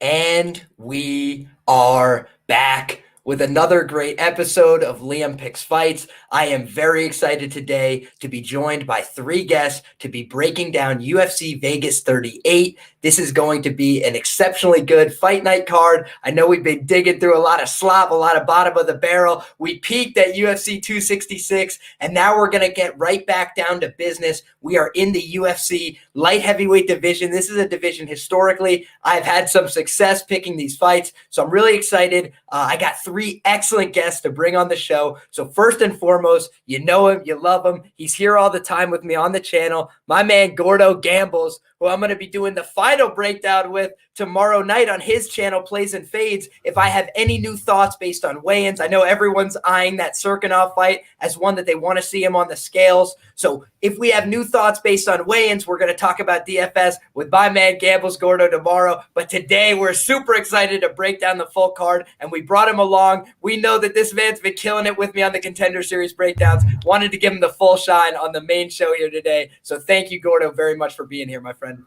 And we are back with another great episode of Liam Picks Fights. I am very excited today to be joined by three guests to be breaking down UFC Vegas 38. This is going to be an exceptionally good fight night card. I know we've been digging through a lot of slop, a lot of bottom of the barrel. We peaked at UFC 266, and now we're going to get right back down to business. We are in the UFC light heavyweight division. This is a division historically I've had some success picking these fights, so I'm really excited. I got three excellent guests to bring on the show. So first and foremost, you know him, you love him. He's here all the time with me on the channel. My man Gordo Gambles, who I'm going to be doing the final breakdown with tomorrow night on his channel, Plays and Fades. If I have any new thoughts based on weigh-ins, I know everyone's eyeing that Serkinov fight as one that they want to see him on the scales. So if we have new thoughts based on weigh-ins, we're going to talk about DFS with my man Gambles Gordo tomorrow. But today we're super excited to break down the full card, and we brought him along. We know that this man's been killing it with me on the Contender Series breakdowns. Wanted to give him the full shine on the main show here today. So thank you, Gordo, very much for being here, my friend.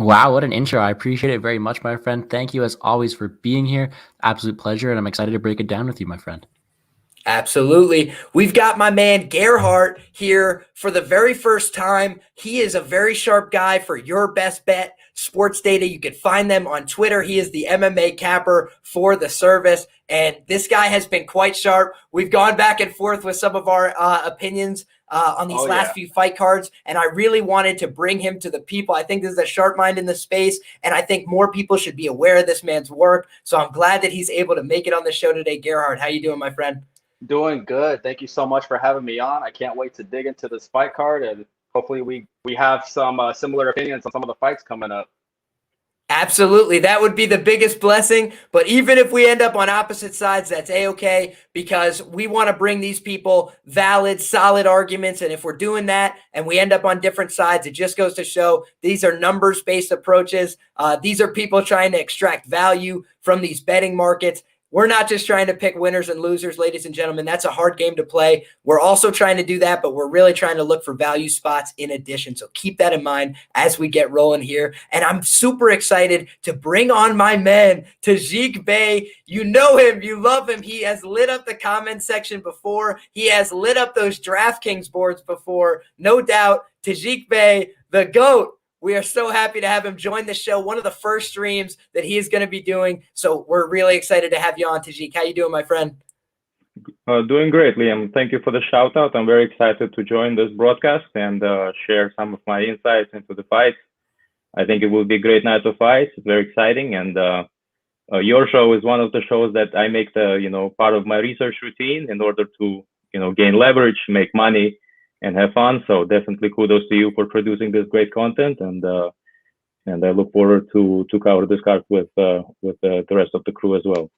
Wow, what an intro. I appreciate it very much, my friend. Thank you, as always, for being here. Absolute pleasure, and I'm excited to break it down with you, my friend. Absolutely. We've got my man Gerhardt here for the very first time. He is a very sharp guy for Your Best Bet Sports Data. You can find them on Twitter. He is the MMA capper for the service, and this guy has been quite sharp. We've gone back and forth with some of our opinions on these last few fight cards, and I really wanted to bring him to the people. I think this is a sharp mind in the space, and I think more people should be aware of this man's work. So I'm glad that he's able to make it on the show today. Gerhardt, how you doing, my friend? Doing good. Thank you so much for having me on. I can't wait to dig into this fight card, and hopefully we have some similar opinions on some of the fights coming up. Absolutely. That would be the biggest blessing. But even if we end up on opposite sides, that's A-okay, because we want to bring these people valid, solid arguments. And if we're doing that and we end up on different sides, it just goes to show these are numbers-based approaches. These are people trying to extract value from these betting markets. We're not just trying to pick winners and losers, ladies and gentlemen. That's a hard game to play. We're also trying to do that, but we're really trying to look for value spots in addition. So keep that in mind as we get rolling here. And I'm super excited to bring on my man, Tajik Bey. You know him. You love him. He has lit up the comment section before. He has lit up those DraftKings boards before. No doubt, Tajik Bey, the GOAT. We are so happy to have him join the show. One of the first streams that he is going to be doing. So we're really excited to have you on, Tajik. How you doing, my friend? Doing great, Liam. Thank you for the shout out. I'm very excited to join this broadcast and share some of my insights into the fights. I think it will be a great night of fights. It's very exciting. And your show is one of the shows that I make part of my research routine in order to, gain leverage, make money, and have fun. So definitely kudos to you for producing this great content, and I look forward to cover this card with the rest of the crew as well.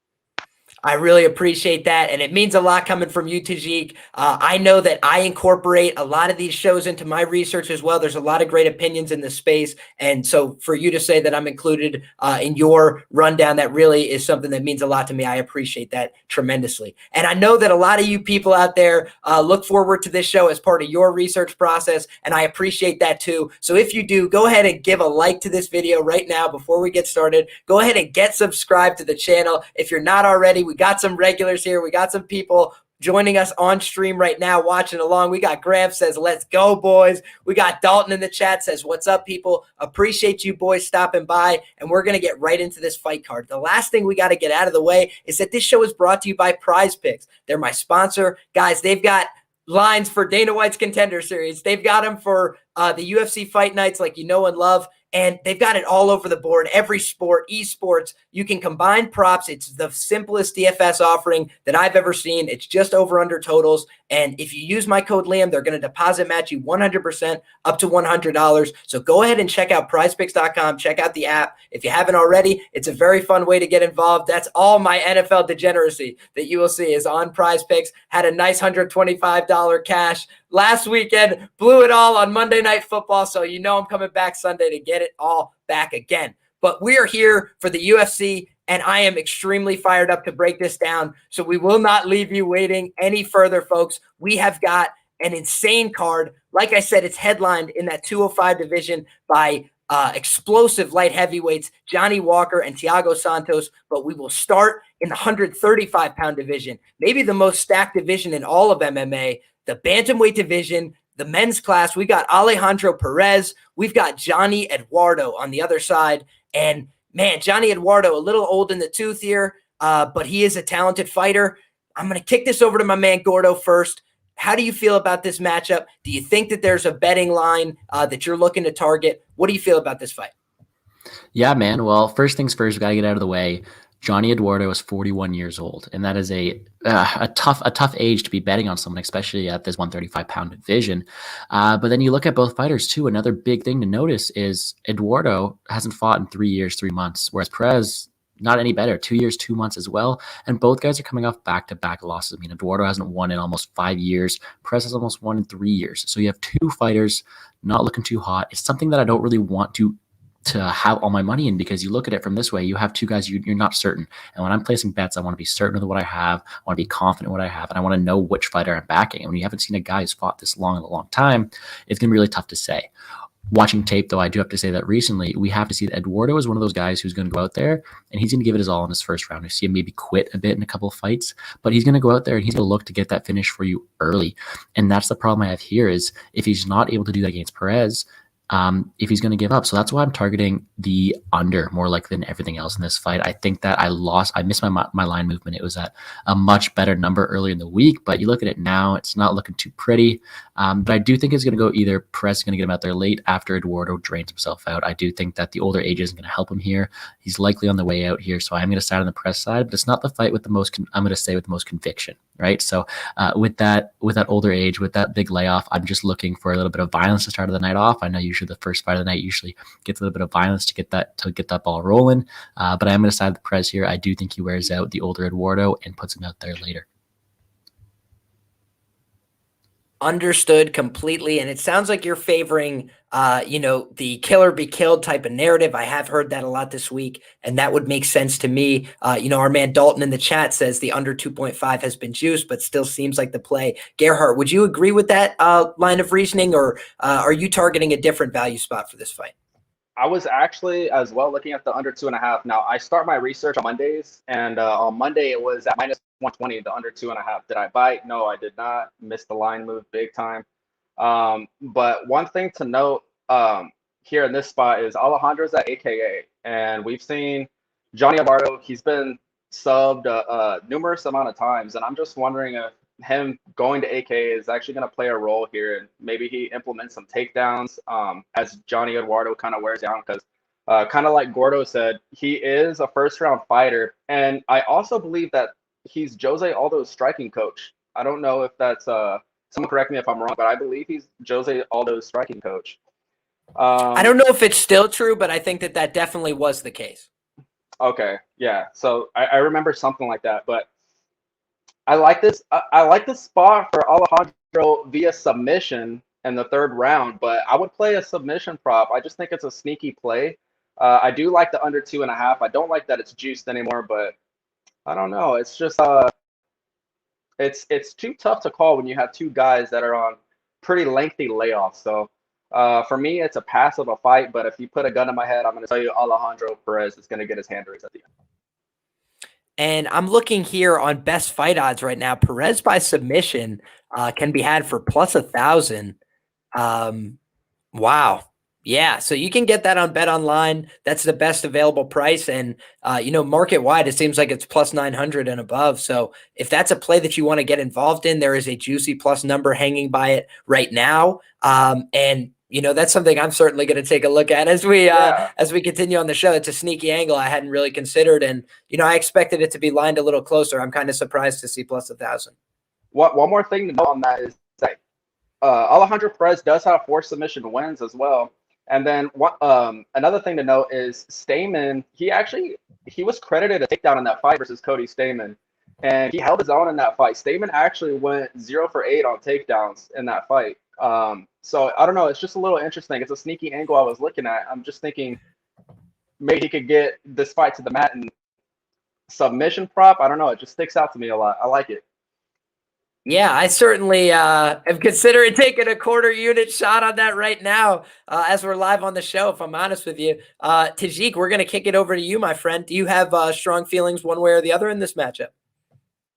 I really appreciate that, and it means a lot coming from you, Tajik. I know that I incorporate a lot of these shows into my research as well. There's a lot of great opinions in this space, and so for you to say that I'm included in your rundown, that really is something that means a lot to me. I appreciate that tremendously. And I know that a lot of you people out there look forward to this show as part of your research process, and I appreciate that too. So if you do, go ahead and give a like to this video right now before we get started. Go ahead and get subscribed to the channel. If you're not already, we got some regulars here. We got some people joining us on stream right now, watching along. We got Graham says, let's go, boys. We got Dalton in the chat says, what's up, people? Appreciate you boys stopping by, and we're going to get right into this fight card. The last thing we got to get out of the way is that this show is brought to you by PrizePicks. They're my sponsor. Guys, they've got lines for Dana White's Contender Series. They've got them for the UFC fight nights like you know and love. And they've got it all over the board, every sport, esports. You can combine props. It's the simplest DFS offering that I've ever seen. It's just over under totals. And if you use my code Liam, they're going to deposit match you 100% up to $100. So go ahead and check out prizepicks.com. Check out the app. If you haven't already, it's a very fun way to get involved. That's all my NFL degeneracy that you will see is on PrizePicks. Had a nice $125 cash last weekend, blew it all on Monday Night Football. So you know I'm coming back Sunday to get it all back again. But we are here for the UFC, and I am extremely fired up to break this down. So we will not leave you waiting any further, folks. We have got an insane card. Like I said, it's headlined in that 205 division by explosive light heavyweights, Johnny Walker and Thiago Santos, but we will start in the 135-pound division, maybe the most stacked division in all of MMA, the bantamweight division, the men's class. We got Alejandro Perez. We've got Johnny Eduardo on the other side. And, man, Johnny Eduardo, a little old in the tooth here, but he is a talented fighter. I'm going to kick this over to my man Gordo first. How do you feel about this matchup? Do you think that there's a betting line that you're looking to target? What do you feel about this fight? Yeah, man. Well, first things first, we got to get out of the way. Johnny Eduardo is 41 years old, and that is a tough age to be betting on someone, especially at this 135-pound division. But then you look at both fighters too. Another big thing to notice is Eduardo hasn't fought in 3 years, 3 months, whereas Perez, not any better, 2 years, 2 months as well. And both guys are coming off back-to-back losses. I mean, Eduardo hasn't won in almost 5 years. Perez has almost won in 3 years. So you have two fighters not looking too hot. It's something that I don't really want to have all my money in, because you look at it from this way. You have two guys you're not certain. And when I'm placing bets, I want to be certain of what I have. I want to be confident in what I have. And I want to know which fighter I'm backing. And when you haven't seen a guy who's fought this long in a long time, it's going to be really tough to say. Watching tape, though, I do have to say that recently we have to see that Eduardo is one of those guys who's going to go out there and he's going to give it his all in his first round. We see him maybe quit a bit in a couple of fights, but he's going to go out there and he's going to look to get that finish for you early. And that's the problem I have here, is if he's not able to do that against Perez, if he's going to give up. So that's why I'm targeting the under more likely than everything else in this fight. I think that I missed my line movement. It was at a much better number earlier in the week, but you look at it now, it's not looking too pretty. But I do think it's going to go either Perez is going to get him out there late after Eduardo drains himself out. I do think that the older age isn't going to help him here. He's likely on the way out here. So I'm going to side on the Perez side, but it's not the fight with the most, I'm going to say, with the most conviction, right? So with that older age, with that big layoff, I'm just looking for a little bit of violence to start the night off. I know usually the first fight of the night usually gets a little bit of violence to get that ball rolling. But I'm going to side with Perez here. I do think he wears out the older Eduardo and puts him out there later. Understood completely. And it sounds like you're favoring, the killer be killed type of narrative. I have heard that a lot this week, and that would make sense to me. Our man Dalton in the chat says the under 2.5 has been juiced, but still seems like the play. Gerhardt, would you agree with that line of reasoning, or are you targeting a different value spot for this fight? I was actually as well looking at the under 2.5. Now, I start my research on Mondays, and on Monday it was at minus 120, the under 2.5. Did I bite? No, I did not. Missed the line move big time. But one thing to note here in this spot is Alejandro's at AKA, and we've seen Johnny Eduardo. He's been subbed numerous amount of times, and I'm just wondering if him going to AKA is actually going to play a role here, and maybe he implements some takedowns as Johnny Eduardo kind of wears down, because kind of like Gordo said, he is a first-round fighter, and I also believe that he's Jose Aldo's striking coach. I don't know if that's someone correct me if I'm wrong, but I believe he's Jose Aldo's striking coach. I don't know if it's still true, but I think that definitely was the case. Okay, yeah. So I remember something like that, but I like this. I like the spot for Alejandro via submission in the third round, but I would play a submission prop. I just think it's a sneaky play. I do like the under 2.5. I don't like that it's juiced anymore, but I don't know. It's just it's too tough to call when you have two guys that are on pretty lengthy layoffs. So for me, it's a pass of a fight. But if you put a gun in my head, I'm going to tell you Alejandro Perez is going to get his hand raised at the end. And I'm looking here on best fight odds right now. Perez by submission can be had for plus 1,000. Wow. Yeah. So you can get that on Bet Online. That's the best available price. And, market wide, it seems like it's plus 900 and above. So if that's a play that you want to get involved in, there is a juicy plus number hanging by it right now. And that's something I'm certainly going to take a look at as we continue on the show. It's a sneaky angle I hadn't really considered, and I expected it to be lined a little closer. I'm kind of surprised to see plus 1,000. One more thing to note on that is that Alejandro Perez does have 4 submission wins as well. And then another thing to note is Stamen. He was credited a takedown in that fight versus Cody Stamen, and he held his own in that fight. Stamen actually went 0 for 8 on takedowns in that fight. So I don't know. It's just a little interesting. It's a sneaky angle I was looking at. I'm just thinking maybe he could get this fight to the mat and submission prop. I don't know. It just sticks out to me a lot. I like it. Yeah, I certainly am considering taking a quarter unit shot on that right now as we're live on the show, if I'm honest with you. Tajik, we're going to kick it over to you, my friend. Do you have strong feelings one way or the other in this matchup?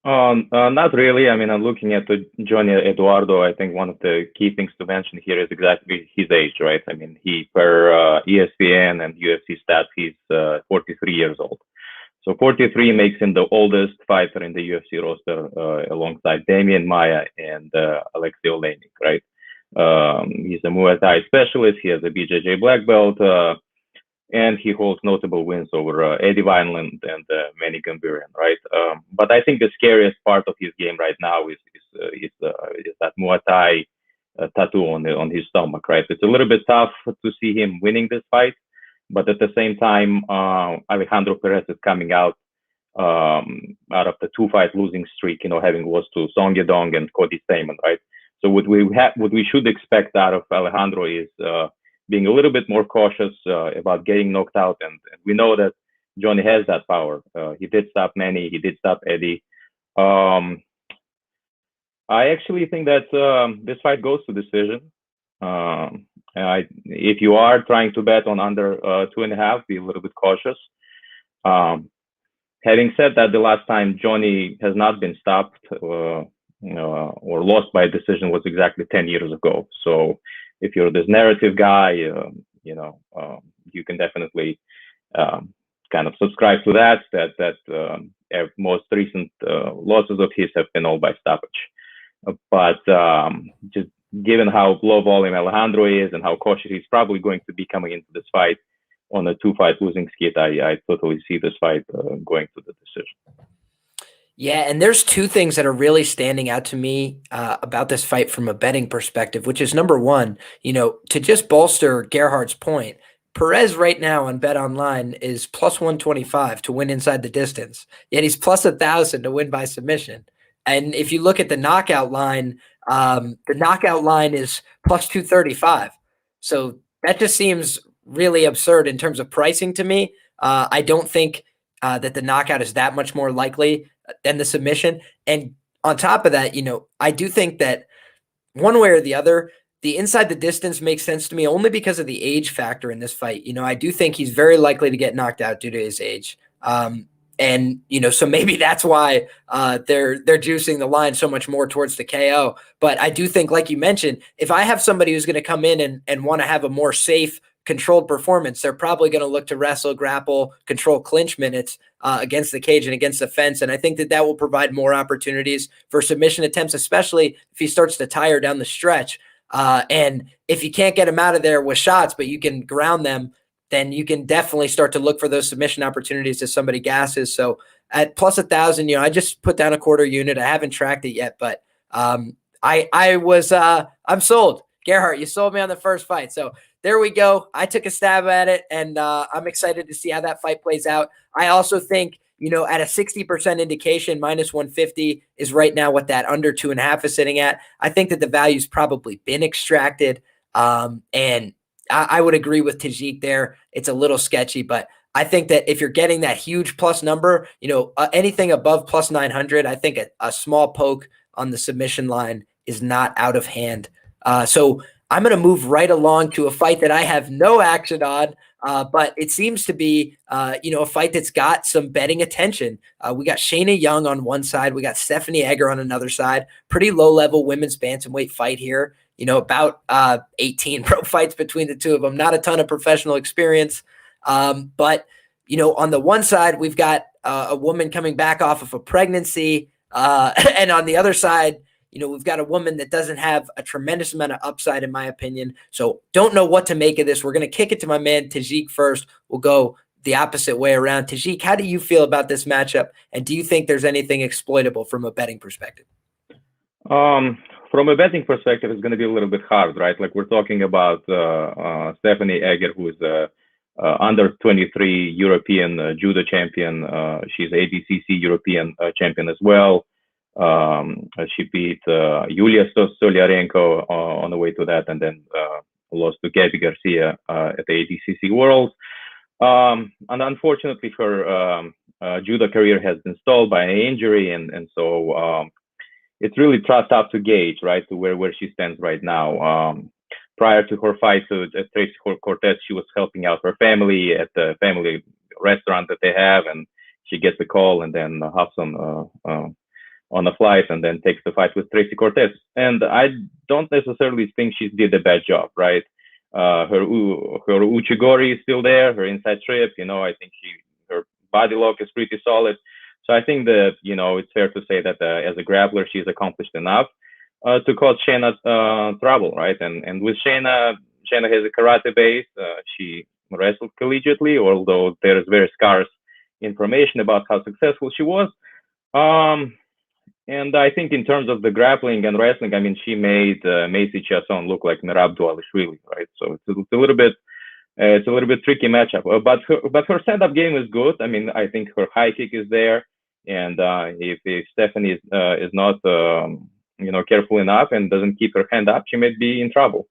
Not really. I mean, I'm looking at the Johnny Eduardo. I think one of the key things to mention here is exactly his age, right? I mean, he per ESPN and UFC stats, he's 43 years old. So 43 makes him the oldest fighter in the UFC roster, alongside Damian Maia and Alexei Oleinik, right? He's a Muay Thai specialist. He has a BJJ black belt, and he holds notable wins over Eddie Vineland and Manny Gambirian, right? But I think the scariest part of his game right now is that Muay Thai tattoo on his stomach, right? It's a little bit tough to see him winning this fight. But at the same time, Alejandro Perez is coming out of the 2-fight losing streak, having lost to Song Yadong and Cody Stamann, right? So what we should expect out of Alejandro is being a little bit more cautious about getting knocked out, and we know that Johnny has that power. He did stop Manny, he did stop Eddie. I actually think that this fight goes to decision. If you are trying to bet on under 2.5, be a little bit cautious. Having said that, the last time Johnny has not been stopped or lost by a decision was exactly 10 years ago. So if you're this narrative guy, you can definitely kind of subscribe to that most recent losses of his have been all by stoppage. But just given how low volume Alejandro is and how cautious he's probably going to be coming into this fight on a 2-fight losing skid, I totally see this fight going to the decision. Yeah, and there's two things that are really standing out to me about this fight from a betting perspective, which is number one, to just bolster Gerhardt's point, Perez right now on Bet Online is plus 125 to win inside the distance, yet he's plus 1,000 to win by submission. And if you look at the knockout line is plus 235. So that just seems really absurd in terms of pricing to me. I don't think that the knockout is that much more likely than the submission. And on top of that, I do think that one way or the other, the inside the distance makes sense to me only because of the age factor in this fight. I do think he's very likely to get knocked out due to his age. And, so maybe that's why they're juicing the line so much more towards the KO. But I do think, like you mentioned, if I have somebody who's going to come in and want to have a more safe, controlled performance, they're probably going to look to wrestle, grapple, control clinch minutes against the cage and against the fence. And I think that will provide more opportunities for submission attempts, especially if he starts to tire down the stretch. And if you can't get him out of there with shots, but you can ground them, then you can definitely start to look for those submission opportunities as somebody gasses. So at plus 1,000, I just put down a quarter unit. I haven't tracked it yet, but I'm sold. Gerhardt, you sold me on the first fight. So there we go. I took a stab at it, and I'm excited to see how that fight plays out. I also think, at a 60% indication, minus 150 is right now what that under 2.5 is sitting at. I think that the value's probably been extracted. And I would agree with Tajik there. It's a little sketchy, but I think that if you're getting that huge plus number, anything above plus 900, I think a small poke on the submission line is not out of hand. So I'm going to move right along to a fight that I have no action on, but it seems to be, a fight that's got some betting attention. We got Shayna Young on one side. We got Stephanie Egger on another side. Pretty low-level women's bantamweight fight here. About 18 pro fights between the two of them. Not a ton of professional experience. But, on the one side, we've got a woman coming back off of a pregnancy. And on the other side, we've got a woman that doesn't have a tremendous amount of upside, in my opinion. So don't know what to make of this. We're going to kick it to my man Tajik first. We'll go the opposite way around. Tajik, how do you feel about this matchup? And do you think there's anything exploitable from a betting perspective? From a betting perspective, it's going to be a little bit hard, right? Like we're talking about Stephanie Egger, who is under 23 European judo champion. She's ADCC European champion as well. She beat Yulia Stoliarenko on the way to that, and then lost to Gabby Garcia at the ADCC Worlds. And unfortunately, her judo career has been stalled by an injury, and so it's really tough to gauge, right, to where she stands right now. Prior to her fight at Tracy Cortez, she was helping out her family at the family restaurant that they have, and she gets a call and then hops on a flight and then takes the fight with Tracy Cortez. And I don't necessarily think she did a bad job, right? Her uchigori is still there, her inside trip, I think her body lock is pretty solid. So I think that, it's fair to say that as a grappler, she's accomplished enough to cause Shayna trouble, right? And with Shayna has a karate base. She wrestled collegiately, although there is very scarce information about how successful she was. And I think in terms of the grappling and wrestling, I mean, she made Macy Chiasson look like Merab Dualishvili, right? So it's a little bit tricky matchup. But her setup game is good. I mean, I think her high kick is there, and if Stephanie is not careful enough and doesn't keep her hand up, she may be in trouble.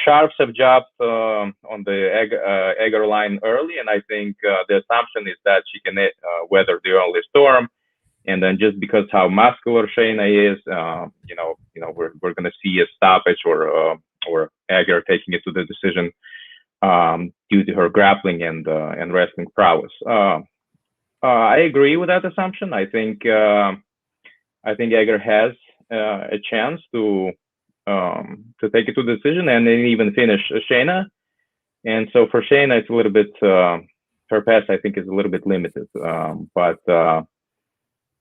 Sharps have jumped on the Egger line early, and I think the assumption is that she can weather the early storm. And then just because how muscular Shayna is, we're going to see a stoppage or Egger taking it to the decision due to her grappling and wrestling prowess. I agree with that assumption. I think Egger has a chance to take it to the decision and then even finish Shayna. And so for Shayna, it's a little bit her pass, I think, is a little bit limited.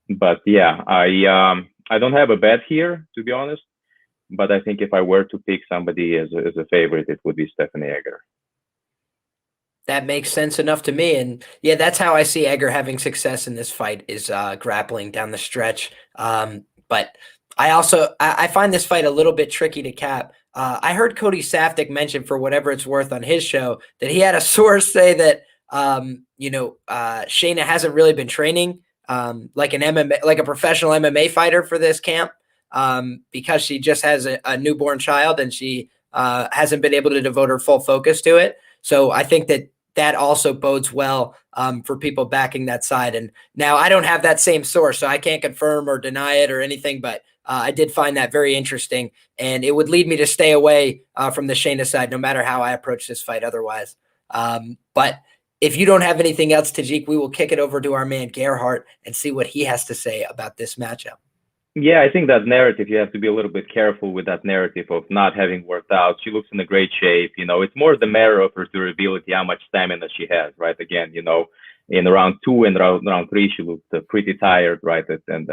But yeah, I don't have a bet here, to be honest. But I think if I were to pick somebody as a favorite, it would be Stephanie Egger. That makes sense enough to me. And yeah, that's how I see Egger having success in this fight is grappling down the stretch. But I find this fight a little bit tricky to cap. I heard Cody Safdie mention, for whatever it's worth, on his show that he had a source say that Shayna hasn't really been training like a professional MMA fighter for this camp because she just has a newborn child and she hasn't been able to devote her full focus to it. So I think that also bodes well for people backing that side. And now I don't have that same source, so I can't confirm or deny it or anything, but I did find that very interesting, and it would lead me to stay away from the Shayna side, no matter how I approach this fight otherwise. But if you don't have anything else, Tajik, we will kick it over to our man Gerhardt and see what he has to say about this matchup. Yeah, I think that narrative, you have to be a little bit careful with that narrative of not having worked out. She looks in a great shape. It's more the matter of her durability, how much stamina she has, right? Again, in round 2 and round 3, she looked pretty tired, right? And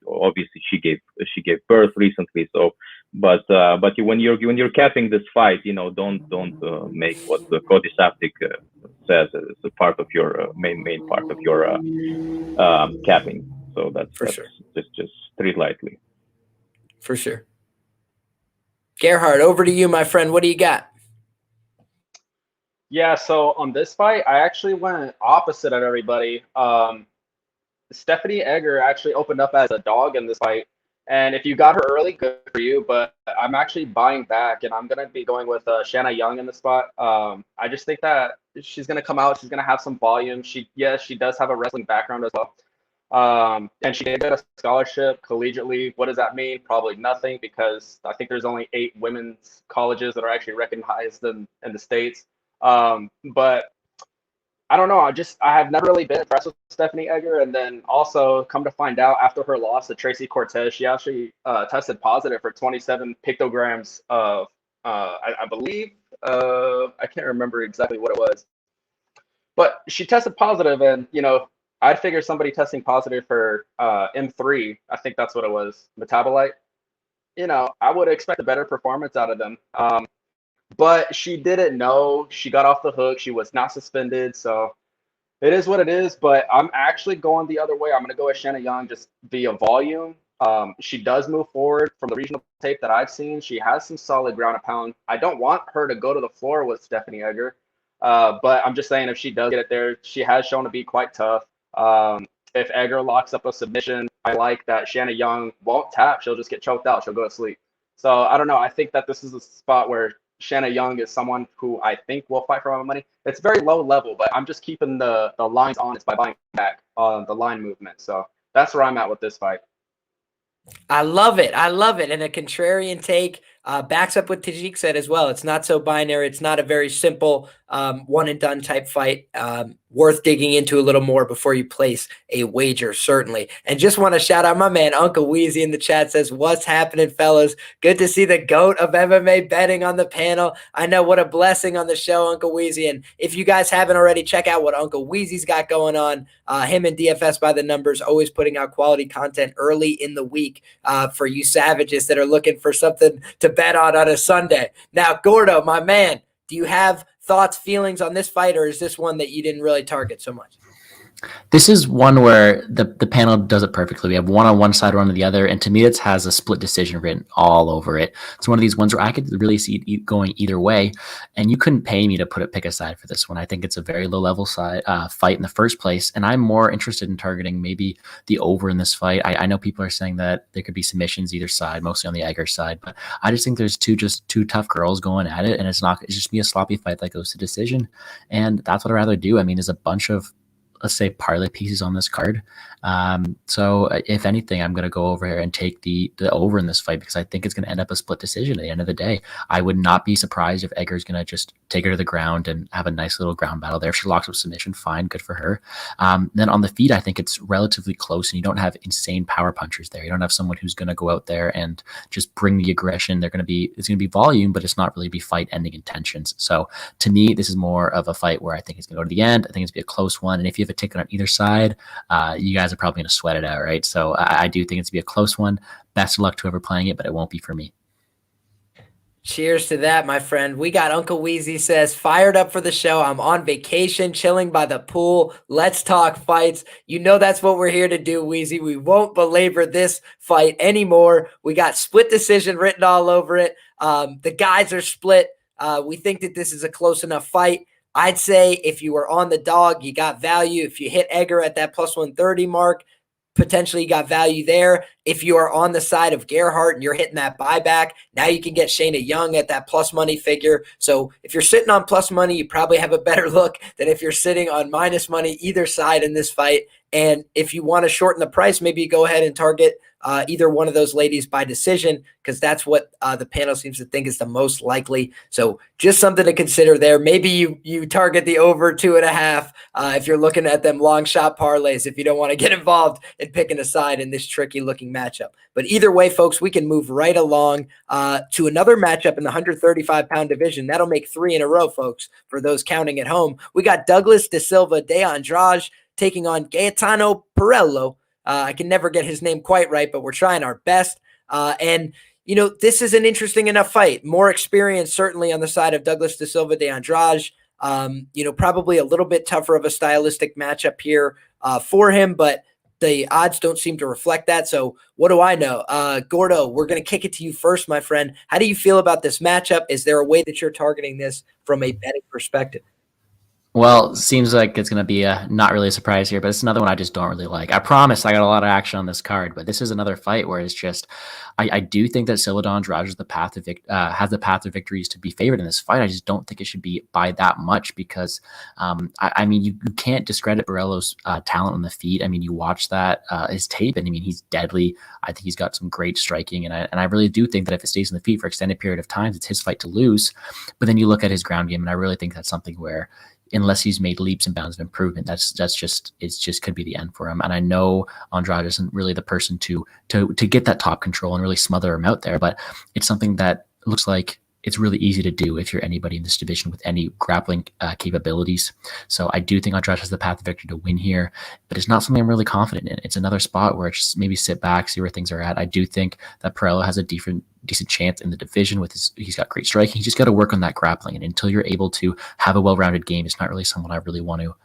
obviously she gave birth recently. So, but when you're capping this fight, don't make what the Cody Safdie says as a part of your main part of your capping. So that's sure. Just treat lightly. For sure. Gerhard, over to you, my friend. What do you got? Yeah, so on this fight, I actually went opposite of everybody. Stephanie Egger actually opened up as a dog in this fight. And if you got her early, good for you. But I'm actually buying back, and I'm going to be going with Shanna Young in the spot. I just think that she's going to come out. She's going to have some volume. She does have a wrestling background as well. And she did get a scholarship collegiately. What does that mean? Probably nothing, because I think there's only 8 women's colleges that are actually recognized in the States. But I don't know. I have never really been impressed with Stephanie Egger. And then also come to find out, after her loss to Tracy Cortez, she actually tested positive for 27 pictograms of, I believe, I can't remember exactly what it was. But she tested positive, and, I'd figure somebody testing positive for M3, I think that's what it was, metabolite, I would expect a better performance out of them. But she didn't know. She got off the hook. She was not suspended. So it is what it is. But I'm actually going the other way. I'm going to go with Shanna Young just via volume. She does move forward from the regional tape that I've seen. She has some solid ground and pound. I don't want her to go to the floor with Stephanie Egger. But I'm just saying, if she does get it there, she has shown to be quite tough. If Egger locks up a submission, I like that Shanna Young won't tap. She'll just get choked out. She'll go to sleep. So I don't know. I think that this is a spot where Shanna Young is someone who I think will fight for my money. It's very low level, but I'm just keeping the lines honest by buying back on the line movement. So that's where I'm at with this fight. I love it. I love it. And a contrarian take backs up what Tajik said as well. It's not so binary. It's not a very simple one and done type fight. Worth digging into a little more before you place a wager, certainly. And just want to shout out my man, Uncle Wheezy in the chat says, what's happening, fellas? Good to see the GOAT of MMA betting on the panel. I know, what a blessing on the show, Uncle Wheezy. And if you guys haven't already, check out what Uncle Wheezy's got going on. Him and DFS by the numbers, always putting out quality content early in the week for you savages that are looking for something to bet on a Sunday. Now, Gordo, my man, do you have thoughts, feelings on this fight, or is this one that you didn't really target so much? This is one where the panel does it perfectly. We have one on one side, one on the other, and to me, it has a split decision written all over it. It's one of these ones where I could really see it going either way, and you couldn't pay me to pick a side for this one. I think it's a very low level side fight in the first place, and I'm more interested in targeting maybe the over in this fight. I know people are saying that there could be submissions either side, mostly on the Egger side, but I just think there's two tough girls going at it, and it's just be a sloppy fight that goes to decision, and that's what I'd rather do. I mean, there's a bunch of, let's say, parlay pieces on this card. So if anything, I'm going to go over here and take the over in this fight because I think it's going to end up a split decision at the end of the day. I would not be surprised if Egger's going to just take her to the ground and have a nice little ground battle there. If she locks up submission, fine, good for her. Then on the feet, I think it's relatively close and you don't have insane power punchers there. You don't have someone who's going to go out there and just bring the aggression. It's going to be volume, but it's not really be fight ending intentions. So to me, this is more of a fight where I think it's going to go to the end. I think it's going to be a close one. And if you have a ticket on either side, you guys are probably going to sweat it out, right? So I do think it's going to be a close one. Best of luck to whoever playing it, but it won't be for me. Cheers to that, my friend. We got Uncle Wheezy says, fired up for the show. I'm on vacation, chilling by the pool. Let's talk fights. You know that's what we're here to do, Wheezy. We won't belabor this fight anymore. We got split decision written all over it. The guys are split. We think that this is a close enough fight. I'd say if you were on the dog, you got value. If you hit Egger at that plus 130 mark, potentially you got value there. If you are on the side of Gerhardt and you're hitting that buyback, now you can get Shayna Young at that plus money figure. So if you're sitting on plus money, you probably have a better look than if you're sitting on minus money either side in this fight. And if you want to shorten the price, maybe you go ahead and target either one of those ladies by decision, because that's what the panel seems to think is the most likely. So just something to consider there. Maybe you target the over 2.5 if you're looking at them long shot parlays, if you don't want to get involved in picking a side in this tricky looking matchup. But either way, folks, we can move right along to another matchup in the 135-pound division. That'll make 3 in a row, folks, for those counting at home. We got Douglas de Silva de Andrade taking on Gaetano Perello. I can never get his name quite right, but we're trying our best. And, you know, this is an interesting enough fight. More experience, certainly, on the side of Douglas de Silva de Andrade. You know, probably a little bit tougher of a stylistic matchup here for him, but the odds don't seem to reflect that. So what do I know? Gordo, we're going to kick it to you first, my friend. How do you feel about this matchup? Is there a way that you're targeting this from a betting perspective? Well, seems like it's going to be not really a surprise here, but it's another one I just don't really like. I promise I got a lot of action on this card, but this is another fight where it's just, I do think that Silva de Andrade has the path of victories to be favored in this fight. I just don't think it should be by that much because, I mean, you can't discredit Perello's talent on the feet. I mean, you watch his tape, and I mean, he's deadly. I think he's got some great striking, and I really do think that if it stays on the feet for extended period of time, it's his fight to lose. But then you look at his ground game, and I really think that's something where, unless he's made leaps and bounds of improvement, it's just could be the end for him. And I know Andrade isn't really the person to get that top control and really smother him out there, but it's something that looks like it's really easy to do if you're anybody in this division with any grappling capabilities. So I do think Andrade has the path of victory to win here, but it's not something I'm really confident in. It's another spot where it's just maybe sit back, see where things are at. I do think that Perello has a decent chance in the division he's got great striking. He's just got to work on that grappling. And until you're able to have a well-rounded game, it's not really someone I really want to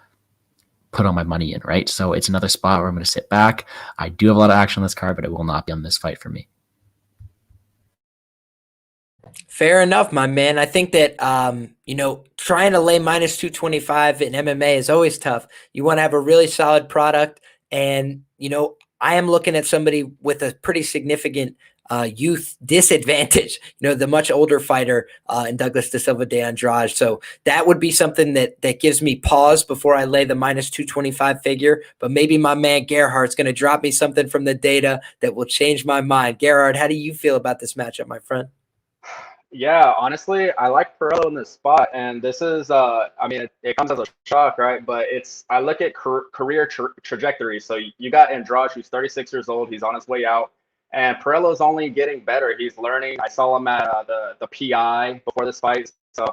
put all my money in, right? So it's another spot where I'm going to sit back. I do have a lot of action on this card, but it will not be on this fight for me. Fair enough, my man. I think that, you know, trying to lay minus 225 in MMA is always tough. You want to have a really solid product. And, you know, I am looking at somebody with a pretty significant youth disadvantage, the much older fighter in Douglas de Silva de Andrade. So that would be something that gives me pause before I lay the minus 225 figure. But maybe my man Gerhardt's going to drop me something from the data that will change my mind. Gerhardt, how do you feel about this matchup, my friend? Yeah, honestly, I like Perello in this spot, and this is, I mean, it comes as a shock, right? But I look at career trajectory. So you got Andrade, who's 36 years old. He's on his way out, and Perello's only getting better. He's learning. I saw him at the PI before this fight. So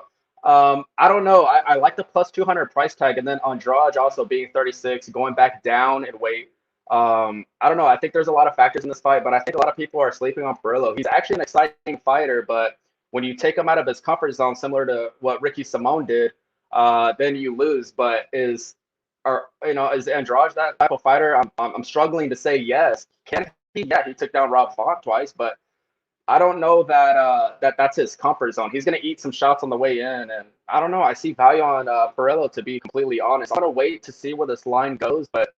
I don't know. I like the plus 200 price tag, and then Andrade also being 36, going back down in weight. I don't know. I think there's a lot of factors in this fight, but I think a lot of people are sleeping on Perello. He's actually an exciting fighter, but when you take him out of his comfort zone, similar to what Ricky Simone did, then you lose. But is Andrade that type of fighter? I'm struggling to say yes. Can he? Yeah, he took down Rob Font twice, but I don't know that that's his comfort zone. He's going to eat some shots on the way in, and I don't know. I see value on Perello, to be completely honest. I'm going to wait to see where this line goes, but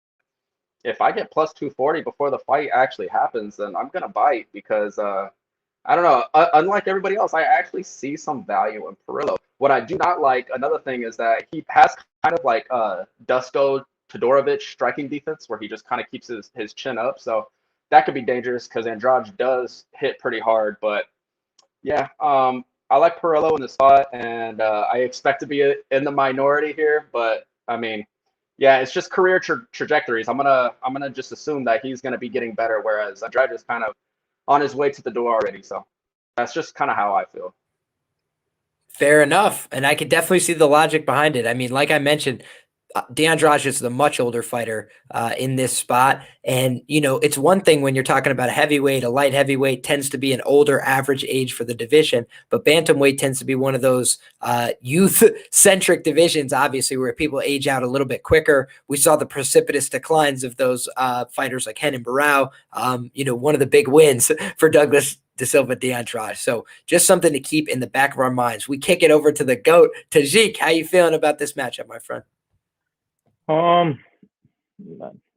if I get plus 240 before the fight actually happens, then I'm going to bite because I don't know. Unlike everybody else, I actually see some value in Perello. What I do not like, another thing, is that he has kind of like Dusko Todorovic striking defense, where he just kind of keeps his chin up. So that could be dangerous because Andrade does hit pretty hard. But yeah, I like Perello in the spot, and I expect to be in the minority here. But I mean, yeah, it's just career trajectories. I'm gonna just assume that he's gonna be getting better, whereas Andrade is kind of on his way to the door already. So that's just kind of how I feel. Fair enough. And I could definitely see the logic behind it. I mean, like I mentioned, De Andrade is the much older fighter in this spot. And, it's one thing when you're talking about a heavyweight, a light heavyweight tends to be an older average age for the division, but bantamweight tends to be one of those youth-centric divisions, obviously, where people age out a little bit quicker. We saw the precipitous declines of those fighters like Renan Barão, one of the big wins for Douglas de Silva de Andrade. So just something to keep in the back of our minds. We kick it over to the GOAT, Tajik. How you feeling about this matchup, my friend?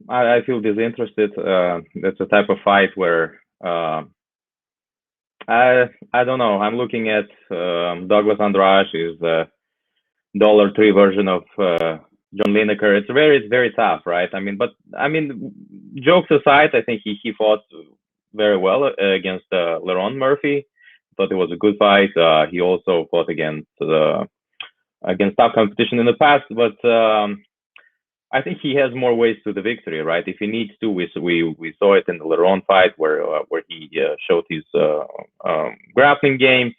I feel disinterested. That's a type of fight where I don't know. I'm looking at Douglas Andrade is the $3 version of John Lineker. It's very tough, right? I mean, jokes aside, I think he fought very well against Lerone Murphy. Thought it was a good fight. He also fought against tough competition in the past, but I think he has more ways to the victory, right? If he needs to, we saw it in the Lerone fight where he showed his grappling game.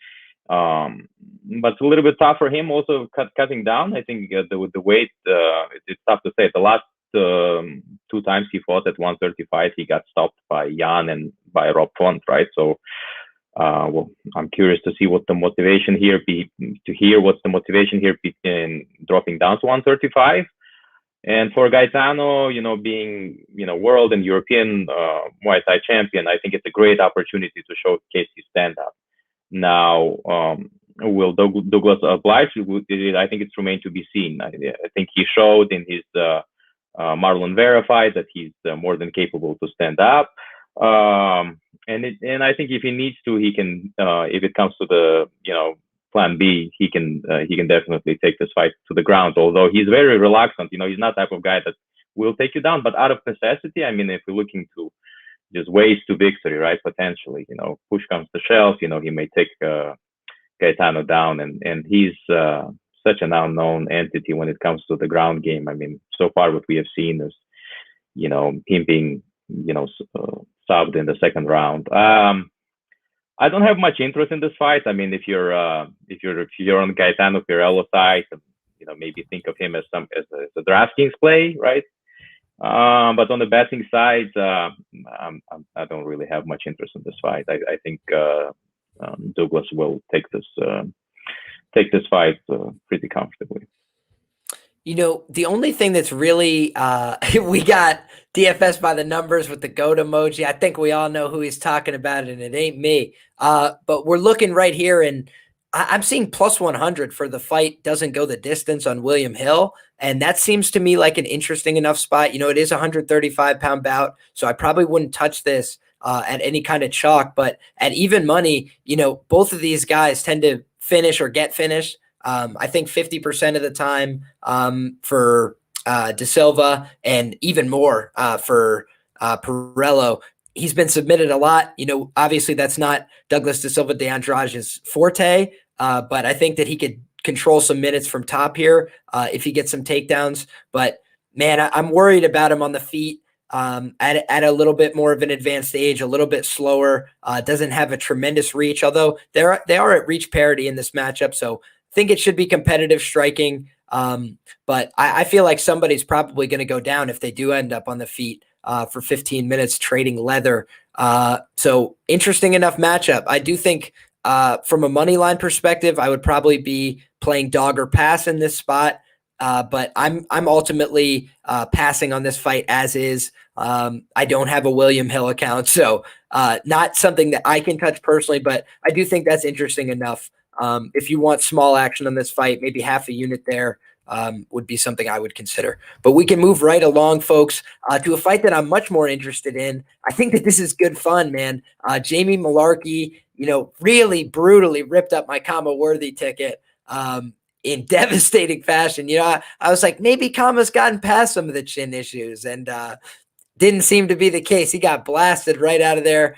But a little bit tough for him also cutting down. I think with the weight, it's tough to say. The last 2 times he fought at 135, he got stopped by Jan and by Rob Font, right? So well, I'm curious to see what the motivation here in dropping down to 135. And for Gaetano, being, world and European Muay Thai champion, I think it's a great opportunity to showcase his stand-up. Now, will Douglas oblige? I think it's remained to be seen. I think he showed in his Marlon Vera fight that he's more than capable to stand up. And I think if he needs to, he can. If it comes to the plan B, he can definitely take this fight to the ground. Although he's very reluctant, he's not the type of guy that will take you down. But out of necessity, I mean, if we're looking to just ways to victory, right? Potentially, push comes to shove, he may take Gaetano down, and he's such an unknown entity when it comes to the ground game. I mean, so far what we have seen is, him being, subbed in the second round. I don't have much interest in this fight. I mean, if you're on Gaetano Perello side, maybe think of him as a DraftKings play, right? But on the betting side, I don't really have much interest in this fight. I think Douglas will take this fight pretty comfortably. The only thing that's really we got DFS by the numbers with the GOAT emoji. I think we all know who he's talking about, and it ain't me. But we're looking right here, and I'm seeing plus 100 for the fight doesn't go the distance on William Hill, and that seems to me like an interesting enough spot. It is a 135-pound bout, so I probably wouldn't touch this at any kind of chalk. But at even money, both of these guys tend to finish or get finished. I think 50% of the time for De Silva, and even more for Perello. He's been submitted a lot. Obviously that's not Douglas De Silva de Andrade's forte, but I think that he could control some minutes from top here if he gets some takedowns. But man, I'm worried about him on the feet at a little bit more of an advanced age, a little bit slower. Doesn't have a tremendous reach, although they are at reach parity in this matchup. So I think it should be competitive striking. But I feel like somebody's probably going to go down if they do end up on the feet for 15 minutes trading leather. So interesting enough matchup. I do think from a money line perspective, I would probably be playing dog or pass in this spot. But I'm ultimately passing on this fight as is. I don't have a William Hill account, so not something that I can touch personally, but I do think that's interesting enough. If you want small action on this fight, maybe half a unit there would be something I would consider. But we can move right along, folks, to a fight that I'm much more interested in. I think that this is good fun, man. Jamie Malarkey, really brutally ripped up my Kama Worthy ticket in devastating fashion. I was like, maybe Kama's gotten past some of the chin issues, and didn't seem to be the case. He got blasted right out of there.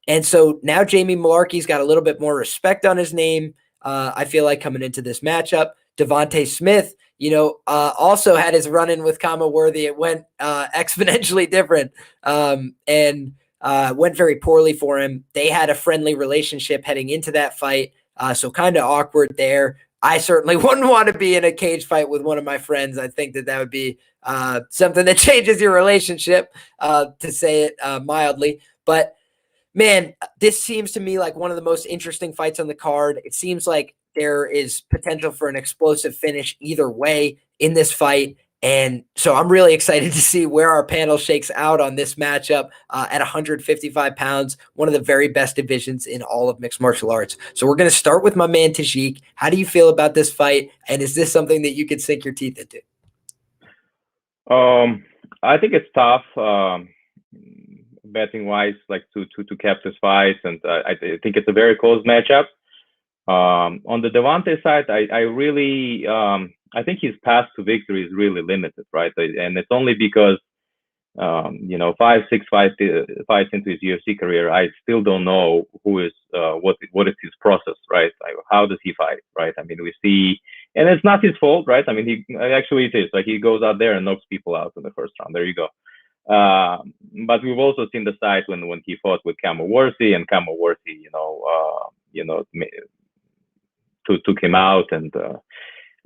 And so now Jamie Malarkey's got a little bit more respect on his name. I feel like coming into this matchup, Devontae Smith, also had his run-in with Kama Worthy. It went exponentially different and went very poorly for him. They had a friendly relationship heading into that fight, so kind of awkward there. I certainly wouldn't want to be in a cage fight with one of my friends. I think that would be something that changes your relationship, to say it mildly. But man, this seems to me like one of the most interesting fights on the card. It seems like there is potential for an explosive finish either way in this fight. And so I'm really excited to see where our panel shakes out on this matchup at 155 pounds, one of the very best divisions in all of mixed martial arts. So we're going to start with my man Tajik. How do you feel about this fight? And is this something that you could sink your teeth into? I think it's tough. Betting wise, like to cap this fight, and I think it's a very close matchup. On the Devontae side, I really I think his path to victory is really limited, right? And it's only because 5-6 fights into his UFC career, I still don't know who is what is his process, right? How does he fight, right? I mean, we see, and it's not his fault, right? I mean, it is like he goes out there and knocks people out in the first round. There you go. But we've also seen the side when he fought with Kama Worthy, and Kama Worthy, took him out, and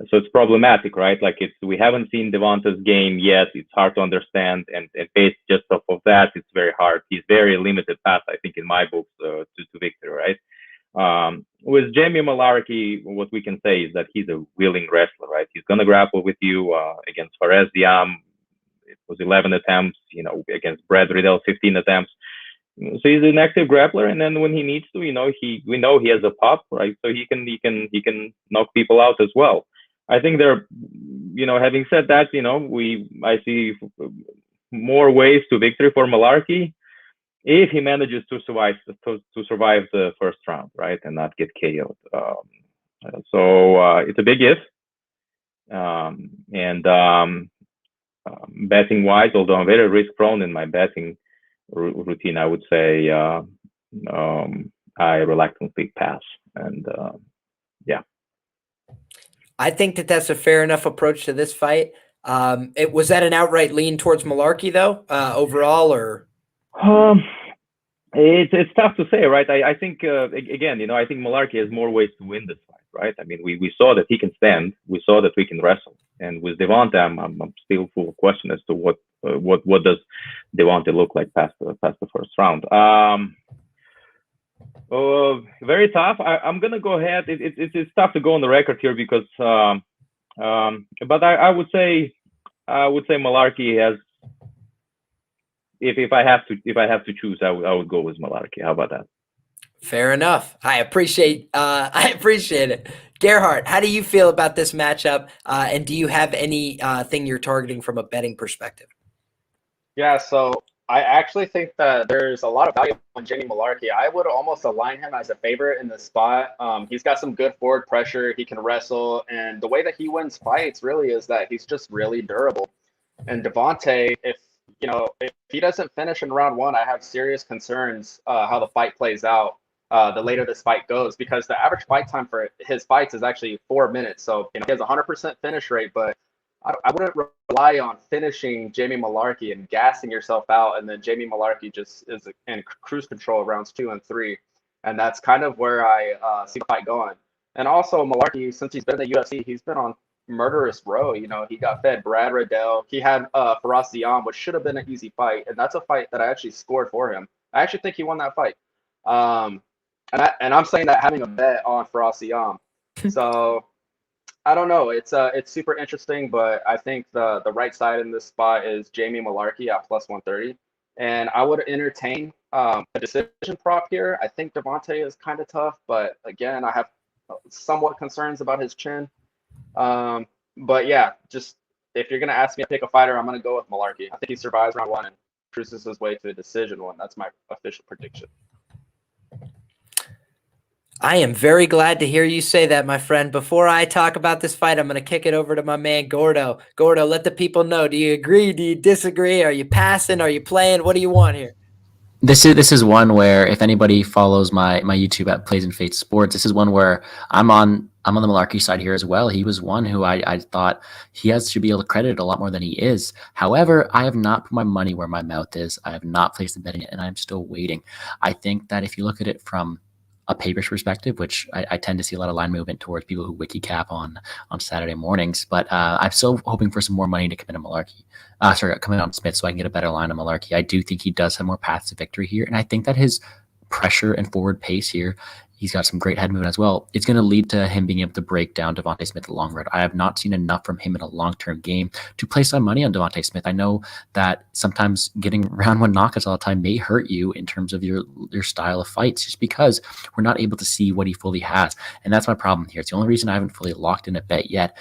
so it's problematic, right? Like we haven't seen Devontae's game yet. It's hard to understand, and based just off of that, it's very hard. He's very limited path, I think, in my books to victory, right? With Jamie Malarkey, what we can say is that he's a willing wrestler, right? He's gonna grapple with you against Perez. It was 11 attempts, against Brad Riddell, 15 attempts. So he's an active grappler, and then when he needs to, we know he has a pop, right? So he can knock people out as well. I think there, having said that, I see more ways to victory for Malarkey if he manages to survive the first round, right, and not get KO'd. So it's a big if, and betting wise, although I'm very risk prone in my betting routine, I would say I reluctantly pass, and yeah. I think that that's a fair enough approach to this fight. Was that an outright lean towards Malarkey though, overall, or? It's tough to say, right? I think again, I think Malarkey has more ways to win this fight, right? I mean, we saw that he can stand, we saw that we can wrestle, and with Devontae, I'm still full of question as to what does Devontae look like past the first round. Very tough. I'm gonna go ahead. It's tough to go on the record here because, but I would say Malarkey has. If I have to choose, I would go with Malarkey. How about that? Fair enough. I appreciate it. Gerhard, how do you feel about this matchup? And do you have any thing you're targeting from a betting perspective? Yeah, so I actually think that there's a lot of value on Jamie Malarkey. I would almost align him as a favorite in this spot. He's got some good forward pressure. He can wrestle. And the way that he wins fights really is that he's just really durable. And Devontae, if he doesn't finish in round one, I have serious concerns how the fight plays out the later this fight goes, because the average fight time for his fights is actually 4 minutes. So he has a 100% finish rate, but I wouldn't rely on finishing Jamie Malarkey and gassing yourself out, and then Jamie Malarkey just is in cruise control rounds 2 and 3, and that's kind of where I see the fight going. And also Malarkey, since he's been in the UFC, he's been on murderous row. He got fed Brad Riddell. He had Faraz Ziam, which should have been an easy fight, and that's a fight that I actually scored for him. I actually think he won that fight. And I'm saying that having a bet on Faraz Ziam. So I don't know. It's super interesting, but I think the right side in this spot is Jamie Malarkey at plus 130, and I would entertain a decision prop here. I think Devontae is kind of tough, but again, I have somewhat concerns about his chin. But yeah, just if you're gonna ask me to pick a fighter, I'm gonna go with Malarkey. I think he survives round one and cruises his way to a decision one. That's my official prediction. I am very glad to hear you say that, my friend. Before I talk about this fight, I'm going to kick it over to my man, Gordo. Gordo, let the people know. Do you agree? Do you disagree? Are you passing? Are you playing? What do you want here? This is one where, if anybody follows my YouTube at Plays and Fates Sports, this is one where I'm on the Malarkey side here as well. He was one who I thought should be able to credit a lot more than he is. However, I have not put my money where my mouth is. I have not placed a bet in it, and I'm still waiting. I think that if you look at it from a papers perspective, which I tend to see a lot of line movement towards people who wiki cap on Saturday mornings, but I'm still hoping for some more money to come in on Malarkey. Come in on Smith so I can get a better line on Malarkey. I do think he does have more paths to victory here, and I think that his pressure and forward pace here, he's got some great head movement as well. It's going to lead to him being able to break down Devontae Smith the long run. I have not seen enough from him in a long-term game to place some money on Devontae Smith. I know that sometimes getting round one knockouts all the time may hurt you in terms of your style of fights, just because we're not able to see what he fully has. And that's my problem here. It's the only reason I haven't fully locked in a bet yet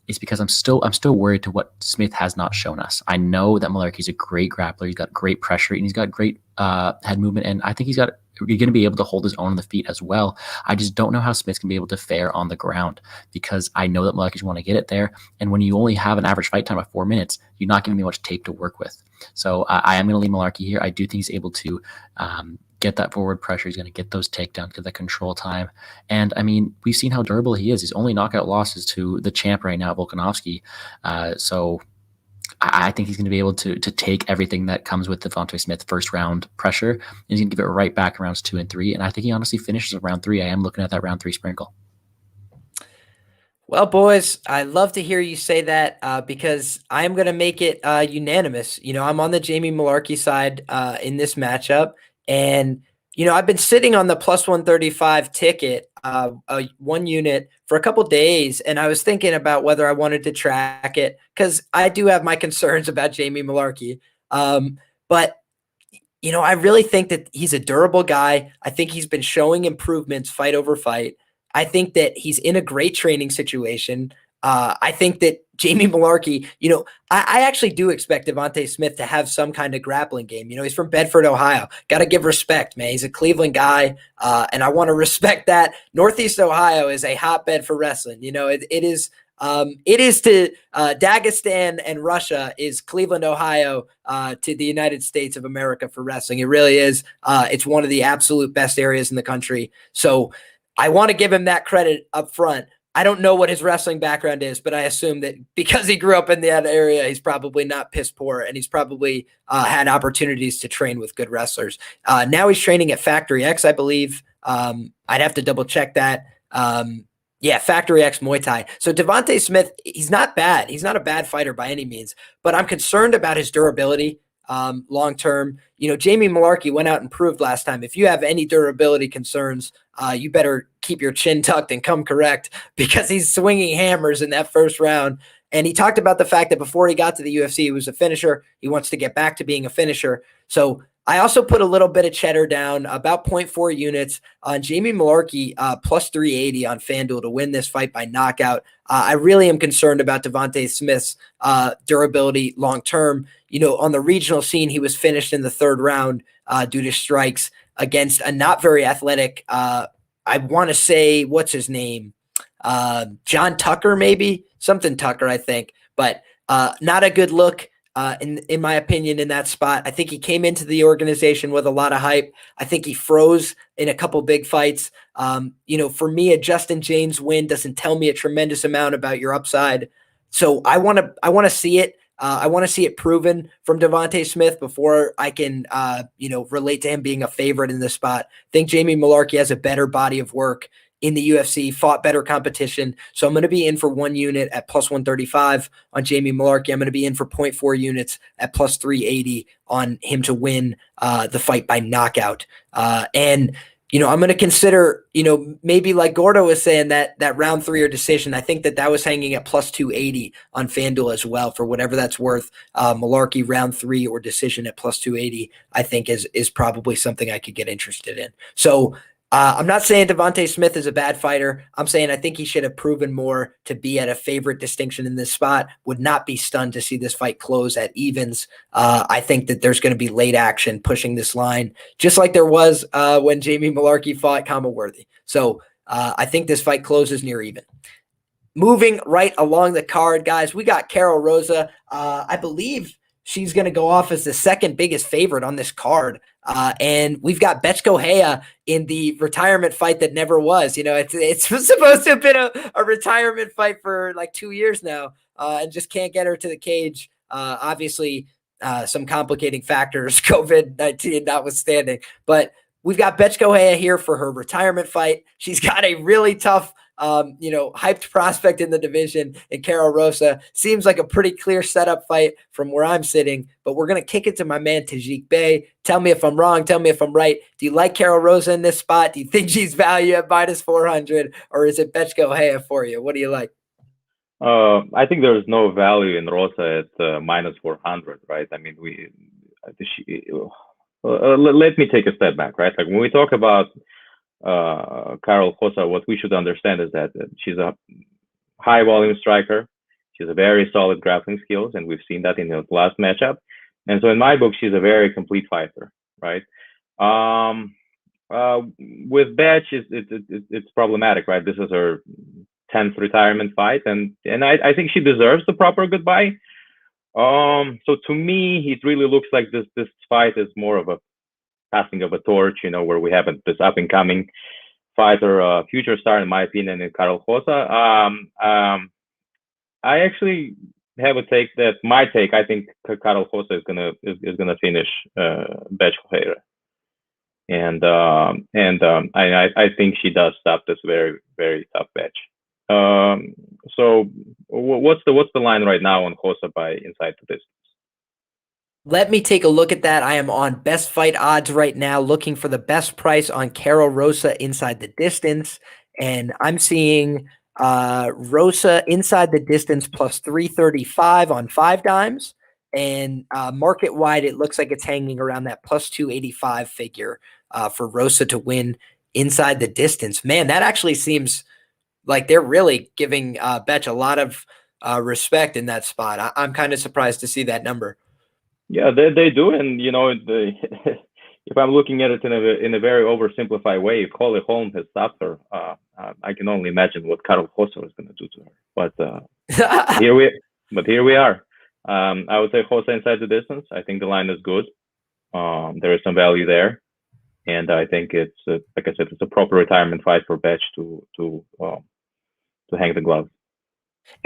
is because I'm still worried to what Smith has not shown us. I know that Malarkey's a great grappler. He's got great pressure and he's got great head movement. And I think he's going to be able to hold his own on the feet as well. I just don't know how Smith can be able to fare on the ground, because I know that Malarkey's want to get it there. And when you only have an average fight time of 4 minutes, you're not giving me much tape to work with. So I am going to leave Malarkey here. I do think he's able to get that forward pressure. He's going to get those takedowns, get the control time. And I mean, we've seen how durable he is. His only knockout loss is to the champ right now, Volkanovski. So I think he's going to be able to take everything that comes with the Devontae Smith first round pressure, and he's going to give it right back in rounds 2 and 3. And I think he honestly finishes at round 3. I am looking at that round 3 sprinkle. Well, boys, I love to hear you say that because I'm going to make it unanimous. I'm on the Jamie Malarkey side in this matchup. And, I've been sitting on the plus 135 ticket, one unit, for a couple days, and I was thinking about whether I wanted to track it because I do have my concerns about Jamie Malarkey. But, I really think that he's a durable guy. I think he's been showing improvements fight over fight. I think that he's in a great training situation. I think that Jamie Malarkey, I actually do expect Devontae Smith to have some kind of grappling game. He's from Bedford, Ohio. Got to give respect, man. He's a Cleveland guy, and I want to respect that. Northeast Ohio is a hotbed for wrestling. It is to Dagestan and Russia is Cleveland, Ohio, to the United States of America for wrestling. It really is. It's one of the absolute best areas in the country. So I want to give him that credit up front. I don't know what his wrestling background is, but I assume that because he grew up in that area, he's probably not piss poor, and he's probably had opportunities to train with good wrestlers. Now he's training at Factory X, I believe. I'd have to double check that. Factory X Muay Thai. So Devontae Smith, he's not bad. He's not a bad fighter by any means, but I'm concerned about his durability long term. Jamie Malarkey went out and proved last time, if you have any durability concerns, you better keep your chin tucked and come correct, because he's swinging hammers in that first round. And he talked about the fact that before he got to the UFC, he was a finisher. He wants to get back to being a finisher. So I also put a little bit of cheddar down, about 0.4 units on Jamie Malarkey, plus 380 on FanDuel to win this fight by knockout. I really am concerned about Devontae Smith's durability long term. On the regional scene, he was finished in the third round due to strikes against a not very athletic, I want to say, what's his name? John Tucker, maybe? Something Tucker, I think. But not a good look. In my opinion, in that spot. I think he came into the organization with a lot of hype. I think he froze in a couple big fights. For me, a Justin James win doesn't tell me a tremendous amount about your upside. So I want to see it. I want to see it proven from Devontae Smith before I can, relate to him being a favorite in this spot. I think Jamie Malarkey has a better body of work in the UFC, fought better competition. So I'm going to be in for 1 unit at plus 135 on Jamie Malarkey. I'm going to be in for 0.4 units at plus 380 on him to win the fight by knockout. And I'm going to consider, maybe like Gordo was saying, that round 3 or decision. I think that was hanging at plus 280 on FanDuel as well, for whatever that's worth. Malarkey round 3 or decision at plus 280, I think is probably something I could get interested in. So I'm not saying Devontae Smith is a bad fighter. I'm saying I think he should have proven more to be at a favorite distinction in this spot. Would not be stunned to see this fight close at evens. I think that there's going to be late action pushing this line, just like there was when Jamie Malarkey fought Kamaworthy. So I think this fight closes near even. Moving right along the card, guys, we got Carol Rosa. I believe she's going to go off as the second biggest favorite on this card. And we've got Betchko Heya in the retirement fight that never was. It's supposed to have been a retirement fight for like 2 years now, and just can't get her to the cage. Obviously, some complicating factors, COVID-19 notwithstanding. But we've got Betchko Heya here for her retirement fight. She's got a really tough hyped prospect in the division, and Carol Rosa. Seems like a pretty clear setup fight from where I'm sitting, but we're going to kick it to my man, Tajik Bey. Tell me if I'm wrong. Tell me if I'm right. Do you like Carol Rosa in this spot? Do you think she's value at minus 400, or is it Betchko Heya for you? What do you like? I think there's no value in Rosa at minus 400, right? I mean, let me take a step back, right? Like when we talk about Carol Rosa, what we should understand is that she's a high volume striker. She's a very solid grappling skills, and we've seen that in the last matchup. And so in my book, she's a very complete fighter, right? With Betch, it's problematic, right? This is her 10th retirement fight, and I think she deserves the proper goodbye. So to me, it really looks like this fight is more of a passing of a torch, where we have this up and coming fighter, future star, in my opinion, in Carol Rosa. I actually have a take that I think Carol Rosa is gonna finish Betchko Heya, and I think she does stop this very, very tough Betch. So what's the line right now on Rosa by inside the distance? Let me take a look at that. I am on Best Fight Odds right now, looking for the best price on Carol Rosa inside the distance, and I'm seeing Rosa inside the distance plus 335 on 5 dimes, and market wide, it looks like it's hanging around that plus 285 figure for Rosa to win inside the distance. Man, that actually seems like they're really giving Betch a lot of respect in that spot. I'm kind of surprised to see that number. Yeah, they do, and if I'm looking at it in a very oversimplified way, if Holland has stopped her, I can only imagine what Carol Rosa is going to do to her. But here we are. I would say Rosa inside the distance. I think the line is good. There is some value there, and I think it's like I said, it's a proper retirement fight for Betch to hang the glove.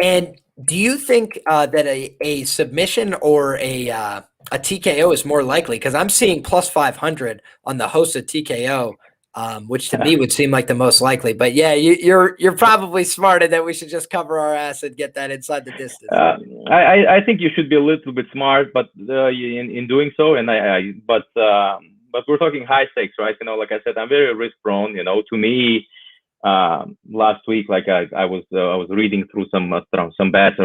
And do you think that a submission or a TKO is more likely? Because I'm seeing plus 500 on the Rosa TKO, which to me would seem like the most likely. But yeah, you're probably smart in that we should just cover our ass and get that inside the distance. I think you should be a little bit smart, but in doing so, and but we're talking high stakes, right? Like I said, I'm very risk prone. To me. Last week, like I was reading through some bets,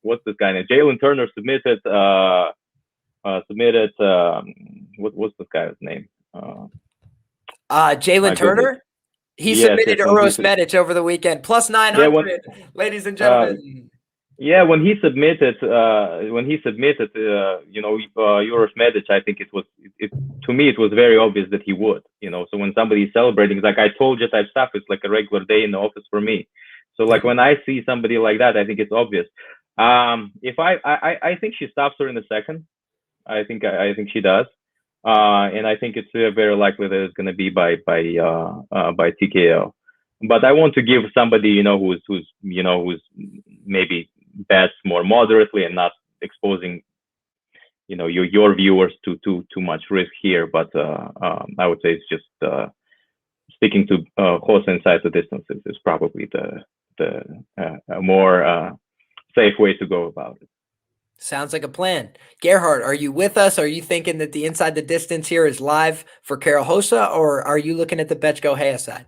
what's this guy named Jalen Turner submitted what's the guy's name? Jalen Turner. He submitted Uros Medic over the weekend, plus 900, ladies and gentlemen. When he submitted, Uros Medic, I think to me it was very obvious that he would, So when somebody's celebrating, like I told you type stuff, it's like a regular day in the office for me. So like when I see somebody like that, I think it's obvious. If I think she stops her in the second. I think she does. And I think it's very likely that it's going to be by TKO. But I want to give somebody who's maybe bets more moderately and not exposing your viewers to too much risk here. But I would say it's just sticking to Rosa inside the distances is probably the more safe way to go about it. Sounds like a plan. Gerhard, are you with us? Are you thinking that the inside the distance here is live for Karol Rosa, or are you looking at the Bečko Heya side?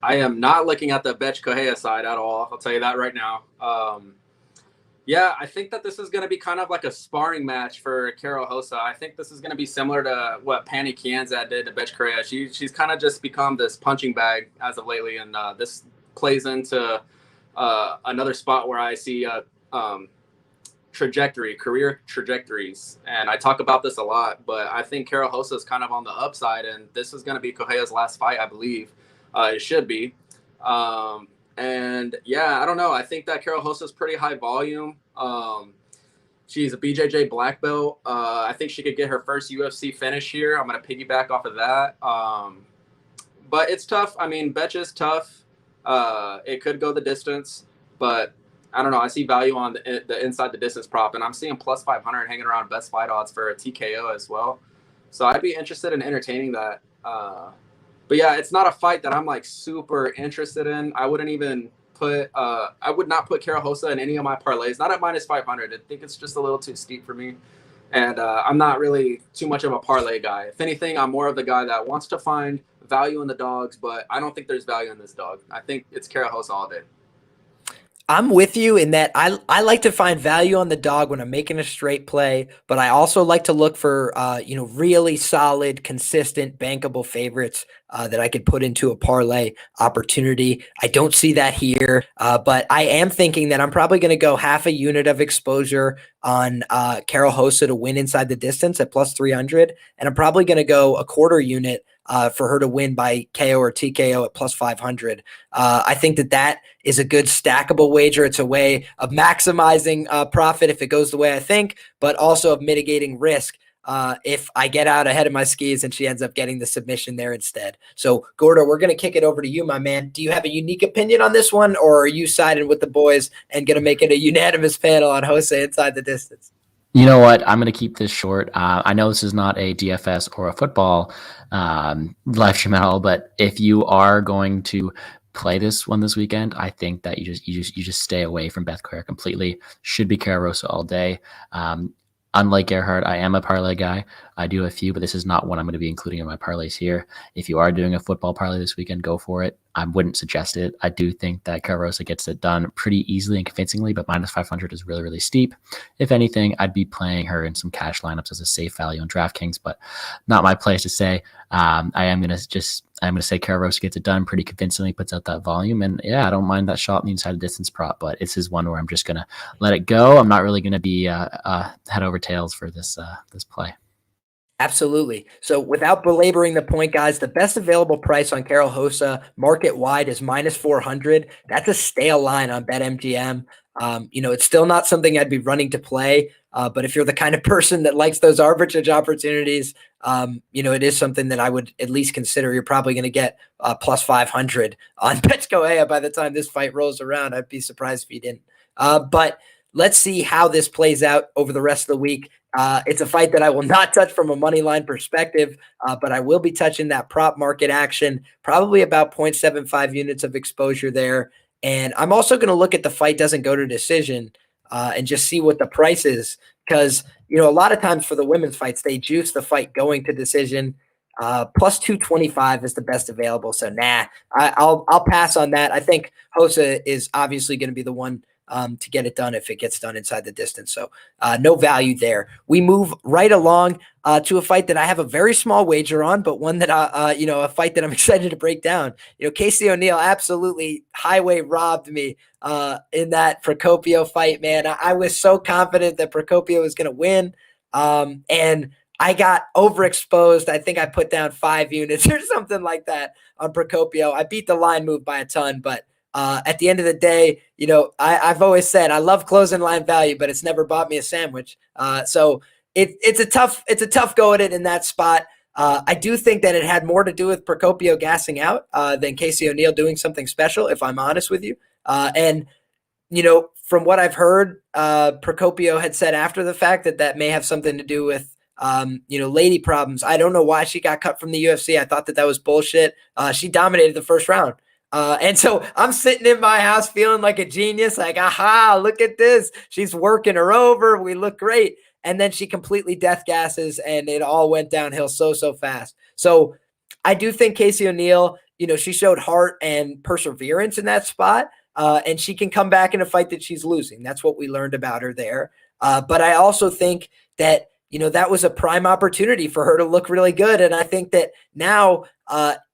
I am not looking at the Bečko Heya side at all. I'll tell you that right now. Yeah, I think that this is going to be kind of like a sparring match for Karol Rosa. I think this is going to be similar to what Pani Kianzad did to Bečko Heya. She's kind of just become this punching bag as of lately, and this plays into another spot where I see career trajectories, and I talk about this a lot, but I think Karol Rosa is kind of on the upside, and this is going to be Correa's last fight, I believe. It should be. And yeah, I don't know. I think that Karol Rosa is pretty high volume. She's a BJJ black belt. I think she could get her first UFC finish here. I'm going to piggyback off of that. But it's tough. I mean, Betch is tough. It could go the distance, but I don't know. I see value on the inside the distance prop, and I'm seeing plus 500 hanging around best fight odds for a TKO as well. So I'd be interested in entertaining that. But yeah, it's not a fight that I'm like super interested in. I wouldn't even I would not put Karol Rosa in any of my parlays, not at minus 500. I think it's just a little too steep for me. And I'm not really too much of a parlay guy. If anything, I'm more of the guy that wants to find value in the dogs, but I don't think there's value in this dog. I think it's Karol Rosa all day. I'm with you in that I like to find value on the dog when I'm making a straight play, but I also like to look for really solid, consistent, bankable favorites that I could put into a parlay opportunity. I don't see that here, but I am thinking that I'm probably going to go half a unit of exposure on Karol Rosa to win inside the distance at plus 300, and I'm probably going to go a quarter unit for her to win by KO or TKO at plus 500. I think that is a good stackable wager. It's a way of maximizing profit if it goes the way I think, but also of mitigating risk if I get out ahead of my skis and she ends up getting the submission there instead. So, Gordo, we're going to kick it over to you, my man. Do you have a unique opinion on this one, or are you siding with the boys and going to make it a unanimous panel on Jose inside the distance? You know what? I'm going to keep this short. I know this is not a DFS or a football live stream at all, but if you are going to play this one this weekend, I think that you just stay away from Beth Claire completely. Should be Karol Rosa all day. Unlike Gerhard, I am a parlay guy. I do a few, but this is not one I'm going to be including in my parlays here. If you are doing a football parlay this weekend, go for it. I wouldn't suggest it. I do think that Karol Rosa gets it done pretty easily and convincingly, but minus 500 is really, really steep. If anything, I'd be playing her in some cash lineups as a safe value on DraftKings, but not my place to say. I'm going to say Karol Rosa gets it done pretty convincingly, puts out that volume, and yeah, I don't mind that shot in the inside distance prop, but this is one where I'm just going to let it go. I'm not really going to be head over tails for this play. Absolutely. So without belaboring the point, guys, the best available price on Karol Rosa market wide is minus 400. That's a stale line on BetMGM. It's still not something I'd be running to play. But if you're the kind of person that likes those arbitrage opportunities, it is something that I would at least consider. You're probably going to get plus 500 on Bečko Heya by the time this fight rolls around. I'd be surprised if you didn't. But let's see how this plays out over the rest of the week. It's a fight that I will not touch from a money line perspective, but I will be touching that prop market action, probably about 0.75 units of exposure there. And I'm also going to look at the fight doesn't go to decision and just see what the price is, because, a lot of times for the women's fights, they juice the fight going to decision. Plus 225 is the best available. So I'll pass on that. I think Rosa is obviously going to be the one to get it done if it gets done inside the distance. So no value there. We move right along to a fight that I have a very small wager on, but one that a fight that I'm excited to break down. Casey O'Neill absolutely highway robbed me in that Procopio fight, man. I was so confident that Procopio was going to win, and I got overexposed. I think I put down 5 units or something like that on Procopio. I beat the line move by a ton, but at the end of the day, I've always said I love closing line value, but it's never bought me a sandwich. So it's a tough go at it in that spot. I do think that it had more to do with Procopio gassing out than Casey O'Neill doing something special, if I'm honest with you. And from what I've heard, Procopio had said after the fact that may have something to do with lady problems. I don't know why she got cut from the UFC. I thought that was bullshit. She dominated the first round. And so I'm sitting in my house feeling like a genius, like, aha, look at this. She's working her over. We look great. And then she completely death gasses and it all went downhill so fast. So I do think Casey O'Neill, she showed heart and perseverance in that spot. And she can come back in a fight that she's losing. That's what we learned about her there. But I also think that, that was a prime opportunity for her to look really good. And I think that now,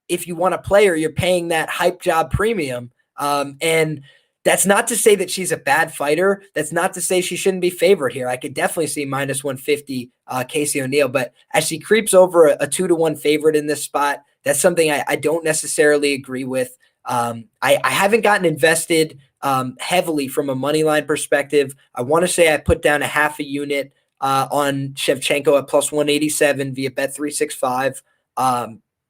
if you want to play her, you're paying that hype job premium. And that's not to say that she's a bad fighter. That's not to say she shouldn't be favored here. I could definitely see minus 150 Casey O'Neill, but as she creeps over a 2-1 favorite in this spot, that's something I don't necessarily agree with. I haven't gotten invested heavily from a money line perspective. I want to say I put down a half a unit on Shevchenko at plus 187 via Bet365.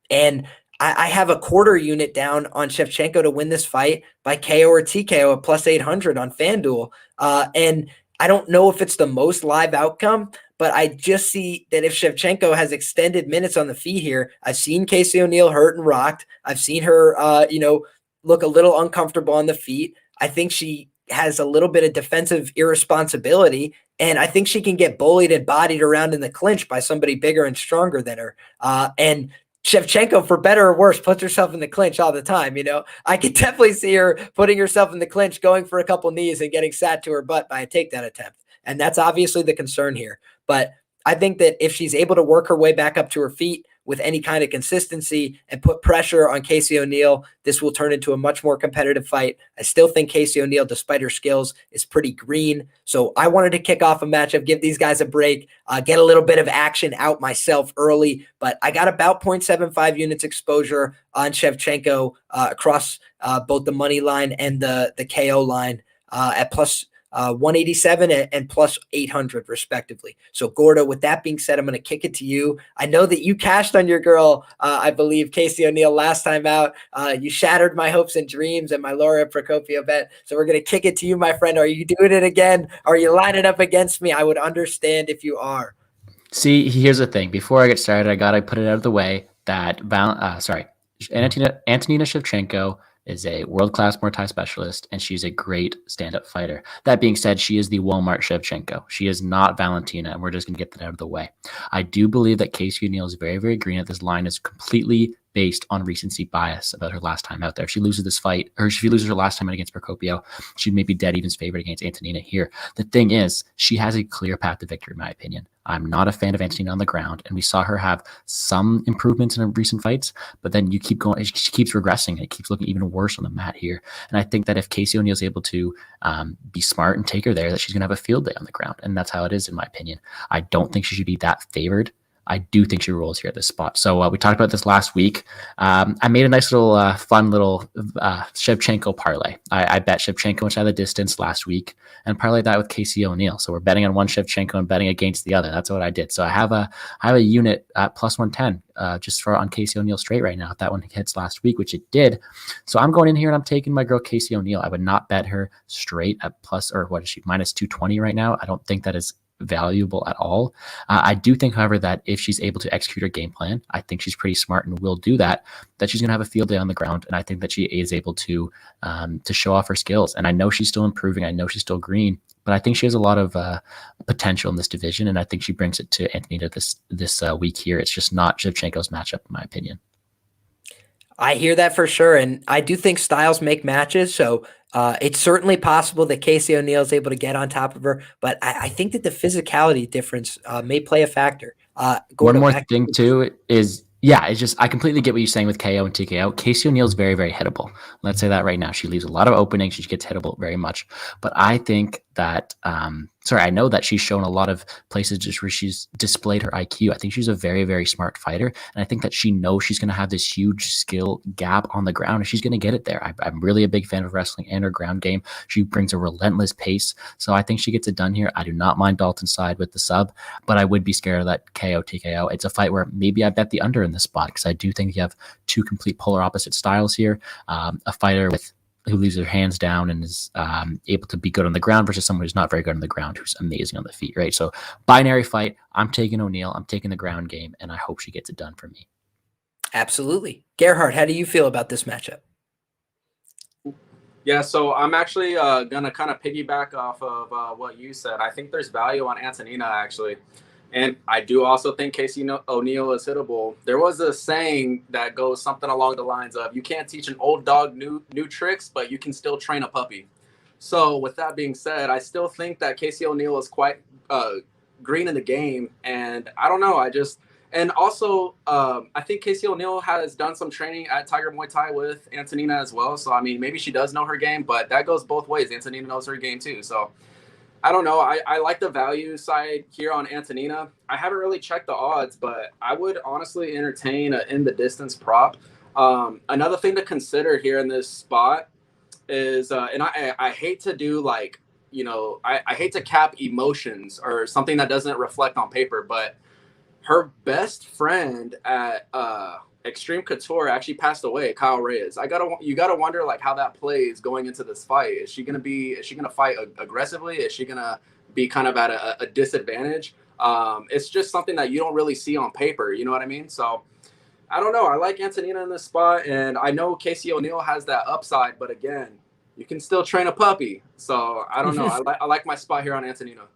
And I have a quarter unit down on Shevchenko to win this fight by KO or TKO at plus 800 on FanDuel. And I don't know if it's the most live outcome, but I just see that if Shevchenko has extended minutes on the feet here, I've seen Casey O'Neill hurt and rocked. I've seen her, look a little uncomfortable on the feet. I think she has a little bit of defensive irresponsibility, and I think she can get bullied and bodied around in the clinch by somebody bigger and stronger than her. And Shevchenko, for better or worse, puts herself in the clinch all the time. I could definitely see her putting herself in the clinch, going for a couple knees and getting sat to her butt by a takedown attempt. And that's obviously the concern here. But I think that if she's able to work her way back up to her feet with any kind of consistency and put pressure on Casey O'Neill, this will turn into a much more competitive fight. I still think Casey O'Neill, despite her skills, is pretty green. So I wanted to kick off a matchup, give these guys a break, get a little bit of action out myself early. But I got about 0.75 units exposure on Shevchenko across both the money line and the KO line at plus 187 and plus 800 respectively. So Gordo, with that being said, I'm going to kick it to you. I know that you cashed on your girl, I believe Casey O'Neill last time out. You shattered my hopes and dreams and my Laura Procopio bet. So we're going to kick it to you, my friend. Are you doing it again? Are you lining up against me? I would understand if you are. See, here's the thing. Before I get started, I got to put it out of the way that Antonina Shevchenko is a world-class Muay Thai specialist, and she's a great stand-up fighter. That being said, she is the Walmart Shevchenko. She is not Valentina, and we're just going to get that out of the way. I do believe that Casey O'Neill is very, very green, that this line is completely based on recency bias about her last time out there. If she loses this fight, or if she loses her last time out against Procopio, she may be dead even's favorite against Antonina here. The thing is, she has a clear path to victory, in my opinion. I'm not a fan of Antonina on the ground, and we saw her have some improvements in her recent fights, but then you keep going, she keeps regressing, and it keeps looking even worse on the mat here. And I think that if Casey O'Neill is able to be smart and take her there, that she's going to have a field day on the ground, and that's how it is, in my opinion. I don't think she should be that favored. I do think she rolls here at this spot. So we talked about this last week. I made a nice little fun little Shevchenko parlay. I bet Shevchenko inside the distance last week and parlayed that with Casey O'Neill. So we're betting on one Shevchenko and betting against the other. That's what I did. So I have a unit at plus 110 just on Casey O'Neill straight right now. If that one hits last week, which it did. So I'm going in here and I'm taking my girl Casey O'Neill. I would not bet her straight at minus 220 right now. I don't think that is valuable at all. I do think, however, that if she's able to execute her game plan, I think she's pretty smart and will do that she's going to have a field day on the ground. And I think that she is able to show off her skills. And I know she's still improving. I know she's still green, but I think she has a lot of potential in this division. And I think she brings it to Antonina this week here. It's just not Shevchenko's matchup, in my opinion. I hear that for sure. And I do think styles make matches. So It's certainly possible that Casey O'Neill is able to get on top of her, but I think that the physicality difference may play a factor. One Gordo, more back thing too is, yeah, it's just I completely get what you're saying with KO and TKO. Casey O'Neill is very, very hittable. Let's say that right now. She leaves a lot of openings. She gets hittable very much. But I think that, I know that she's shown a lot of places just where she's displayed her IQ. I think she's a very, very smart fighter. And I think that she knows she's going to have this huge skill gap on the ground and she's going to get it there. I'm really a big fan of wrestling and her ground game. She brings a relentless pace. So I think she gets it done here. I do not mind Dalton's side with the sub, but I would be scared of that KO TKO. It's a fight where maybe I bet the under in this spot because I do think you have two complete polar opposite styles here. A fighter who leaves her hands down and is able to be good on the ground versus someone who's not very good on the ground, who's amazing on the feet, right? So binary fight. I'm taking O'Neill. I'm taking the ground game, and I hope she gets it done for me. Absolutely. Gerhard, how do you feel about this matchup? Yeah, so I'm actually going to kind of piggyback off of what you said. I think there's value on Antonina, actually. And I do also think Casey O'Neill is hittable. There was a saying that goes something along the lines of, you can't teach an old dog new tricks, but you can still train a puppy. So with that being said, I still think that Casey O'Neill is quite green in the game. And I don't know, and also I think Casey O'Neill has done some training at Tiger Muay Thai with Antonina as well. So, I mean, maybe she does know her game, but that goes both ways. Antonina knows her game too. So I don't know. I like the value side here on Antonina. I haven't really checked the odds, but I would honestly entertain an in the distance prop. Another thing to consider here in this spot is, and I hate to do like, I hate to cap emotions or something that doesn't reflect on paper, but her best friend at Extreme Couture actually passed away, Kyle Reyes. You gotta wonder like how that plays going into this fight. Is she gonna fight aggressively? Is she gonna be kind of at a disadvantage? It's just something that you don't really see on paper. You know what I mean? So I don't know. I like Antonina in this spot, and I know Casey O'Neill has that upside, but again, you can still train a puppy. So I don't know. I like my spot here on Antonina.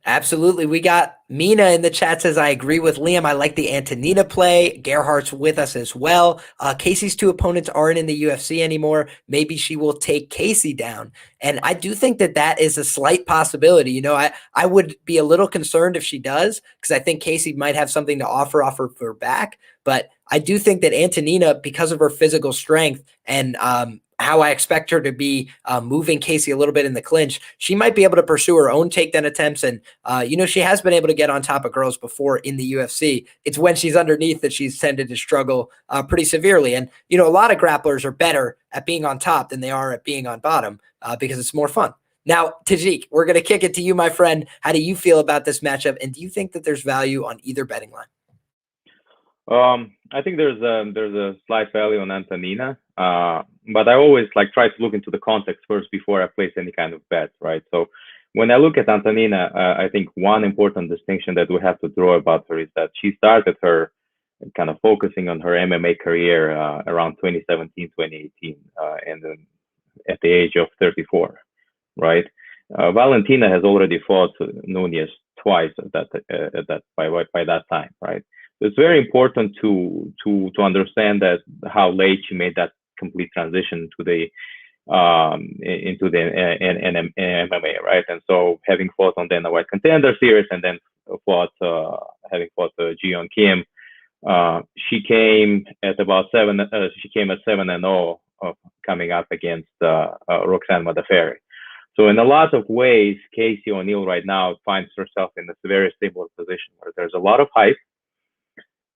Absolutely. We got Mina in the chat says, I agree with Liam. I like the Antonina play. Gerhardt's with us as well. Casey's two opponents aren't in the UFC anymore. Maybe she will take Casey down. And I do think that that is a slight possibility. I would be a little concerned if she does, because I think Casey might have something to offer her back. But I do think that Antonina, because of her physical strength and how I expect her to be moving Casey a little bit in the clinch, she might be able to pursue her own takedown attempts. And, she has been able to get on top of girls before in the UFC. It's when she's underneath that she's tended to struggle pretty severely. And, a lot of grapplers are better at being on top than they are at being on bottom because it's more fun. Now, Tajik, we're going to kick it to you, my friend. How do you feel about this matchup? And do you think that there's value on either betting line? I think there's a slight value on Antonina, but I always try to look into the context first before I place any kind of bet, right? So when I look at Antonina, I think one important distinction that we have to draw about her is that she started her kind of focusing on her MMA career around 2017, 2018, and then at the age of 34, right? Valentina has already fought Nunez twice at that by that time, right? It's very important to understand that how late she made that complete transition to the into the MMA, right? And so having fought on the White Contender Series and then having fought Ji-Yeon Kim, she came at about 7-0 coming up against Roxanne Modafferi. So in a lot of ways, Casey O'Neill right now finds herself in a very similar position where there's a lot of hype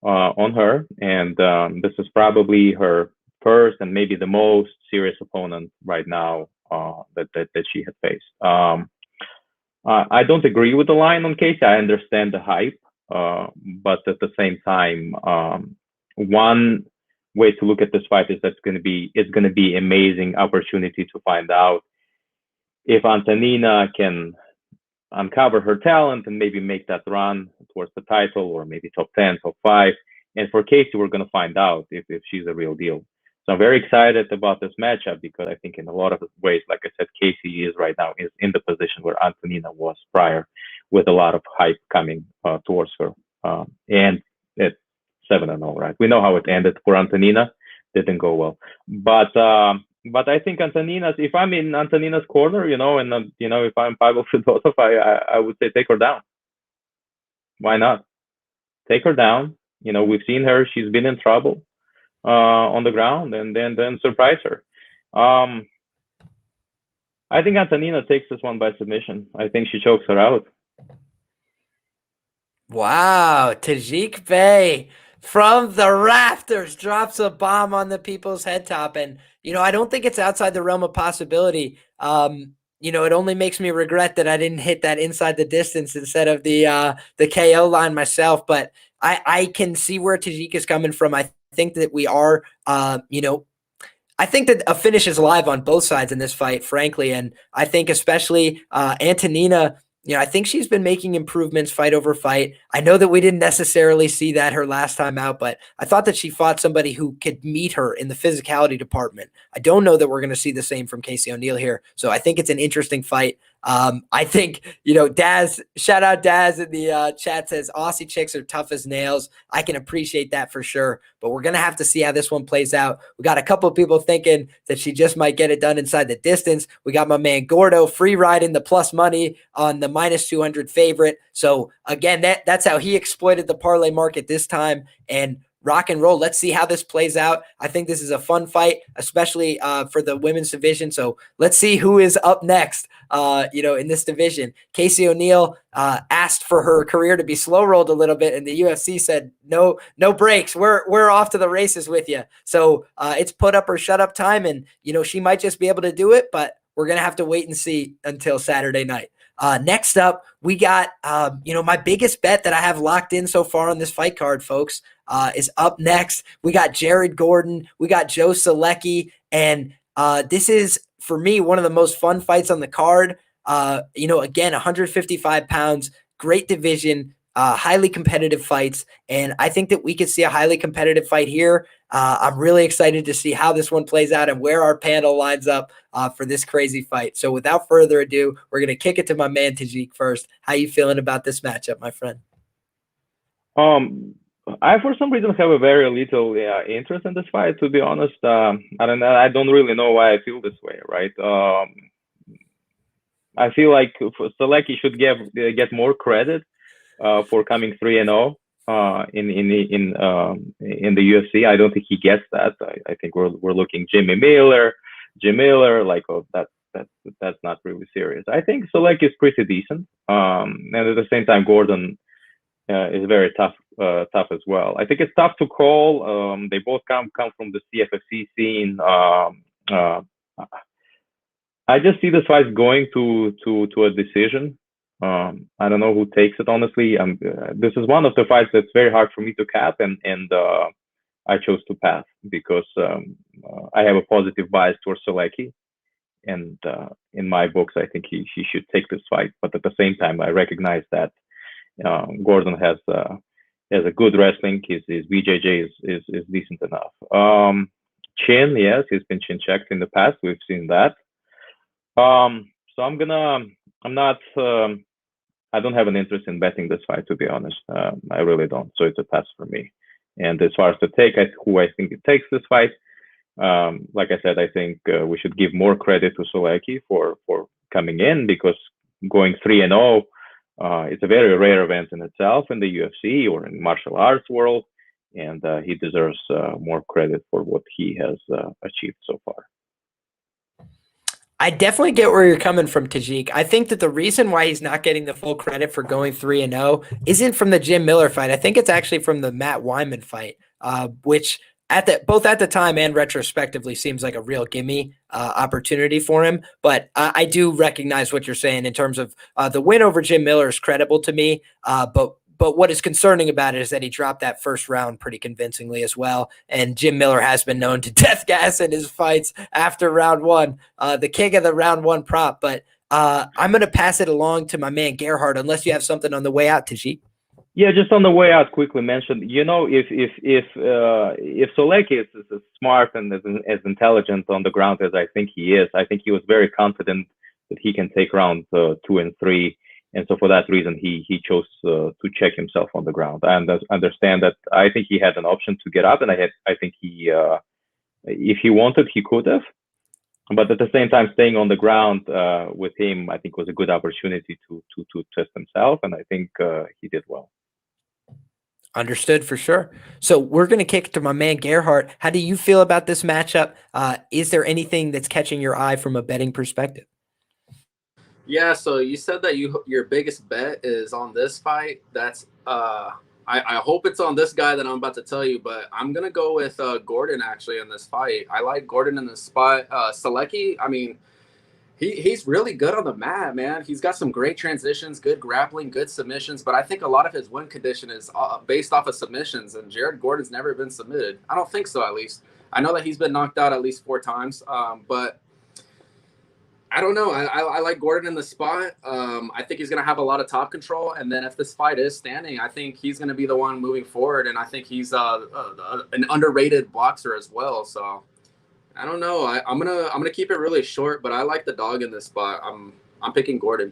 on her, and this is probably her first and maybe the most serious opponent right now that she has faced. I don't agree with the line on Casey. I understand the hype, but at the same time, one way to look at this fight is that it's going to be amazing opportunity to find out if Antonina can uncover her talent and maybe make that run towards the title or maybe top 10, top 5. And for Casey, we're going to find out if she's a real deal. So I'm very excited about this matchup because I think in a lot of ways, like I said, Casey is right now is in the position where Antonina was prior, with a lot of hype coming towards her. And it's 7-0, right? We know how it ended for Antonina. Didn't go well. But But I think Antonina's, if I'm in Antonina's corner, and if I'm Pavel Fedotov, I would say take her down. Why not? Take her down. We've seen her; she's been in trouble on the ground, and then surprise her. I think Antonina takes this one by submission. I think she chokes her out. Wow, Tajik Bey from the rafters drops a bomb on the people's head top. And, I don't think it's outside the realm of possibility. It only makes me regret that I didn't hit that inside the distance instead of the KO line myself. But I can see where Tajik is coming from. I think that we are, I think that a finish is live on both sides in this fight, frankly. And I think especially Antonina, I think she's been making improvements fight over fight. I know that we didn't necessarily see that her last time out, but I thought that she fought somebody who could meet her in the physicality department. I don't know that we're going to see the same from Casey O'Neill here. So I think it's an interesting fight. I think, Daz, shout out Daz in the chat says Aussie chicks are tough as nails. I can appreciate that for sure, but we're going to have to see how this one plays out. We got a couple of people thinking that she just might get it done inside the distance. We got my man Gordo free riding the plus money on the minus 200 favorite. So again, that's how he exploited the parlay market this time, and rock and roll. Let's see how this plays out. I think this is a fun fight, especially for the women's division. So let's see who is up next, in this division. Casey O'Neill asked for her career to be slow rolled a little bit, and the UFC said, no breaks. We're off to the races with you. So it's put up or shut up time, and, she might just be able to do it, but we're going to have to wait and see until Saturday night. Next up, we got, my biggest bet that I have locked in so far on this fight card, folks, is up next. We got Jared Gordon. We got Joe Solecki. And this is, for me, one of the most fun fights on the card. Again, 155 pounds, great division, highly competitive fights. And I think that we could see a highly competitive fight here. I'm really excited to see how this one plays out and where our panel lines up for this crazy fight. So without further ado, we're going to kick it to my man Tajik first. How you feeling about this matchup, my friend? I, for some reason, have a very little interest in this fight, to be honest. I don't really know why I feel this way, right? I feel like Solecki should get more credit for coming 3-0 in the UFC. I don't think he gets that. I think we're looking Jim Miller, like, oh, that's not really serious. I think Solecki is pretty decent, and at the same time, Gordon is very tough as well. I think it's tough to call. They both come from the CFFC scene. I just see this fight going to a decision. I don't know who takes it, honestly. This is one of the fights that's very hard for me to cap, and I chose to pass because I have a positive bias towards Solecki, and in my books, I think he should take this fight. But at the same time, I recognize that Gordon has a good wrestling. His BJJ is decent enough. Chin, yes, he's been chin checked in the past. We've seen that. So I don't have an interest in betting this fight, to be honest. I really don't. So it's a pass for me. And as far as the take, who I think it takes this fight, like I said, I think we should give more credit to Solecki for coming in, because going 3-0, it's a very rare event in itself in the UFC or in martial arts world, and he deserves more credit for what he has achieved so far. I definitely get where you're coming from, Tajik. I think that the reason why he's not getting the full credit for going 3-0 isn't from the Jim Miller fight. I think it's actually from the Matt Wyman fight, which both at the time and retrospectively seems like a real gimme opportunity for him. But I do recognize what you're saying in terms of the win over Jim Miller is credible to me. But what is concerning about it is that he dropped that first round pretty convincingly as well. And Jim Miller has been known to death gas in his fights after round one, the king of the round one prop. But I'm going to pass it along to my man Gerhard, unless you have something on the way out, Tajik. Yeah, just on the way out, quickly mention, if Solecki is as smart and as intelligent on the ground as I think he is, I think he was very confident that he can take rounds 2 and 3. And so for that reason, he chose to check himself on the ground. And understand that I think he had an option to get up, and I think he, if he wanted, he could have. But at the same time, staying on the ground with him, I think was a good opportunity to test himself, and I think he did well. Understood for sure. So we're going to kick it to my man Gerhardt. How do you feel about this matchup? Is there anything that's catching your eye from a betting perspective? Yeah, so you said that your biggest bet is on this fight. That's I hope it's on this guy that I'm about to tell you, but I'm gonna go with Gordon actually in this fight. I like Gordon in this spot. Solecki, I mean, he's really good on the mat, man. He's got some great transitions, good grappling, good submissions, but I think a lot of his win condition is based off of submissions, and Jared Gordon's never been submitted. I don't think so, at least. I know that he's been knocked out at least 4 times, but I don't know. I like Gordon in the spot. I think he's going to have a lot of top control. And then if this fight is standing, I think he's going to be the one moving forward. And I think he's an underrated boxer as well. So I don't know. I'm gonna keep it really short, but I like the dog in this spot. I'm picking Gordon.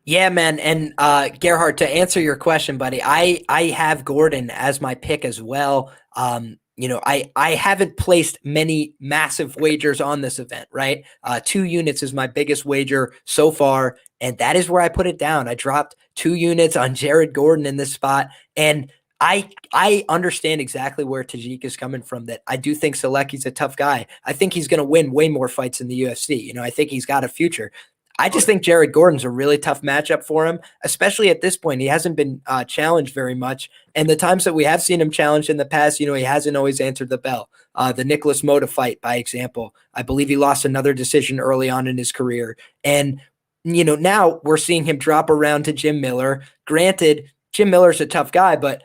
Yeah, man. And Gerhard, to answer your question, buddy, I have Gordon as my pick as well. I haven't placed many massive wagers on this event, right? 2 units is my biggest wager so far, and that is where I put it down. I dropped 2 units on Jared Gordon in this spot, and I understand exactly where Tajik is coming from, that I do think Solecki's a tough guy. I think he's going to win way more fights in the UFC. I think he's got a future. I just think Jared Gordon's a really tough matchup for him, especially at this point. He hasn't been challenged very much. And the times that we have seen him challenged in the past, he hasn't always answered the bell. The Nicholas Mota fight, by example, I believe he lost another decision early on in his career. And, now we're seeing him drop around to Jim Miller. Granted, Jim Miller's a tough guy, but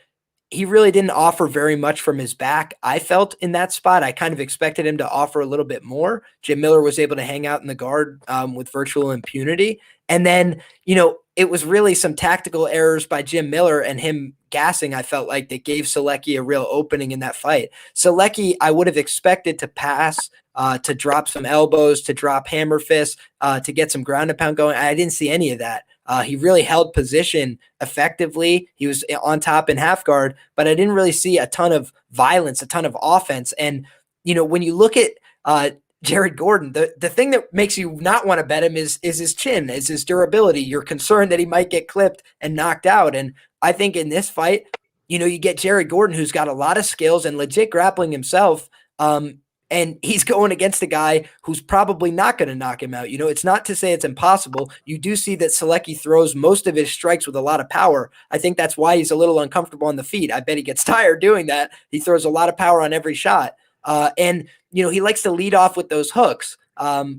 he really didn't offer very much from his back. I felt in that spot, I kind of expected him to offer a little bit more. Jim Miller was able to hang out in the guard with virtual impunity. And then, it was really some tactical errors by Jim Miller and him gassing, I felt like, that gave Solecki a real opening in that fight. Solecki, I would have expected to pass, to drop some elbows, to drop hammer fists, to get some ground and pound going. I didn't see any of that. He really held position effectively. He was on top in half guard, but I didn't really see a ton of violence, a ton of offense. And, when you look at Jared Gordon, the thing that makes you not want to bet him is his chin, is his durability. You're concerned that he might get clipped and knocked out. And I think in this fight, you get Jared Gordon, who's got a lot of skills and legit grappling himself. And he's going against a guy who's probably not going to knock him out. It's not to say it's impossible. You do see that Solecki throws most of his strikes with a lot of power. I think that's why he's a little uncomfortable on the feet. I bet he gets tired doing that. He throws a lot of power on every shot. And he likes to lead off with those hooks.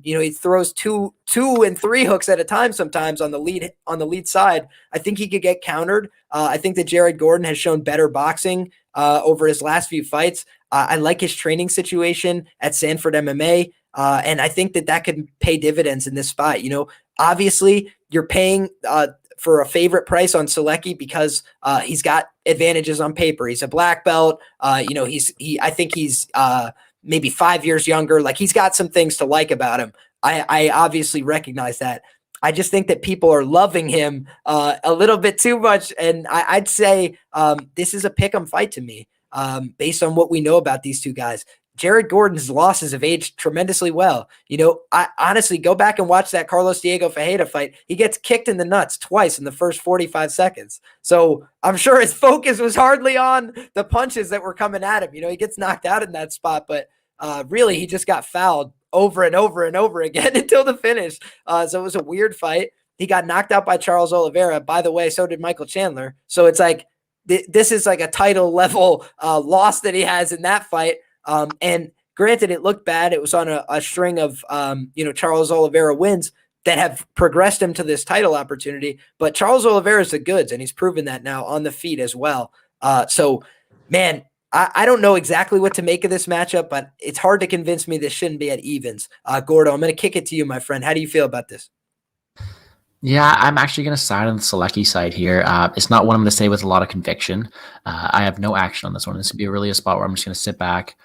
He throws two and 3 hooks at a time sometimes on the lead side. I think he could get countered. I think that Jared Gordon has shown better boxing over his last few fights. I like his training situation at Sanford MMA, and I think that could pay dividends in this spot. Obviously you're paying for a favorite price on Solecki because he's got advantages on paper. He's a black belt. I think he's maybe 5 years younger. Like, he's got some things to like about him. I obviously recognize that. I just think that people are loving him a little bit too much. And I'd say this is a pick'em fight to me based on what we know about these two guys. Jared Gordon's losses have aged tremendously well. I honestly go back and watch that Carlos Diego Fajeda fight. He gets kicked in the nuts twice in the first 45 seconds. So I'm sure his focus was hardly on the punches that were coming at him. He gets knocked out in that spot, but really he just got fouled over and over and over again until the finish. So it was a weird fight. He got knocked out by Charles Oliveira. By the way, so did Michael Chandler. So it's like, this is like a title level loss that he has in that fight. And granted, it looked bad. It was on a string of, Charles Oliveira wins that have progressed him to this title opportunity. But Charles Oliveira is the goods, and he's proven that now on the feet as well. So, man, I don't know exactly what to make of this matchup, but it's hard to convince me this shouldn't be at evens. Gordo, I'm going to kick it to you, my friend. How do you feel about this? Yeah, I'm actually going to side on the Solecki side here. It's not one I'm going to say with a lot of conviction. I have no action on this one. This would be really a spot where I'm just going to sit back,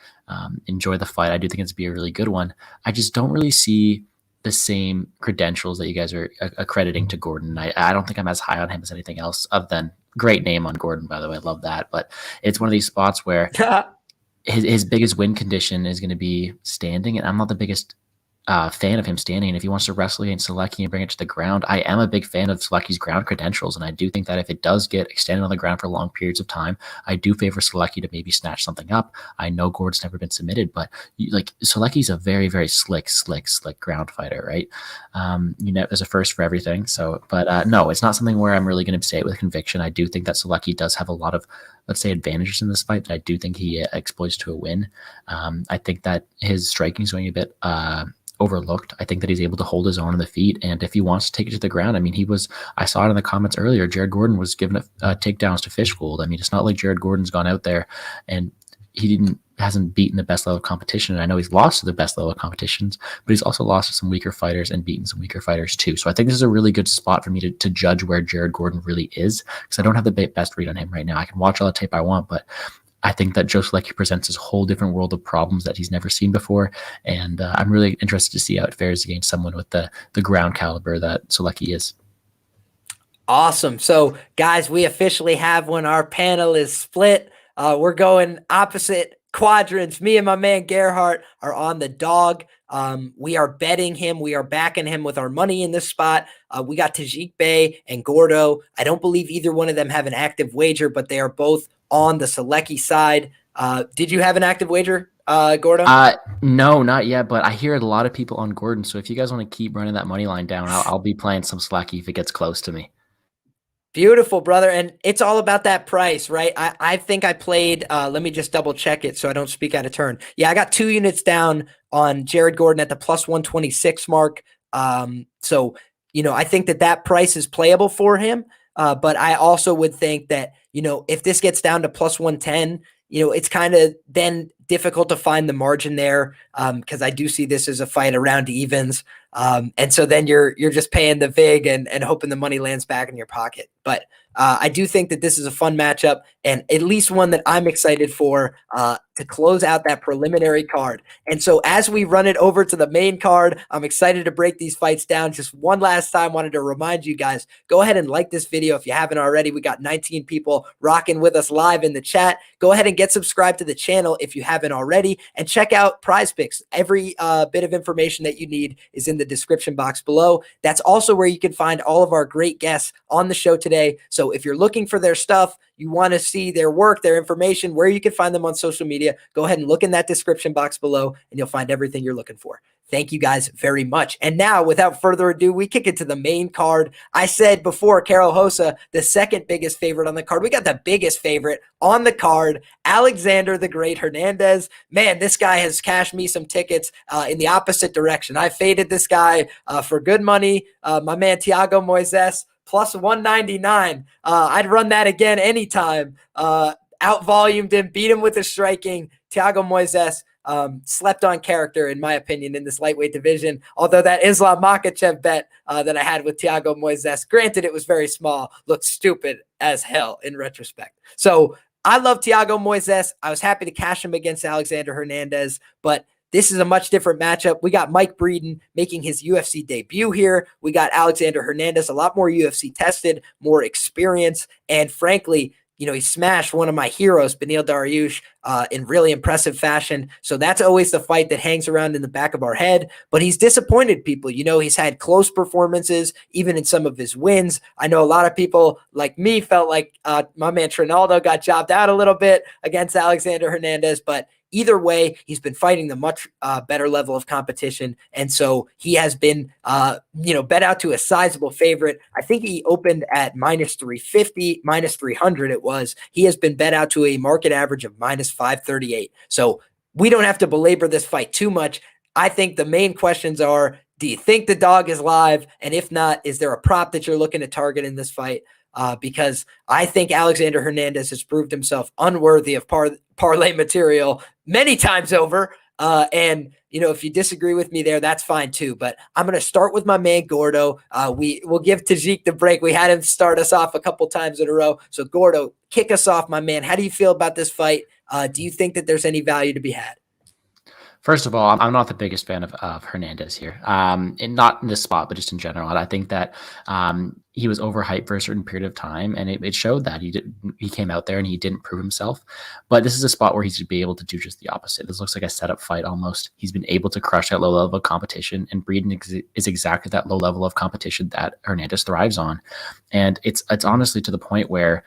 enjoy the fight. I do think it's be a really good one. I just don't really see the same credentials that you guys are accrediting to Gordon. I don't think I'm as high on him as anything else, other than great name on Gordon, by the way. I love that. But it's one of these spots where his biggest win condition is going to be standing, and I'm not the biggest fan of him standing. If he wants to wrestle against Solecki and bring it to the ground, I am a big fan of Solecki's ground credentials, and I do think that if it does get extended on the ground for long periods of time, I do favor Solecki to maybe snatch something up. I know Gordon's never been submitted, but Solecki's a very, very slick ground fighter, right? There's a first for everything. So, but no, it's not something where I'm really going to say it with conviction. I do think that Solecki does have a lot of, let's say, advantages in this fight that I do think he exploits to a win. I think that his striking is going a bit overlooked. I think that he's able to hold his own on the feet, and if he wants to take it to the ground, I mean, I saw it in the comments earlier, Jared Gordon was giving takedowns to Fishgold. I mean, it's not like Jared Gordon's gone out there and hasn't beaten the best level of competition. And I know he's lost to the best level of competitions, but he's also lost to some weaker fighters and beaten some weaker fighters too. So I think this is a really good spot for me to judge where Jared Gordon really is, because I don't have the best read on him right now. I can watch all the tape I want, but I think that Joe Solecki presents this whole different world of problems that he's never seen before. And I'm really interested to see how it fares against someone with the ground caliber that Solecki is. Awesome. So, guys, we officially have one. Our panel is split. We're going opposite quadrants. Me and my man Gerhardt are on the dog. We are betting him. We are backing him with our money in this spot. We got Tajik Bey and Gordo. I don't believe either one of them have an active wager, but they are both on the Solecki side. Did you have an active wager, Gordo? No, not yet, but I hear a lot of people on Gordon. So if you guys want to keep running that money line down, I'll be playing some Solecki if it gets close to me. Beautiful, brother. And it's all about that price, right? I think I played, let me just double check it so I don't speak out of turn. Yeah, I got 2 units down on Jared Gordon at the plus 126 mark. So, I think that price is playable for him. But I also would think that, if this gets down to plus 110, it's kind of then difficult to find the margin there, because I do see this as a fight around evens. And so then you're just paying the vig and hoping the money lands back in your pocket. But I do think that this is a fun matchup, and at least one that I'm excited for to close out that preliminary card. And so as we run it over to the main card, I'm excited to break these fights down. Just one last time, wanted to remind you guys, go ahead and like this video if you haven't already. We got 19 people rocking with us live in the chat. Go ahead and get subscribed to the channel if you haven't already, and check out PrizePicks. Every bit of information that you need is in the description box below. That's also where you can find all of our great guests on the show today. So if you're looking for their stuff, you want to see their work, their information, where you can find them on social media, go ahead and look in that description box below, and you'll find everything you're looking for. Thank you guys very much. And now, without further ado, we kick it to the main card. I said before, Karol Rosa, the second biggest favorite on the card. We got the biggest favorite on the card, Alexander the Great Hernandez. Man, this guy has cashed me some tickets in the opposite direction. I faded this guy for good money. My man Thiago Moises, plus 199. I'd run that again anytime. Out-volumed him, beat him with his striking. Thiago Moises slept on character, in my opinion, in this lightweight division. Although that Islam Makhachev bet that I had with Thiago Moises, granted it was very small, looked stupid as hell in retrospect. So I love Thiago Moises. I was happy to cash him against Alexander Hernandez, but this is a much different matchup. We got Mike Breeden making his UFC debut here. We got Alexander Hernandez, a lot more UFC tested, more experience, and frankly, he smashed one of my heroes, Beneil Dariush, in really impressive fashion. So that's always the fight that hangs around in the back of our head. But he's disappointed people. He's had close performances, even in some of his wins. I know a lot of people like me felt like my man Trinaldo got jobbed out a little bit against Alexander Hernandez, but either way, he's been fighting the much better level of competition. And so he has been, bet out to a sizable favorite. I think he opened at minus 350, minus 300 it was. He has been bet out to a market average of minus 538. So we don't have to belabor this fight too much. I think the main questions are, do you think the dog is live? And if not, is there a prop that you're looking to target in this fight? Because I think Alexander Hernandez has proved himself unworthy of parlay material many times over. And, if you disagree with me there, that's fine too. But I'm going to start with my man Gordo. We'll give Tajik the break. We had him start us off a couple times in a row. So Gordo, kick us off, my man. How do you feel about this fight? Do you think that there's any value to be had? First of all, I'm not the biggest fan of Hernandez here, and not in this spot, but just in general. And I think that he was overhyped for a certain period of time, and it showed that he came out there and he didn't prove himself. But this is a spot where he should be able to do just the opposite. This looks like a setup fight almost. He's been able to crush that low level of competition, and Breeden is exactly that low level of competition that Hernandez thrives on. And it's honestly to the point where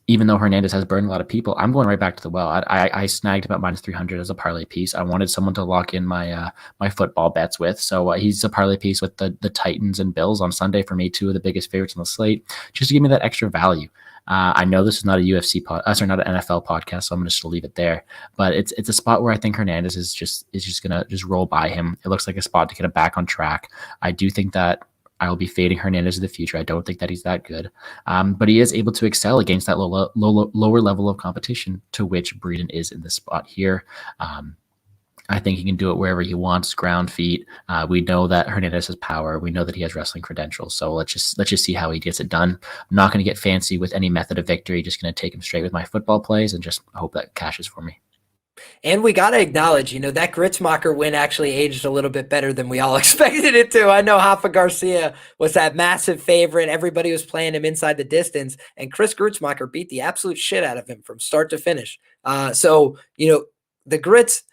even though Hernandez has burned a lot of people, I'm going right back to the well. I snagged about -300 as a parlay piece. I wanted someone to lock in my my football bets with. So he's a parlay piece with the Titans and Bills on Sunday for me, two of the biggest favorites on the slate, just to give me that extra value. I know this is not a UFC not an NFL podcast, so I'm just going to leave it there. But it's a spot where I think Hernandez is just going to just roll by him. It looks like a spot to get him back on track. I do think that I will be fading Hernandez in the future. I don't think that he's that good, but he is able to excel against that lower level of competition to which Breeden is in this spot here. I think he can do it wherever he wants, ground, feet. We know that Hernandez has power. We know that he has wrestling credentials. So let's just see how he gets it done. I'm not going to get fancy with any method of victory. Just going to take him straight with my football plays and just hope that cashes for me. And we got to acknowledge, that Gritzmacher win actually aged a little bit better than we all expected it to. I know Rafa Garcia was that massive favorite. Everybody was playing him inside the distance, and Chris Gritzmacher beat the absolute shit out of him from start to finish. So, the Grits,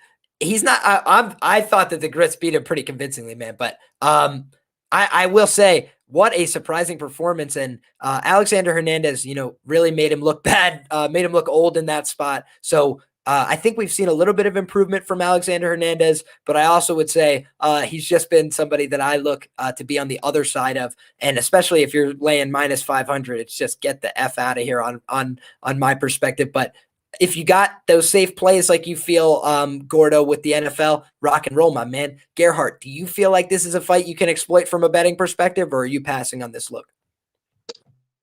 he's not, I thought that the Grits beat him pretty convincingly, man. But I will say, what a surprising performance. And Alexander Hernandez, really made him look bad, made him look old in that spot. So, I think we've seen a little bit of improvement from Alexander Hernandez, but I also would say he's just been somebody that I look to be on the other side of, and especially if you're laying -500, it's just get the F out of here on my perspective. But if you got those safe plays like you feel, Gordo, with the NFL, rock and roll, my man. Gerhardt, do you feel like this is a fight you can exploit from a betting perspective, or are you passing on this look?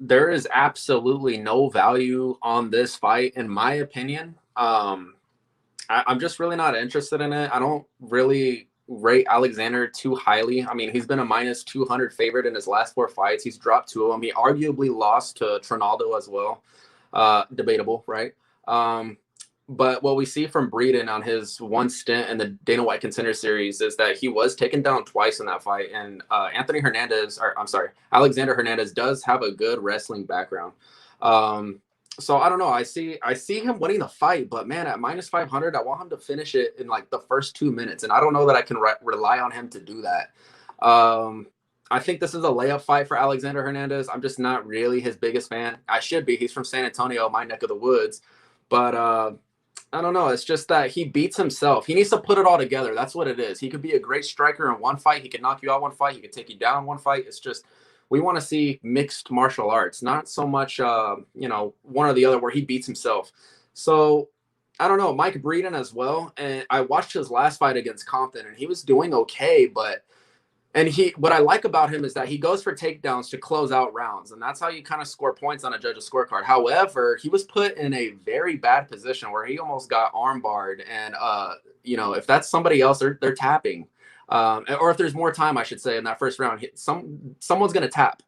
There is absolutely no value on this fight, in my opinion. I'm just really not interested in it. I don't really rate Alexander too highly. I mean, he's been a -200 favorite in his last 4 fights. He's dropped 2 of them. He arguably lost to Trinaldo as well. Debatable, right? But what we see from Breeden on his one stint in the Dana White Contender Series is that he was taken down twice in that fight. And Alexander Hernandez does have a good wrestling background. So I don't know. I see him winning the fight, but man, at -500, I want him to finish it in like the first 2 minutes, and I don't know that I can rely on him to do that. I think this is a layup fight for Alexander Hernandez. I'm just not really his biggest fan. I should be. He's from San Antonio, my neck of the woods, but I don't know. It's just that he beats himself. He needs to put it all together. That's what it is. He could be a great striker in one fight. He could knock you out one fight. He could take you down one fight. It's just, we want to see mixed martial arts, not so much, one or the other where he beats himself. So I don't know, Mike Breeden as well. And I watched his last fight against Compton, and he was doing okay, what I like about him is that he goes for takedowns to close out rounds, and that's how you kind of score points on a judge's scorecard. However, he was put in a very bad position where he almost got armbarred, and if that's somebody else, they're tapping. Or if there's more time, I should say, in that first round, someone's going to tap.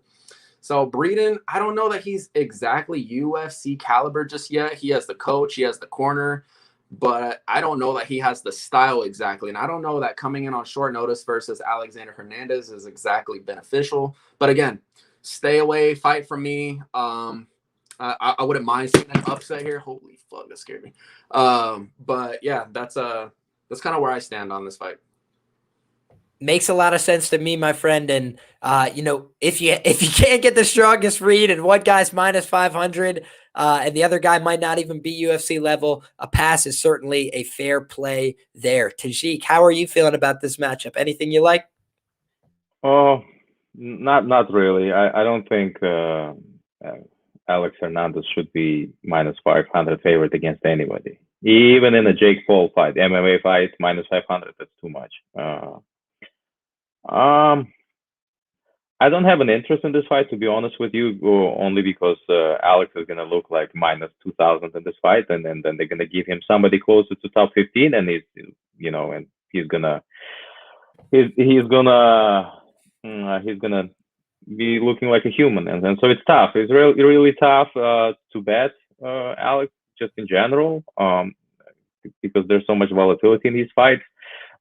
So Breeden, I don't know that he's exactly UFC caliber just yet. He has the coach, he has the corner, but I don't know that he has the style exactly. And I don't know that coming in on short notice versus Alexander Hernandez is exactly beneficial. But again, stay away, fight for me. I wouldn't mind seeing an upset here. Holy fuck, that scared me. But yeah, that's kind of where I stand on this fight. Makes a lot of sense to me, my friend. And if you can't get the strongest read and one guy's -500 and the other guy might not even be UFC level, a pass is certainly a fair play there. Tajik, how are you feeling about this matchup? Anything you like? Oh, not really. I don't think Alex Hernandez should be -500 favorite against anybody. Even in a Jake Paul fight, MMA fight, -500, that's too much. I don't have an interest in this fight, to be honest with you, only because Alex is gonna look like -2,000 in this fight, and then they're gonna give him somebody closer to top 15, and he's gonna be looking like a human, and so it's tough. It's really tough to bet Alex just in general, because there's so much volatility in these fights.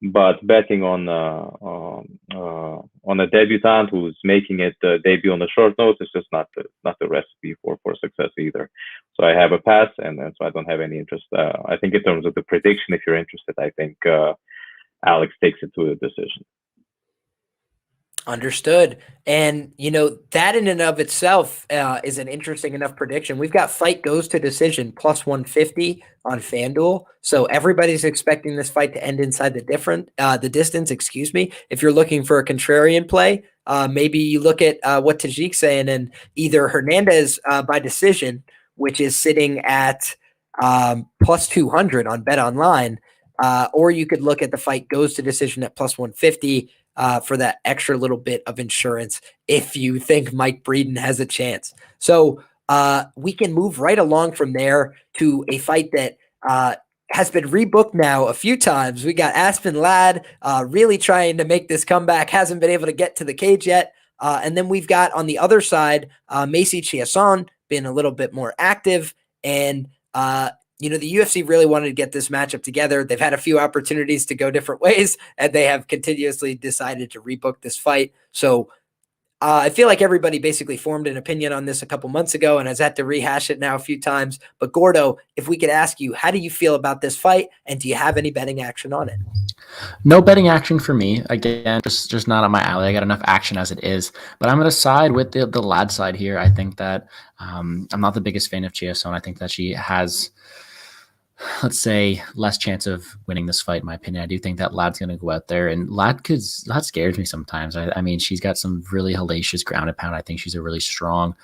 But betting on a debutant who's making it debut on the short notice is just not the recipe for success either. So I have a pass, and so I don't have any interest. I think in terms of the prediction, if you're interested, I think Alex takes it to a decision. Understood. And, that in and of itself is an interesting enough prediction. We've got fight goes to decision plus 150 on FanDuel. So everybody's expecting this fight to end inside the distance, excuse me. If you're looking for a contrarian play, maybe you look at what Tajik's saying, and either Hernandez by decision, which is sitting at plus 200 on Bet Online, or you could look at the fight goes to decision at plus 150. For that extra little bit of insurance if you think Mike Breeden has a chance. So we can move right along from there to a fight that has been rebooked now a few times. We got Aspen Ladd really trying to make this comeback, hasn't been able to get to the cage yet. And then we've got on the other side, Macy Chiasson been a little bit more active, and the UFC really wanted to get this matchup together. They've had a few opportunities to go different ways, and they have continuously decided to rebook this fight. So I feel like everybody basically formed an opinion on this a couple months ago and has had to rehash it now a few times. But Gordo, if we could ask you, how do you feel about this fight, and do you have any betting action on it? No betting action for me. Again, just not on my alley. I got enough action as it is. But I'm going to side with the Ladd side here. I think that I'm not the biggest fan of Chiasson. I think that she has, let's say, less chance of winning this fight, in my opinion. I do think that Ladd's going to go out there, and Ladd scares me sometimes. I mean, she's got some really hellacious ground and pound. I think she's a really strong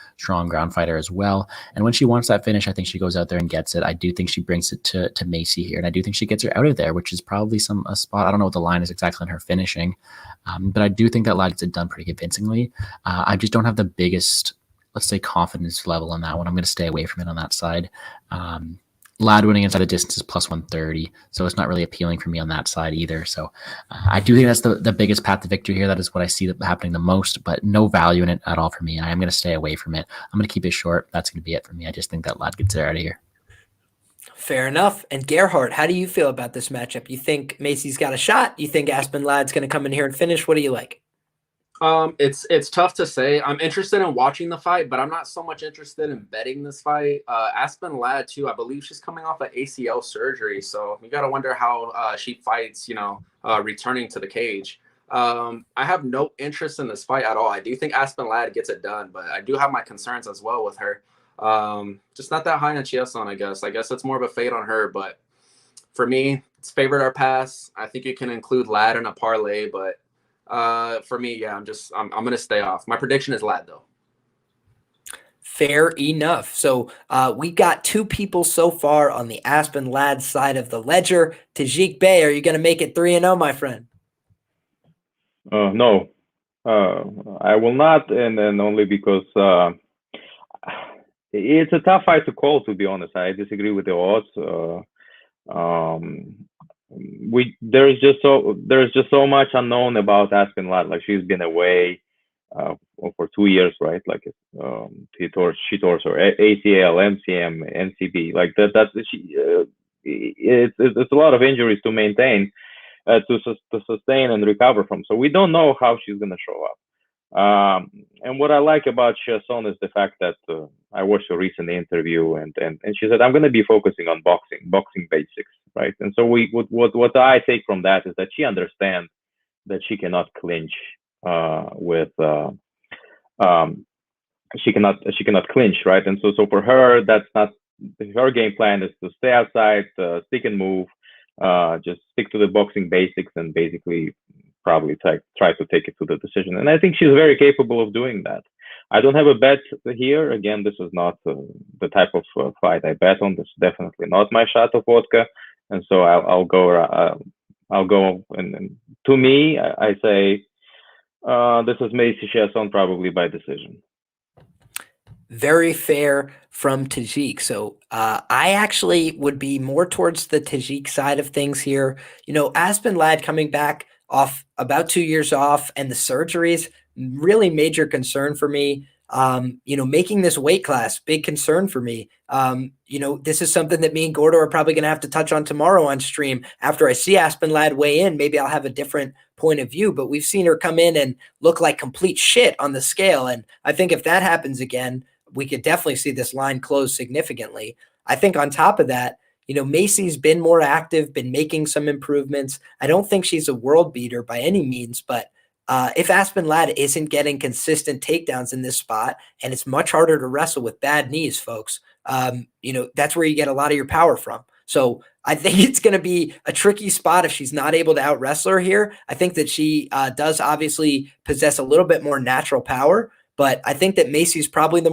ground fighter as well. And when she wants that finish, I think she goes out there and gets it. I do think she brings it to Macy here, and I do think she gets her out of there, which is probably a spot. I don't know what the line is exactly in her finishing, but I do think that Ladd gets it done pretty convincingly. I just don't have the biggest, let's say, confidence level on that one. I'm going to stay away from it on that side. Ladd winning inside the distance is plus 130, so it's not really appealing for me on that side either. So I do think that's the biggest path to victory here. That is what I see happening the most, but no value in it at all for me. I am going to stay away from it. I'm going to keep it short. That's going to be it for me. I just think that Ladd gets it out of here. Fair enough. And Gerhard, how do you feel about this matchup? You think Macy's got a shot? You think Aspen Ladd's going to come in here and finish? What do you like? It's tough to say. I'm interested in watching the fight, but I'm not so much interested in betting this fight. Aspen Ladd too, I believe she's coming off an ACL surgery, so you got to wonder how she fights, returning to the cage. I have no interest in this fight at all. I do think Aspen Ladd gets it done, but I do have my concerns as well with her. Just not that high on Chiasson, I guess. I guess it's more of a fade on her, but for me, it's favored or pass. I think you can include Ladd in a parlay, but for me, yeah, I'm gonna stay off. My prediction is Ladd though. Fair enough. So we got two people so far on the Aspen Ladd side of the ledger. Tajik Bey, are you gonna make it 3-0, my friend? No, I will not, and only because it's a tough fight to call. To be honest, I disagree with the odds. There's just so much unknown about Aspen Ladd. Like, she's been away for 2 years, right? Like she tore her ACL, MCM, NCB. Like it's a lot of injuries to maintain, to sustain and recover from. So we don't know how she's gonna show up. And what I like about Chiasson is the fact that I watched a recent interview, and she said, I'm going to be focusing on boxing basics, right? And so what I take from that is that she understands that she cannot clinch she cannot clinch, right? And so for her, that's not her game plan. Is to stay outside, stick and move, just stick to the boxing basics, and basically probably try to take it to the decision. And I think she's very capable of doing that. I don't have a bet here. Again, this is not the type of fight I bet on. This is definitely not my shot of vodka. And so I'll go. And to me, I say this is Macy Chiasson, probably by decision. Very fair from Tajik. So I actually would be more towards the Tajik side of things here. Aspen Ladd coming back off about 2 years off, and the surgeries, really major concern for me. Making this weight class, big concern for me. This is something that me and Gordo are probably going to have to touch on tomorrow on stream. After I see Aspen Ladd weigh in, maybe I'll have a different point of view, but we've seen her come in and look like complete shit on the scale. And I think if that happens again, we could definitely see this line close significantly. I think on top of that, Macy's been more active, been making some improvements. I don't think she's a world beater by any means, but if Aspen Ladd isn't getting consistent takedowns in this spot, and it's much harder to wrestle with bad knees, folks, that's where you get a lot of your power from. So I think it's going to be a tricky spot if she's not able to out wrestle her here. I think that she does obviously possess a little bit more natural power, but I think that Macy's probably the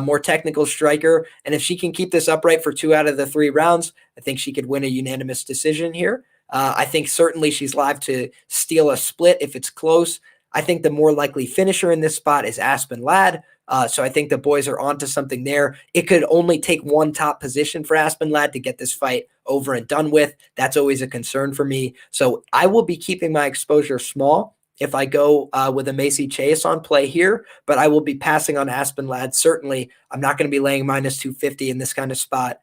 more technical striker. And if she can keep this upright for 2 out of the 3 rounds, I think she could win a unanimous decision here. I think certainly she's live to steal a split if it's close. I think the more likely finisher in this spot is Aspen Ladd. So I think the boys are onto something there. It could only take one top position for Aspen Ladd to get this fight over and done with. That's always a concern for me. So I will be keeping my exposure small if I go with a Macy Chiasson play here, but I will be passing on Aspen Ladd. Certainly, I'm not going to be laying minus 250 in this kind of spot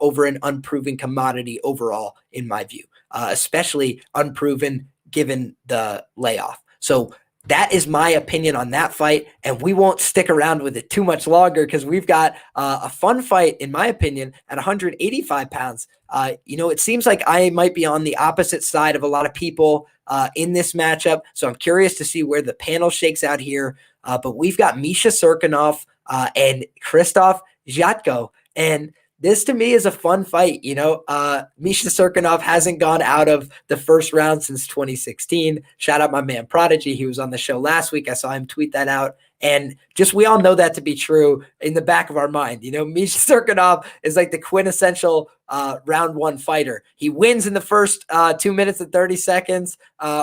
over an unproven commodity overall, in my view, especially unproven given the layoff. So that is my opinion on that fight, and we won't stick around with it too much longer because we've got a fun fight, in my opinion, at 185 pounds. It seems like I might be on the opposite side of a lot of people in this matchup, so I'm curious to see where the panel shakes out here. But we've got Misha Serkinov and Krzysztof Jotko, and this to me is a fun fight. Misha Serkinov hasn't gone out of the first round since 2016. Shout out my man Prodigy. He was on the show last week. I saw him tweet that out. And just, we all know that to be true in the back of our mind. Misha Serkinov is like the quintessential round 1 fighter. He wins in the first 2 minutes and 30 seconds,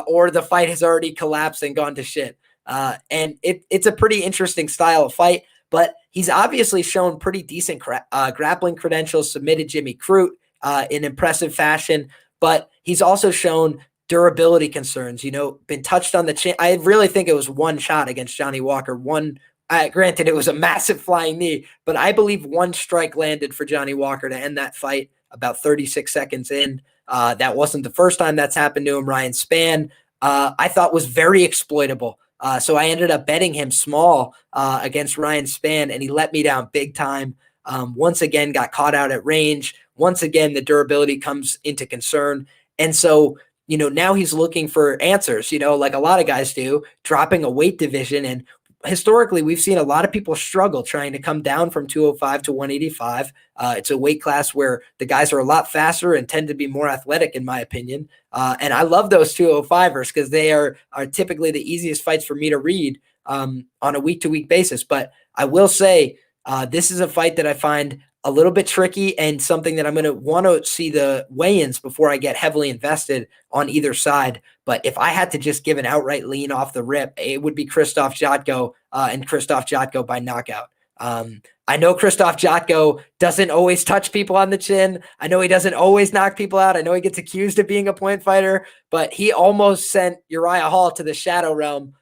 or the fight has already collapsed and gone to shit. And it's a pretty interesting style of fight. But he's obviously shown pretty decent grappling credentials, submitted Jimmy Crute in impressive fashion, but he's also shown durability concerns, been touched on the chin. I really think it was one shot against Johnny Walker. Granted, it was a massive flying knee, but I believe one strike landed for Johnny Walker to end that fight about 36 seconds in. That wasn't the first time that's happened to him. Ryan Spann, I thought was very exploitable. So I ended up betting him small against Ryan Spann, and he let me down big time. Once again, got caught out at range. Once again, the durability comes into concern. And so, now he's looking for answers, like a lot of guys do, dropping a weight division. And historically, we've seen a lot of people struggle trying to come down from 205 to 185. It's a weight class where the guys are a lot faster and tend to be more athletic, in my opinion. And I love those 205ers because they are typically the easiest fights for me to read on a week-to-week basis. But I will say this is a fight that I find a little bit tricky and something that I'm going to want to see the weigh-ins before I get heavily invested on either side. But if I had to just give an outright lean off the rip, it would be Krzysztof Jotko and Krzysztof Jotko by knockout. I know Krzysztof Jotko doesn't always touch people on the chin. I know he doesn't always knock people out. I know he gets accused of being a point fighter, but he almost sent Uriah Hall to the shadow realm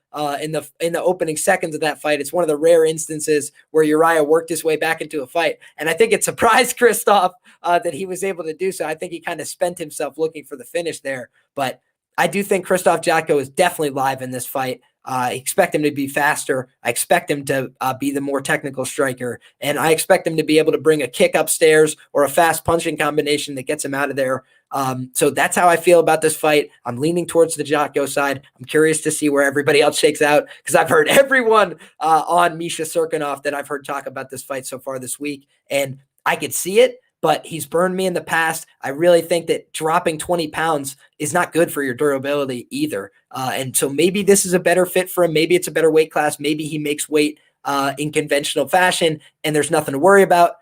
in the opening seconds of that fight. It's one of the rare instances where Uriah worked his way back into a fight. And I think it surprised Krzysztof that he was able to do so. I think he kind of spent himself looking for the finish there. But I do think Krzysztof Jotko is definitely live in this fight. I expect him to be faster. I expect him to be the more technical striker. And I expect him to be able to bring a kick upstairs or a fast punching combination that gets him out of there. So that's how I feel about this fight. I'm leaning towards the Jotko side. I'm curious to see where everybody else shakes out because I've heard everyone on Misha Serkinov that I've heard talk about this fight so far this week. And I could see it, but he's burned me in the past. I really think that dropping 20 pounds is not good for your durability either. And so maybe this is a better fit for him. Maybe it's a better weight class. Maybe he makes weight in conventional fashion and there's nothing to worry about.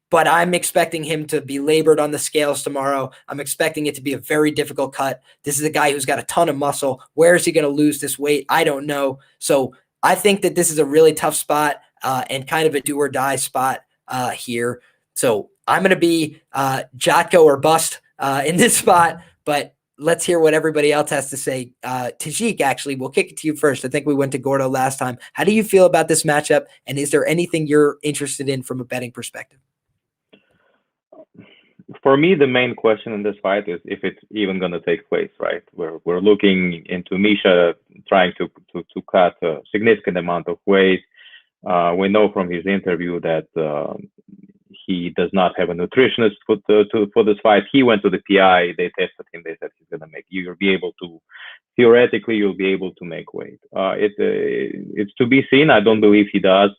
But I'm expecting him to be labored on the scales tomorrow. I'm expecting it to be a very difficult cut. This is a guy who's got a ton of muscle. Where is he going to lose this weight? I don't know. So I think that this is a really tough spot and kind of a do or die spot here. So I'm going to be Jotko or bust in this spot. But let's hear what everybody else has to say. Tajik, actually, we'll kick it to you first. I think we went to Gordo last time. How do you feel about this matchup? And is there anything you're interested in from a betting perspective? For me, the main question in this fight is if it's even going to take place, right? We're looking into Misha trying to cut a significant amount of weight. We know from his interview that he does not have a nutritionist for this fight. He went to the PI. They tested him. They said he's going to make. You'll be able to, theoretically, you'll be able to make weight. It's to be seen. I don't believe he does.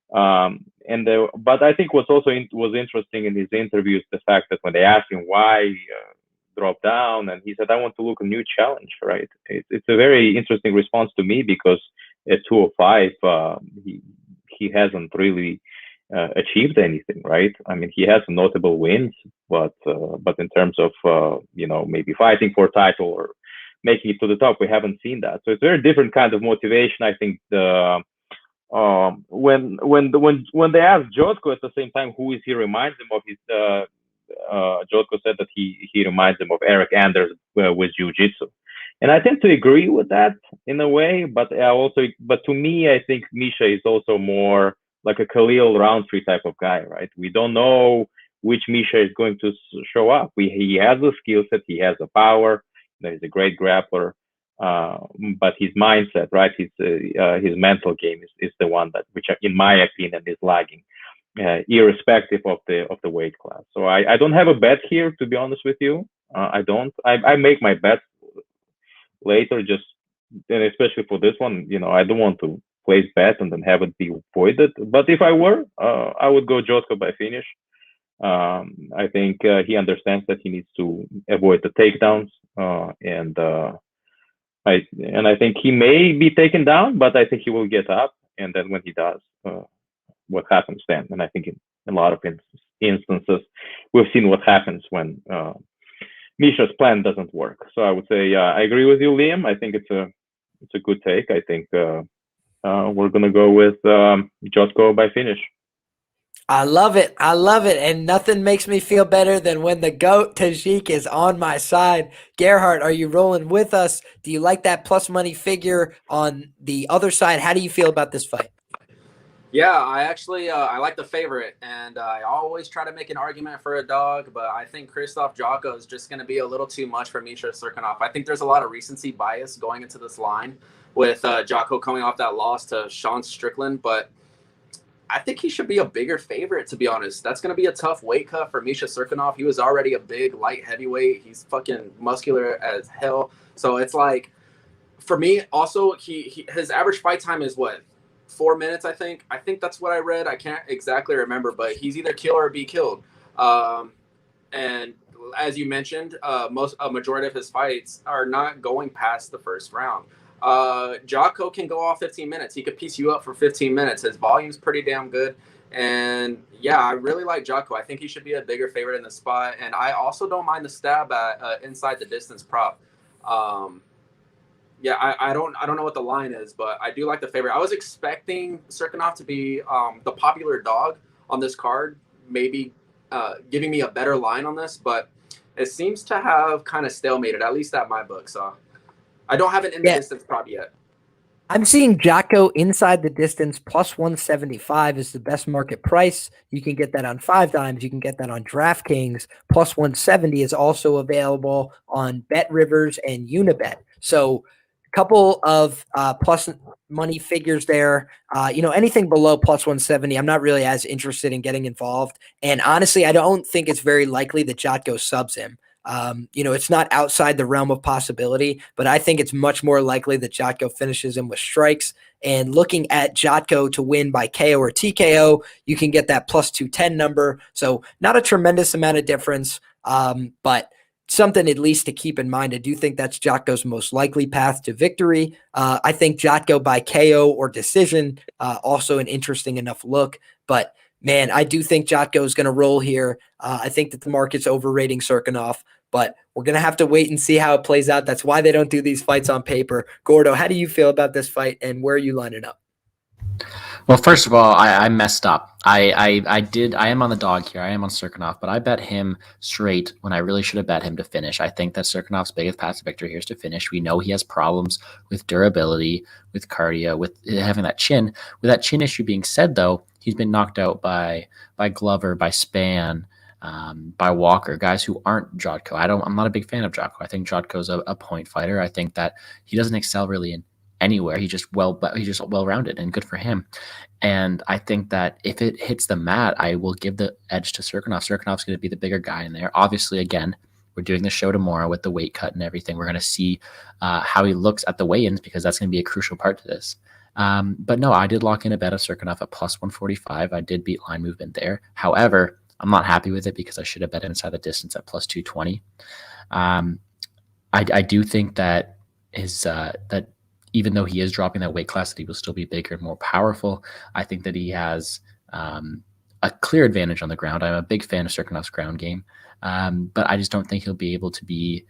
But I think what's also was interesting in his interviews, the fact that when they asked him why drop down, and he said, "I want to look a new challenge." Right? It's a very interesting response to me because at 205, he hasn't really achieved anything, right? I mean, he has notable wins, but in terms of maybe fighting for a title or making it to the top, we haven't seen that. So it's a very different kind of motivation. I think when they asked Jotko at the same time who is he, reminds him of his Jotko said that he reminds him of Eric Anders with jiu-jitsu, and I tend to agree with that in a way, but to me, I think Misha is also more like a Khalil Roundtree type of guy, right? We don't know which Misha is going to show up. He has a skill set, he has a power, he's a great grappler. But his mindset, right? His mental game is the one which, in my opinion, is lagging, irrespective of the weight class. So I don't have a bet here, to be honest with you. I don't. I make my bets later, and especially for this one, I don't want to place bet and then have it be voided. But if I were, I would go Jotko by finish. I think he understands that he needs to avoid the takedowns, I think he may be taken down, but I think he will get up. And then when he does, what happens then? And I think in a lot of instances, we've seen what happens when Misha's plan doesn't work. So I would say, I agree with you, Liam. I think it's a good take. I think we're going to go with Jotko by finish. I love it. I love it. And nothing makes me feel better than when the GOAT Tajik is on my side. Gerhard, are you rolling with us? Do you like that plus money figure on the other side? How do you feel about this fight? Yeah, I actually I like the favorite, and I always try to make an argument for a dog, but I think Krzysztof Jotko is just going to be a little too much for Misha Cirkunov. I think there's a lot of recency bias going into this line with Jotko coming off that loss to Sean Strickland, but I think he should be a bigger favorite, to be honest. That's going to be a tough weight cut for Misha Cirkunov. He was already a big light heavyweight. He's fucking muscular as hell. So it's like, for me, also, his average fight time is what? 4 minutes, I think. I think that's what I read. I can't exactly remember, but he's either kill or be killed. And as you mentioned, a majority of his fights are not going past the first round. Jotko can go off 15 minutes. He could piece you up for 15 minutes. His volume's pretty damn good. And yeah, I really like Jotko. I think he should be a bigger favorite in the spot. And I also don't mind the stab at inside the distance prop. Yeah, I don't know what the line is, but I do like the favorite. I was expecting Cirkunov to be the popular dog on this card, maybe giving me a better line on this, but it seems to have kind of stalemated, at least at my book. So I don't have an in the distance prop yet. I'm seeing Jotko inside the distance plus 175 is the best market price. You can get that on 5 Dimes. You can get that on DraftKings. Plus 170 is also available on Bet Rivers and Unibet. So a couple of plus money figures there. Anything below plus 170, I'm not really as interested in getting involved. And honestly, I don't think it's very likely that Jotko subs him. It's not outside the realm of possibility, but I think it's much more likely that Jotko finishes him with strikes. And looking at Jotko to win by KO or TKO, you can get that plus 210 number. So not a tremendous amount of difference, but something at least to keep in mind. I do think that's Jotko's most likely path to victory. I think Jotko by KO or decision, also an interesting enough look, but man, I do think Jotko is going to roll here. I think that the market's overrating Cirkunov, but we're going to have to wait and see how it plays out. That's why they don't do these fights on paper. Gordo, how do you feel about this fight, and where are you lining up? Well, first of all, I messed up. I am on the dog here. I am on Serkinov, but I bet him straight when I really should have bet him to finish. I think that Serkinov's biggest path to victory here is to finish. We know he has problems with durability, with cardio, with having that chin. With that chin issue being said, though, he's been knocked out by Glover, by Span, by Walker, guys who aren't Jotko. I'm not a big fan of Jotko. I think Jotko's a point fighter. I think that he doesn't excel really in anywhere. He's just well-rounded and good for him. And I think that if it hits the mat, I will give the edge to Serkinov. Serkinov's going to be the bigger guy in there. Obviously, again, we're doing the show tomorrow with the weight cut and everything. We're going to see how he looks at the weigh-ins because that's going to be a crucial part to this. But no, I did lock in a bet of Serkinov at plus 145. I did beat line movement there. However, I'm not happy with it because I should have bet inside the distance at plus 220. I do think that that even though he is dropping that weight class, that he will still be bigger and more powerful. I think that he has a clear advantage on the ground. I'm a big fan of Serkinov's ground game, but I just don't think he'll be able to be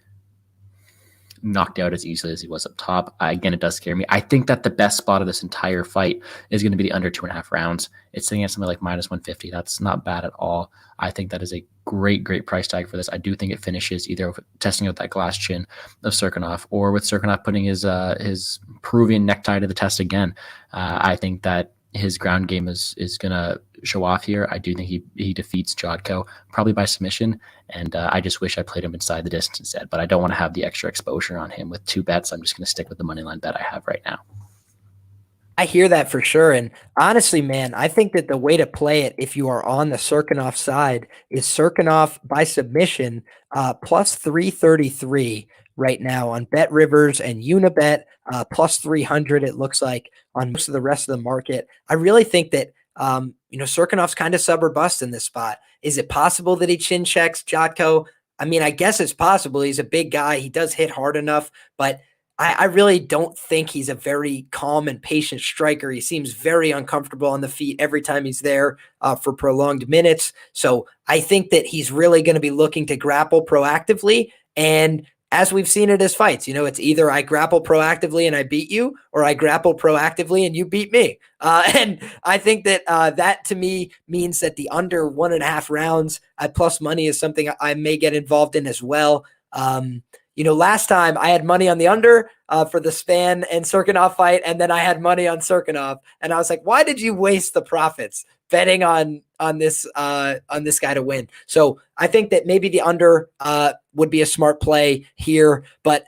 knocked out as easily as he was up top. Again, it does scare me. I think that the best spot of this entire fight is going to be the under 2.5 rounds. It's sitting at something like minus 150. That's not bad at all. I think that is a great price tag for this. I do think it finishes either testing out that glass chin of Serkinov or with Serkinov putting his Peruvian necktie to the test again. I think that his ground game is going to show off here. I do think he defeats Jotko, probably by submission, and I just wish I played him inside the distance instead, but I don't want to have the extra exposure on him with 2 bets. I'm just going to stick with the moneyline bet I have right now. I hear that for sure. And honestly, man, I think that the way to play it, if you are on the Serkinov side, is Serkinov by submission plus 333 right now on Bet Rivers and Unibet, plus 300, it looks like, on most of the rest of the market. I really think that, Serkinov's kind of sub or bust in this spot. Is it possible that he chin checks Jotko? I mean, I guess it's possible. He's a big guy. He does hit hard enough, but I really don't think he's a very calm and patient striker. He seems very uncomfortable on the feet every time he's there for prolonged minutes. So I think that he's really going to be looking to grapple proactively. And as we've seen at his fights, it's either I grapple proactively and I beat you, or I grapple proactively and you beat me. And I think that that to me means that the under 1.5 rounds at plus money is something I may get involved in as well. Last time I had money on the under for the Span and Serkinov fight, and then I had money on Serkinov, and I was like, why did you waste the profits betting on this guy to win? So I think that maybe the under would be a smart play here, but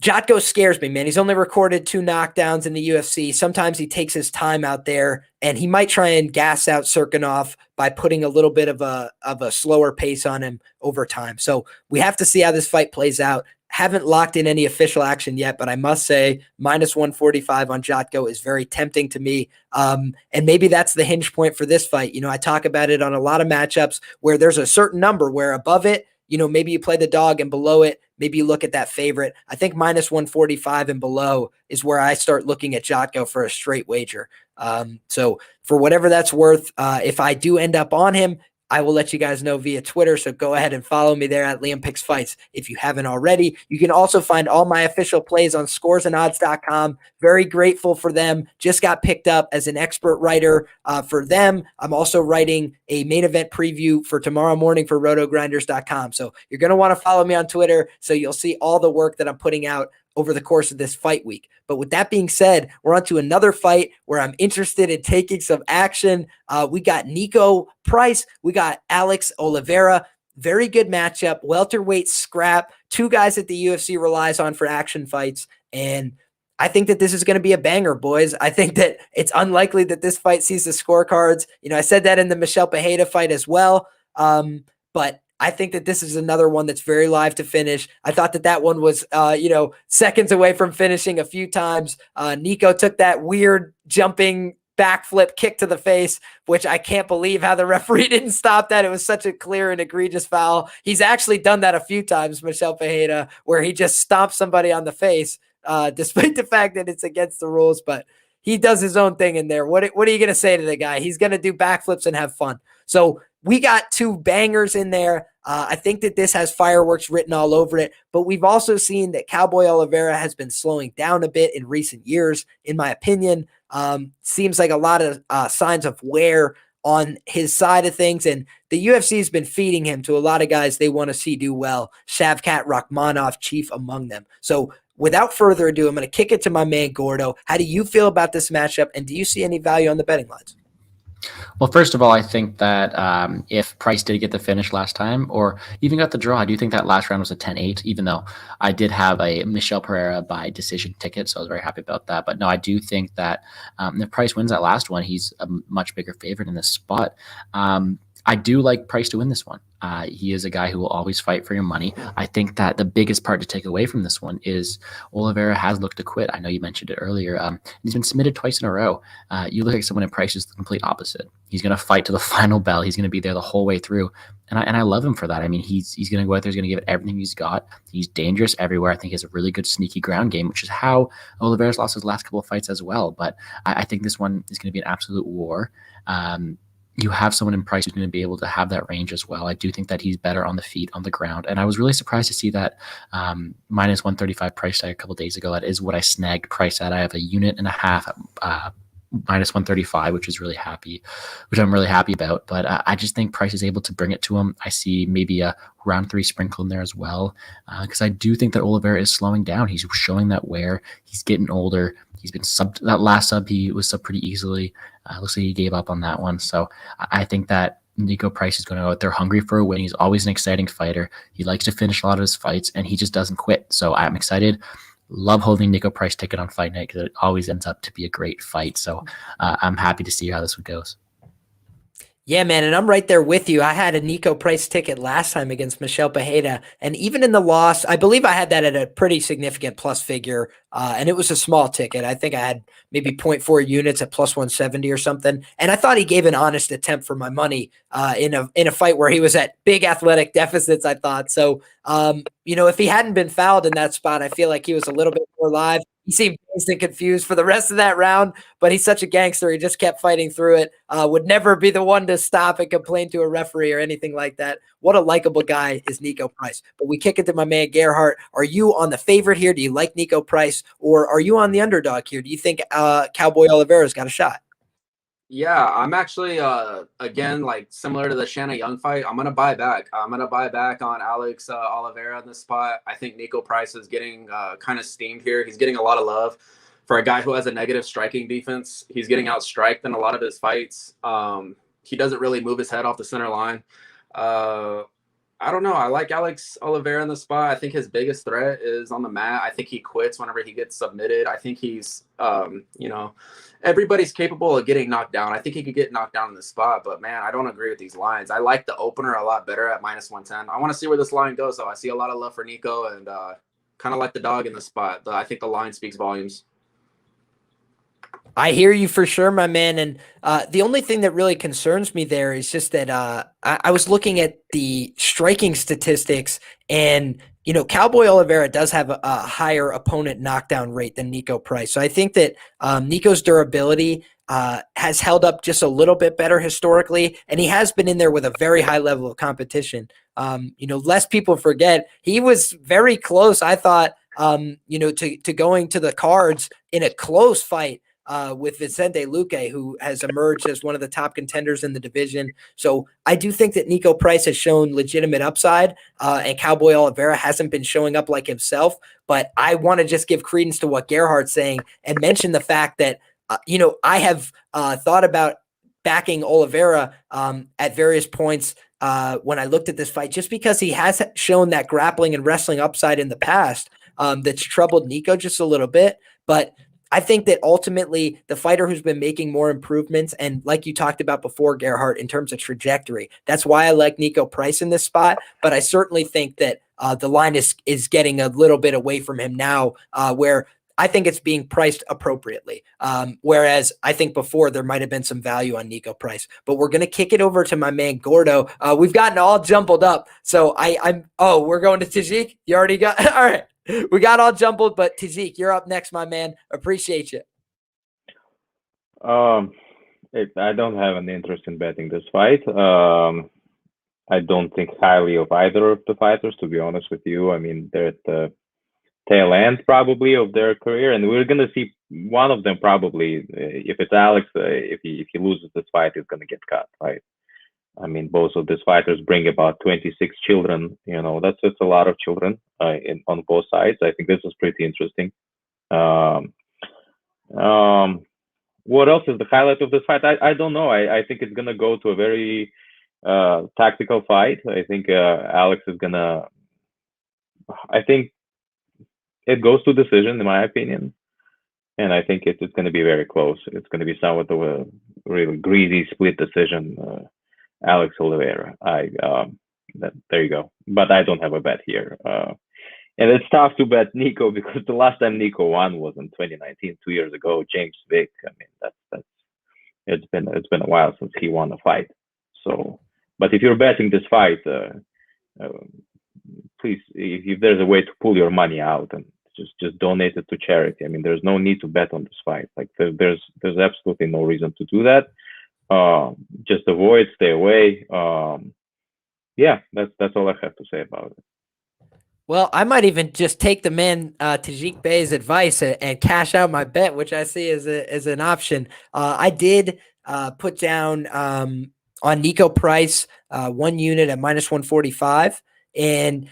Jotko scares me, man. He's only recorded 2 knockdowns in the UFC. Sometimes he takes his time out there, and he might try and gas out Serkinov by putting a little bit of a slower pace on him over time. So we have to see how this fight plays out. Haven't locked in any official action yet, but I must say minus 145 on Jotko is very tempting to me. And maybe that's the hinge point for this fight. I talk about it on a lot of matchups where there's a certain number where above it, maybe you play the dog, and below it, maybe you look at that favorite. I think minus 145 and below is where I start looking at Jotko for a straight wager. So for whatever that's worth, if I do end up on him, I will let you guys know via Twitter. So go ahead and follow me there at LiamPicksFights if you haven't already. You can also find all my official plays on scoresandodds.com. Very grateful for them. Just got picked up as an expert writer for them. I'm also writing a main event preview for tomorrow morning for rotogrinders.com. So you're going to want to follow me on Twitter so you'll see all the work that I'm putting out over the course of this fight week. But with that being said, we're on to another fight where I'm interested in taking some action. We got Nico Price. We got Alex Oliveira. Very good matchup. Welterweight scrap. 2 guys that the UFC relies on for action fights. And I think that this is going to be a banger, boys. I think that it's unlikely that this fight sees the scorecards. I said that in the Michel Pereira fight as well. But I think that this is another one that's very live to finish. I thought that one was, seconds away from finishing a few times. Nico took that weird jumping backflip kick to the face, which I can't believe how the referee didn't stop that. It was such a clear and egregious foul. He's actually done that a few times, Michel Pereira, where he just stomps somebody on the face, despite the fact that it's against the rules. But he does his own thing in there. What are you going to say to the guy? He's going to do backflips and have fun. So we got 2 bangers in there. I think that this has fireworks written all over it, but we've also seen that Cowboy Oliveira has been slowing down a bit in recent years, in my opinion. Seems like a lot of signs of wear on his side of things. And the UFC has been feeding him to a lot of guys they want to see do well. Shavkat Rakhmonov, chief among them. So without further ado, I'm going to kick it to my man Gordo. How do you feel about this matchup, and do you see any value on the betting lines? Well, first of all, I think that if Price did get the finish last time, or even got the draw, I do think that last round was a 10-8, even though I did have a Michel Pereira by decision ticket, so I was very happy about that. But no, I do think that if Price wins that last one, he's a much bigger favorite in this spot. I do like Price to win this one. He is a guy who will always fight for your money. I think that the biggest part to take away from this one is Oliveira has looked to quit. I know you mentioned it earlier. He's been submitted twice in a row. You look at someone in Price is the complete opposite. He's going to fight to the final bell. He's going to be there the whole way through. And I love him for that. I mean, he's going to go out there. He's going to give it everything he's got. He's dangerous everywhere. I think he has a really good sneaky ground game, which is how Oliveira's lost his last couple of fights as well. But I think this one is going to be an absolute war. You have someone in Price who's going to be able to have that range as well. I do think that he's better on the feet, on the ground. And I was really surprised to see that minus 135 price tag a couple days ago. That is what I snagged Price at. I have a unit and a half at minus 135, which I'm really happy about. But I just think Price is able to bring it to him. I see maybe a round 3 sprinkle in there as well, because I do think that Oliveira is slowing down. He's showing that wear. He's getting older. He's been subbed. That last sub, he was subbed pretty easily. Looks like he gave up on that one. So I think that Niko Price is going to go out there hungry for a win. He's always an exciting fighter. He likes to finish a lot of his fights, and he just doesn't quit. So I'm excited. Love holding Niko Price ticket on fight night because it always ends up to be a great fight. So I'm happy to see how this one goes. Yeah, man, and I'm right there with you. I had a Niko Price ticket last time against Michel Pereira, and even in the loss, I believe I had that at a pretty significant plus figure, and it was a small ticket. I think I had maybe 0.4 units at plus 170 or something, and I thought he gave an honest attempt for my money in a fight where he was at big athletic deficits, I thought. So, if he hadn't been fouled in that spot, I feel like he was a little bit more live. He seemed dazed and confused for the rest of that round, but he's such a gangster. He just kept fighting through it. Would never be the one to stop and complain to a referee or anything like that. What a likable guy is Niko Price. But we kick it to my man Gerhardt. Are you on the favorite here? Do you like Niko Price, or are you on the underdog here? Do you think Cowboy Oliveira's got a shot? Yeah, I'm actually, again, like similar to the Shanna Young fight, I'm going to buy back. I'm going to buy back on Alex Oliveira in this spot. I think Niko Price is getting kind of steamed here. He's getting a lot of love for a guy who has a negative striking defense. He's getting outstriked in a lot of his fights. He doesn't really move his head off the center line. I don't know. I like Alex Oliveira in the spot. I think his biggest threat is on the mat. I think he quits whenever he gets submitted. I think he's, everybody's capable of getting knocked down. I think he could get knocked down in the spot, but man, I don't agree with these lines. I like the opener a lot better at minus 110. I want to see where this line goes, though. I see a lot of love for Niko and kind of like the dog in the spot. I think the line speaks volumes. I hear you for sure, my man. And the only thing that really concerns me there is just that I was looking at the striking statistics, and Cowboy Oliveira does have a higher opponent knockdown rate than Niko Price. So I think that Niko's durability has held up just a little bit better historically, and he has been in there with a very high level of competition. Less people forget he was very close, I thought, to going to the cards in a close fight with Vicente Luque, who has emerged as one of the top contenders in the division. So I do think that Niko Price has shown legitimate upside, and Cowboy Oliveira hasn't been showing up like himself. But I want to just give credence to what Gerhardt's saying and mention the fact that, I have thought about backing Oliveira at various points when I looked at this fight, just because he has shown that grappling and wrestling upside in the past that's troubled Niko just a little bit. But I think that ultimately the fighter who's been making more improvements, and like you talked about before, Gerhardt, in terms of trajectory, that's why I like Niko Price in this spot. But I certainly think that the line is getting a little bit away from him now, where I think it's being priced appropriately. Whereas I think before there might have been some value on Niko Price. But we're going to kick it over to my man Gordo. We've gotten all jumbled up. So we're going to Tajik? You already got – all right. We got all jumbled, but Tajik, you're up next, my man. Appreciate you. I don't have an interest in betting this fight. I don't think highly of either of the fighters, to be honest with you. I mean, they're at the tail end probably of their career, and we're going to see one of them probably, if it's Alex, if he loses this fight, he's gonna get cut, right? I mean, both of these fighters bring about 26 children. That's a lot of children on both sides. I think this is pretty interesting. Um, what else is the highlight of this fight? I don't know. I think it's gonna go to a very tactical fight. I think Alex is gonna. I think it goes to decision, in my opinion, and I think it's going to be very close. It's going to be somewhat of a really greasy split decision. Alex Oliveira. There you go. But I don't have a bet here. And it's tough to bet Nico because the last time Nico won was in 2019, 2 years ago. James Vick. I mean, that's it's been a while since he won a fight. So, but if you're betting this fight, please, if there's a way to pull your money out and just donate it to charity. I mean, there's no need to bet on this fight. Like there's absolutely no reason to do that. Just avoid, stay away. Yeah, that's all I have to say about it. Well, I might even just take the man Tajik Bey's advice and cash out my bet, which I see as an option. I did put down on Nico Price 1 unit at -145, and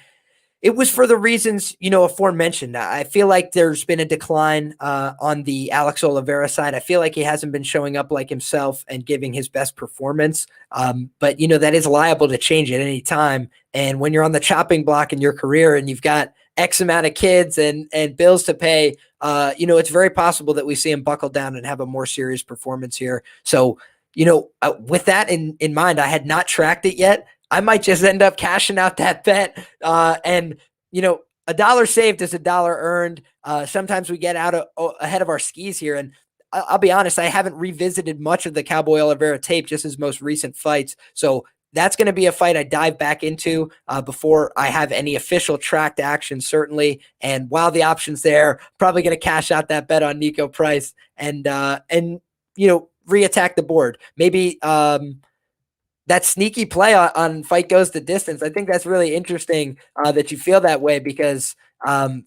it was for the reasons, aforementioned. I feel like there's been a decline on the Alex Oliveira side. I feel like he hasn't been showing up like himself and giving his best performance. But, that is liable to change at any time. And when you're on the chopping block in your career and you've got X amount of kids and bills to pay, it's very possible that we see him buckle down and have a more serious performance here. So, with that in mind, I had not tracked it yet. I might just end up cashing out that bet. And a dollar saved is a dollar earned. Sometimes we get out ahead of our skis here. And I'll be honest, I haven't revisited much of the Cowboy Oliveira tape, just his most recent fights. So that's going to be a fight I dive back into before I have any official tracked action, certainly. And while the option's there, probably going to cash out that bet on Nico Price and reattack the board. Maybe that sneaky play on fight goes the distance. I think that's really interesting that you feel that way because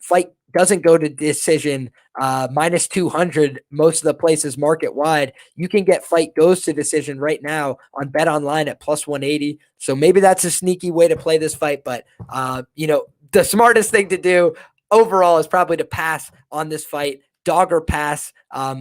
fight doesn't go to decision -200 most of the places market wide. You can get fight goes to decision right now on Bet Online at +180. So maybe that's a sneaky way to play this fight. But, the smartest thing to do overall is probably to pass on this fight. Dog or pass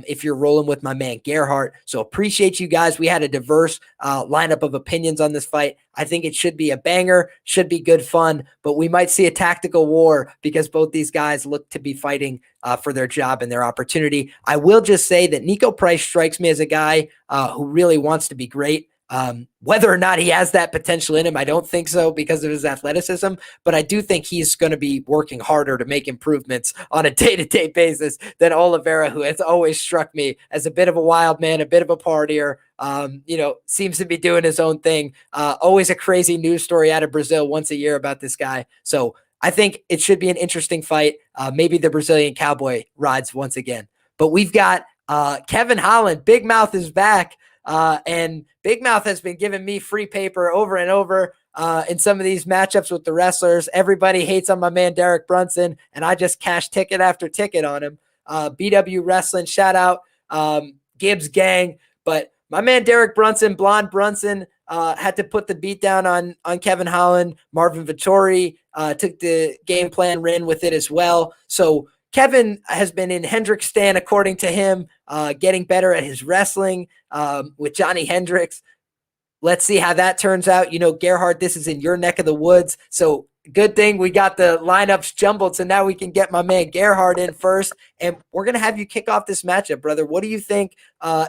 if you're rolling with my man Gerhardt. So appreciate you guys. We had a diverse lineup of opinions on this fight. I think it should be a banger, should be good fun, but we might see a tactical war because both these guys look to be fighting for their job and their opportunity. I will just say that Nico Price strikes me as a guy who really wants to be great. Whether or not he has that potential in him, I don't think so because of his athleticism, but I do think he's going to be working harder to make improvements on a day-to-day basis than Oliveira, who has always struck me as a bit of a wild man, a bit of a partier, seems to be doing his own thing. Always a crazy news story out of Brazil once a year about this guy. So I think it should be an interesting fight. Maybe the Brazilian Cowboy rides once again, but we've got Kevin Holland. Big Mouth is back. And Big Mouth has been giving me free paper over and over in some of these matchups with the wrestlers. Everybody hates on my man Derek Brunson, and I just cash ticket after ticket on him. BW Wrestling, shout out Gibbs Gang. But my man Derek Brunson, Blonde Brunson, had to put the beat down on Kevin Holland. Marvin Vittori took the game plan, ran with it as well. So Kevin has been in Hendricks stand, according to him, getting better at his wrestling with Johnny Hendricks. Let's see how that turns out. Gerhardt, this is in your neck of the woods. So good thing we got the lineups jumbled. So now we can get my man Gerhardt in first. And we're going to have you kick off this matchup, brother. What do you think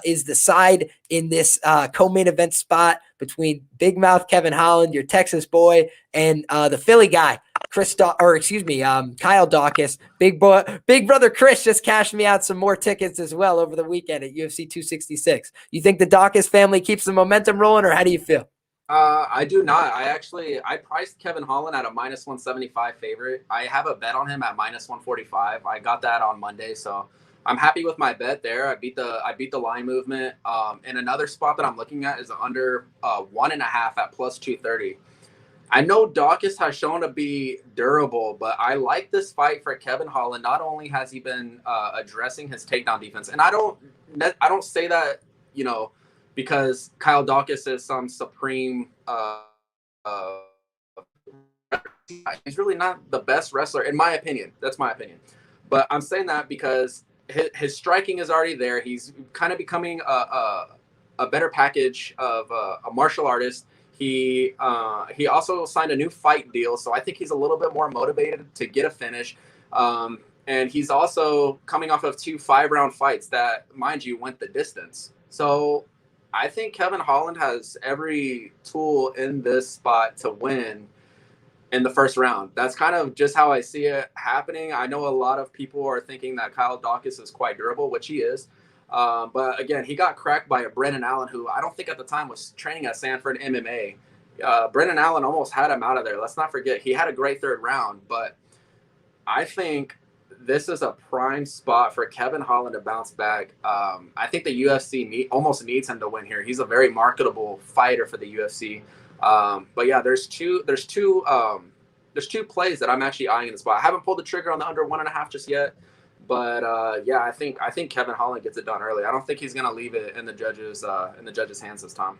is the side in this co-main event spot between Big Mouth Kevin Holland, your Texas boy, and the Philly guy, Kyle Daukaus? Big brother Chris just cashed me out some more tickets as well over the weekend at UFC 266. You think the Daukaus family keeps the momentum rolling, or how do you feel? I do not. I priced Kevin Holland at a -175 favorite. I have a bet on him at -145. I got that on Monday, so I'm happy with my bet there. I beat the line movement. And another spot that I'm looking at is under 1.5 at +230. I know Daukaus has shown to be durable, but I like this fight for Kevin Holland. Not only has he been addressing his takedown defense, and I don't say that, you know, because Kyle Daukaus is some supreme. He's really not the best wrestler, in my opinion. That's my opinion. But I'm saying that because his striking is already there. He's kind of becoming a better package of a martial artist. He also signed a new fight deal, so I think he's a little bit more motivated to get a finish. And he's also coming off of 2 5-round fights that, mind you, went the distance. So I think Kevin Holland has every tool in this spot to win in the first round. That's kind of just how I see it happening. I know a lot of people are thinking that Kyle Daukaus is quite durable, which he is. But again, he got cracked by a Brennan Allen, who I don't think at the time was training at Sanford MMA. Brennan Allen almost had him out of there. Let's not forget, he had a great 3rd round, but I think this is a prime spot for Kevin Holland to bounce back. I think the UFC almost needs him to win here. He's a very marketable fighter for the UFC. But yeah, there's two plays that I'm actually eyeing in the spot. I haven't pulled the trigger on the under 1.5 just yet, but yeah, I think Kevin Holland gets it done early. I don't think he's gonna leave it in the judges' hands this time.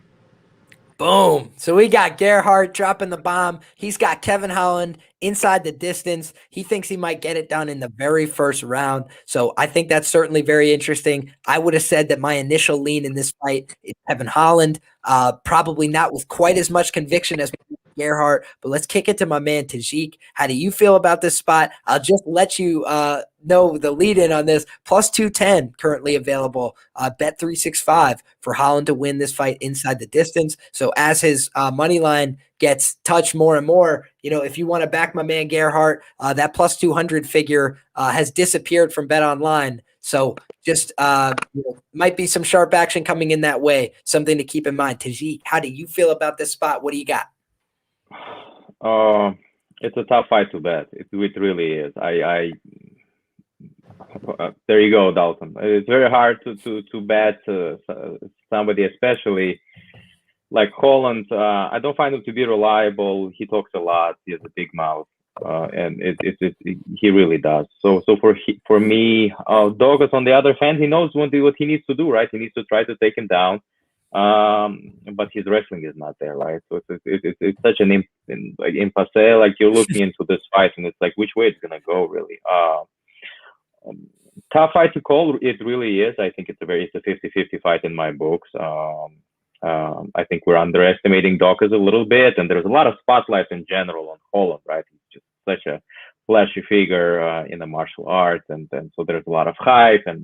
Boom. So we got Gerhardt dropping the bomb. He's got Kevin Holland inside the distance. He thinks he might get it done in the very first round. So I think that's certainly very interesting. I would have said that my initial lean in this fight is Kevin Holland. Probably not with quite as much conviction as Gerhardt, but let's kick it to my man Tajik. How do you feel about this spot? I'll just let you know the lead in on this. Plus 210 currently available. Bet 365 for Holland to win this fight inside the distance. So as his money line gets touched more and more, you know, if you want to back my man Gerhardt, that plus 200 figure has disappeared from Bet Online. So just might be some sharp action coming in that way. Something to keep in mind. Tajik, how do you feel about this spot? What do you got? It's a tough fight to bet. It really is. There you go, Dalton. It's very hard to bet somebody, especially like Holland. I don't find him to be reliable. He talks a lot. He has a big mouth, and he really does. So for me, Daukaus on the other hand, he knows what he needs to do. Right, he needs to try to take him down. But his wrestling is not there, right? So it's such an impasse. Like you're looking into this fight, and it's like which way it's gonna go, really. Tough fight to call. It really is. I think it's a 50-50 fight in my books. I think we're underestimating Daukaus a little bit, and there's a lot of spotlight in general on Holland, right? He's just such a flashy figure in the martial arts, and so there's a lot of hype and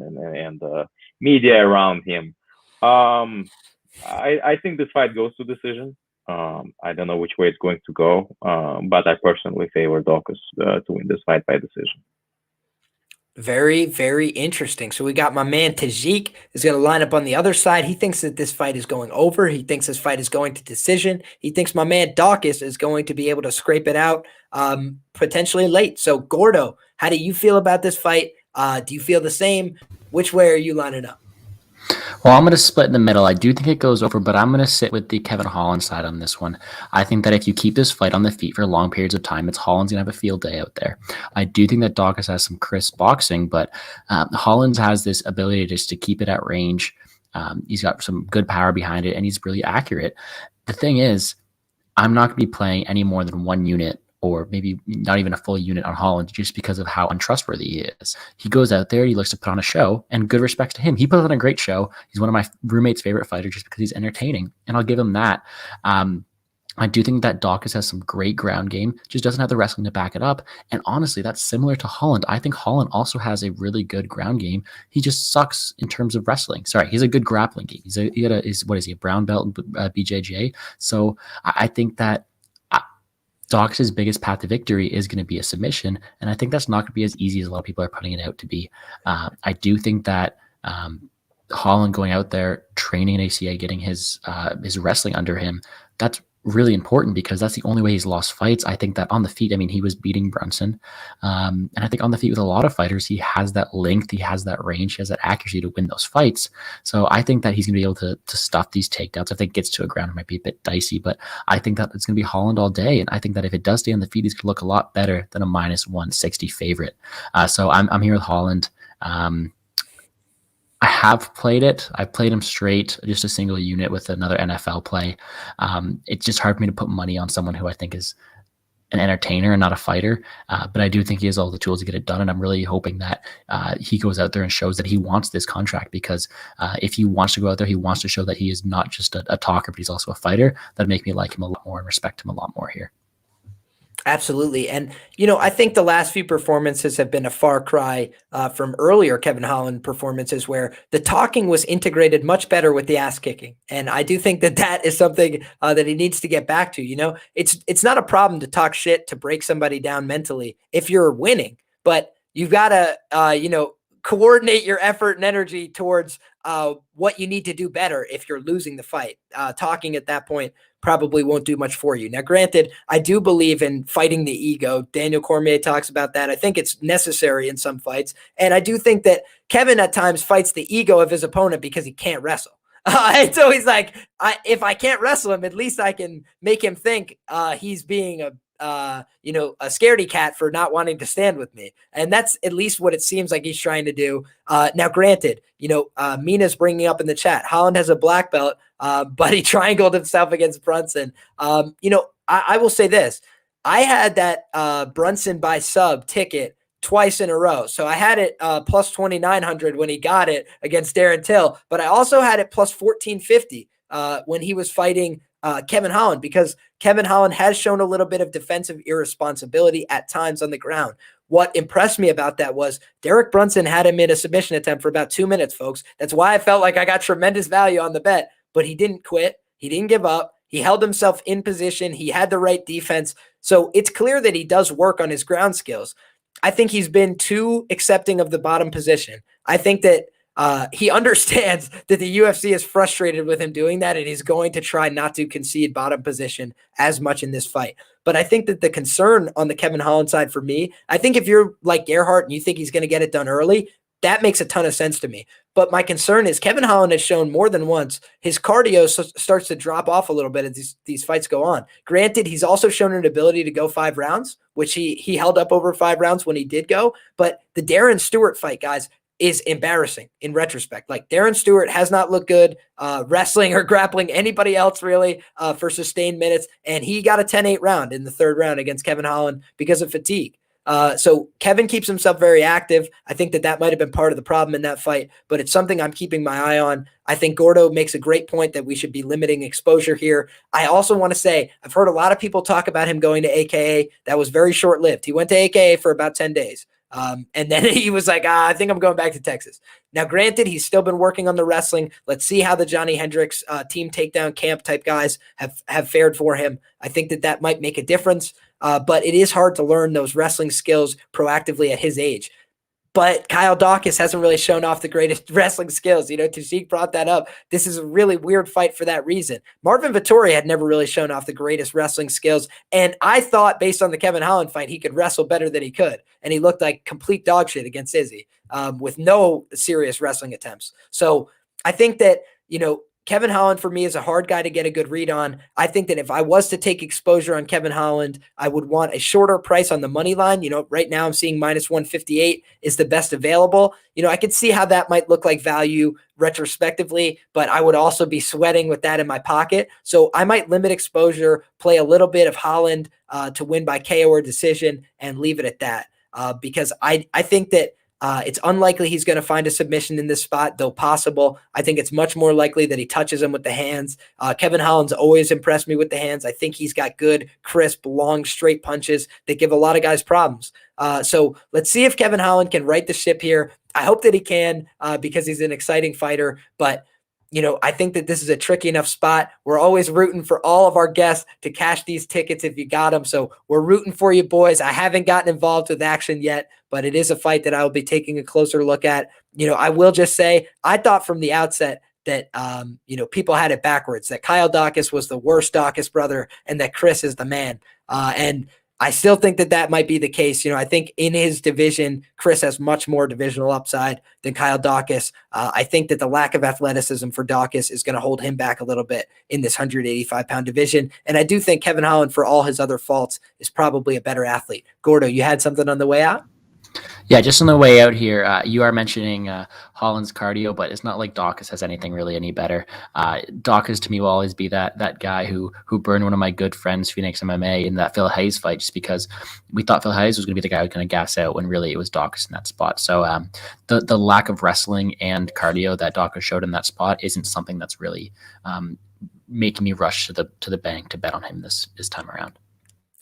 media around him. I think this fight goes to decision. I don't know which way it's going to go, but I personally favor Daukaus to win this fight by decision. Very, very interesting. So we got my man Tajik is going to line up on the other side. He thinks that this fight is going over. He thinks this fight is going to decision. He thinks my man Daukaus is going to be able to scrape it out potentially late. So Gordo, how do you feel about this fight? Do you feel the same? Which way are you lining up? Well, I'm going to split in the middle. I do think it goes over, but I'm going to sit with the Kevin Holland side on this one. I think that if you keep this fight on the feet for long periods of time, Holland's going to have a field day out there. I do think that Daukaus has some crisp boxing, but Holland has this ability just to keep it at range. He's got some good power behind it, and he's really accurate. The thing is, I'm not going to be playing any more than one unit, or maybe not even a full unit on Holland, just because of how untrustworthy he is. He goes out there, he looks to put on a show, and good respect to him. He puts on a great show. He's one of my roommate's favorite fighters just because he's entertaining, and I'll give him that. I do think that Daukaus has some great ground game, just doesn't have the wrestling to back it up. And honestly, that's similar to Holland. I think Holland also has a really good ground game. He just sucks in terms of wrestling. Sorry, he's a good grappling game. He's a brown belt in BJJ. So I think that Daukaus' biggest path to victory is going to be a submission, and I think that's not going to be as easy as a lot of people are putting it out to be. I do think that Holland going out there, training in ACA, getting his wrestling under him, that's really important because that's the only way he's lost fights. I think that on the feet, I mean, he was beating Brunson. And I think on the feet with a lot of fighters, he has that length, he has that range, he has that accuracy to win those fights. So I think that he's going to be able to stuff these takedowns. If it gets to a ground, it might be a bit dicey, but I think that it's going to be Holland all day. And I think that if it does stay on the feet, he's going to look a lot better than a minus 160 favorite. So I'm here with Holland. I have played it. I played him straight, just a single unit with another NFL play. It's just hard for me to put money on someone who I think is an entertainer and not a fighter. But I do think he has all the tools to get it done. And I'm really hoping that he goes out there and shows that he wants this contract, because if he wants to go out there, he wants to show that he is not just a talker, but he's also a fighter. That'd make me like him a lot more and respect him a lot more here. Absolutely. And, I think the last few performances have been a far cry from earlier Kevin Holland performances where the talking was integrated much better with the ass kicking. And I do think that that is something that he needs to get back to. It's not a problem to talk shit to break somebody down mentally if you're winning, but you've got to, coordinate your effort and energy towards what you need to do better if you're losing the fight. Talking at that point probably won't do much for you. Now, granted, I do believe in fighting the ego. Daniel Cormier talks about that. I think it's necessary in some fights. And I do think that Kevin at times fights the ego of his opponent because he can't wrestle. And so he's like, if I can't wrestle him, at least I can make him think he's being a scaredy cat for not wanting to stand with me. And that's at least what it seems like he's trying to do. Now, granted, Mina's bringing up in the chat, Holland has a black belt, but he triangled himself against Brunson. I will say this. I had that Brunson by sub ticket twice in a row. So I had it plus 2,900 when he got it against Darren Till, but I also had it plus 1,450 when he was fighting Kevin Holland, because Kevin Holland has shown a little bit of defensive irresponsibility at times on the ground. What impressed me about that was Derek Brunson had him in a submission attempt for about 2 minutes, folks. That's why I felt like I got tremendous value on the bet, but he didn't quit. He didn't give up. He held himself in position. He had the right defense. So it's clear that he does work on his ground skills. I think he's been too accepting of the bottom position. I think that he understands that the UFC is frustrated with him doing that, and he's going to try not to concede bottom position as much in this fight. But I think that the concern on the Kevin Holland side for me, I think if you're like Gerhardt and you think he's going to get it done early, that makes a ton of sense to me. But my concern is Kevin Holland has shown more than once his cardio starts to drop off a little bit as these fights go on. Granted, he's also shown an ability to go 5 rounds, which he held up over 5 rounds when he did go. But the Darren Stewart fight, guys, is embarrassing in retrospect. Like, Darren Stewart has not looked good wrestling or grappling anybody else really for sustained minutes. And he got a 10-8 round in the 3rd round against Kevin Holland because of fatigue. So Kevin keeps himself very active. I think that might have been part of the problem in that fight, but it's something I'm keeping my eye on. I think Gordo makes a great point that we should be limiting exposure here. I also want to say, I've heard a lot of people talk about him going to AKA. That was very short-lived. He went to AKA for about 10 days. And then he was like, I think I'm going back to Texas. Now, granted, he's still been working on the wrestling. Let's see how the Johnny Hendricks team takedown camp type guys have fared for him. I think that might make a difference. But it is hard to learn those wrestling skills proactively at his age. But Kyle Daukaus hasn't really shown off the greatest wrestling skills. Tashik brought that up. This is a really weird fight for that reason. Marvin Vettori had never really shown off the greatest wrestling skills. And I thought, based on the Kevin Holland fight, he could wrestle better than he could. And he looked like complete dog shit against Izzy with no serious wrestling attempts. So I think that, Kevin Holland for me is a hard guy to get a good read on. I think that if I was to take exposure on Kevin Holland, I would want a shorter price on the money line. Right now I'm seeing minus 158 is the best available. I could see how that might look like value retrospectively, but I would also be sweating with that in my pocket. So I might limit exposure, play a little bit of Holland to win by KO or decision and leave it at that. Because I think that it's unlikely he's going to find a submission in this spot, though possible. I think it's much more likely that he touches him with the hands. Kevin Holland's always impressed me with the hands. I think he's got good, crisp, long, straight punches that give a lot of guys problems. So let's see if Kevin Holland can right the ship here. I hope that he can because he's an exciting fighter, but I think that this is a tricky enough spot. We're always rooting for all of our guests to cash these tickets if you got them. So we're rooting for you, boys. I haven't gotten involved with action yet, but it is a fight that I will be taking a closer look at. I will just say, I thought from the outset that, people had it backwards, that Kyle Daukaus was the worst Daukaus brother and that Chris is the man. And I still think that might be the case. I think in his division, Chris has much more divisional upside than Kyle Daukaus. I think that the lack of athleticism for Daukaus is going to hold him back a little bit in this 185-pound division. And I do think Kevin Holland, for all his other faults, is probably a better athlete. Gordo, you had something on the way out? Yeah, just on the way out here, you are mentioning Holland's cardio, but it's not like Daukaus has anything really any better. Daukaus to me will always be that guy who burned one of my good friends, Phoenix MMA, in that Phil Hayes fight, just because we thought Phil Hayes was going to be the guy who was going to gas out when really it was Daukaus in that spot. So the lack of wrestling and cardio that Daukaus showed in that spot isn't something that's really making me rush to the bank to bet on him this time around.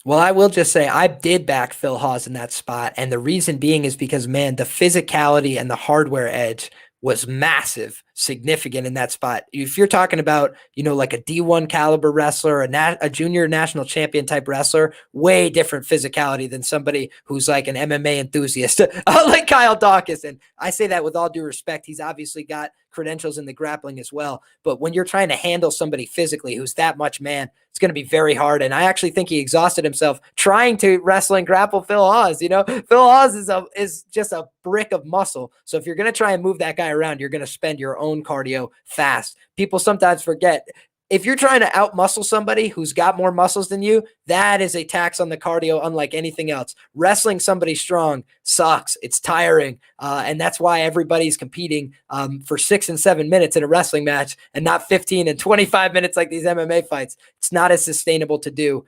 Well, I will just say I did back Phil Hawes in that spot. And the reason being is because, man, the physicality and the hardware edge was massive, significant in that spot. If you're talking about, like a D1 caliber wrestler, a junior national champion type wrestler, way different physicality than somebody who's like an MMA enthusiast, like Kyle Daukaus. And I say that with all due respect. He's obviously got credentials in the grappling as well. But when you're trying to handle somebody physically who's that much, man, it's going to be very hard. And I actually think he exhausted himself trying to wrestle and grapple Phil Hawes. Phil Hawes is just a brick of muscle. So if you're going to try and move that guy around, you're going to spend your own cardio fast. People sometimes forget, if you're trying to outmuscle somebody who's got more muscles than you, that is a tax on the cardio unlike anything else. Wrestling somebody strong sucks. It's tiring. And that's why everybody's competing for 6 and 7 minutes in a wrestling match and not 15 and 25 minutes like these MMA fights. It's not as sustainable to do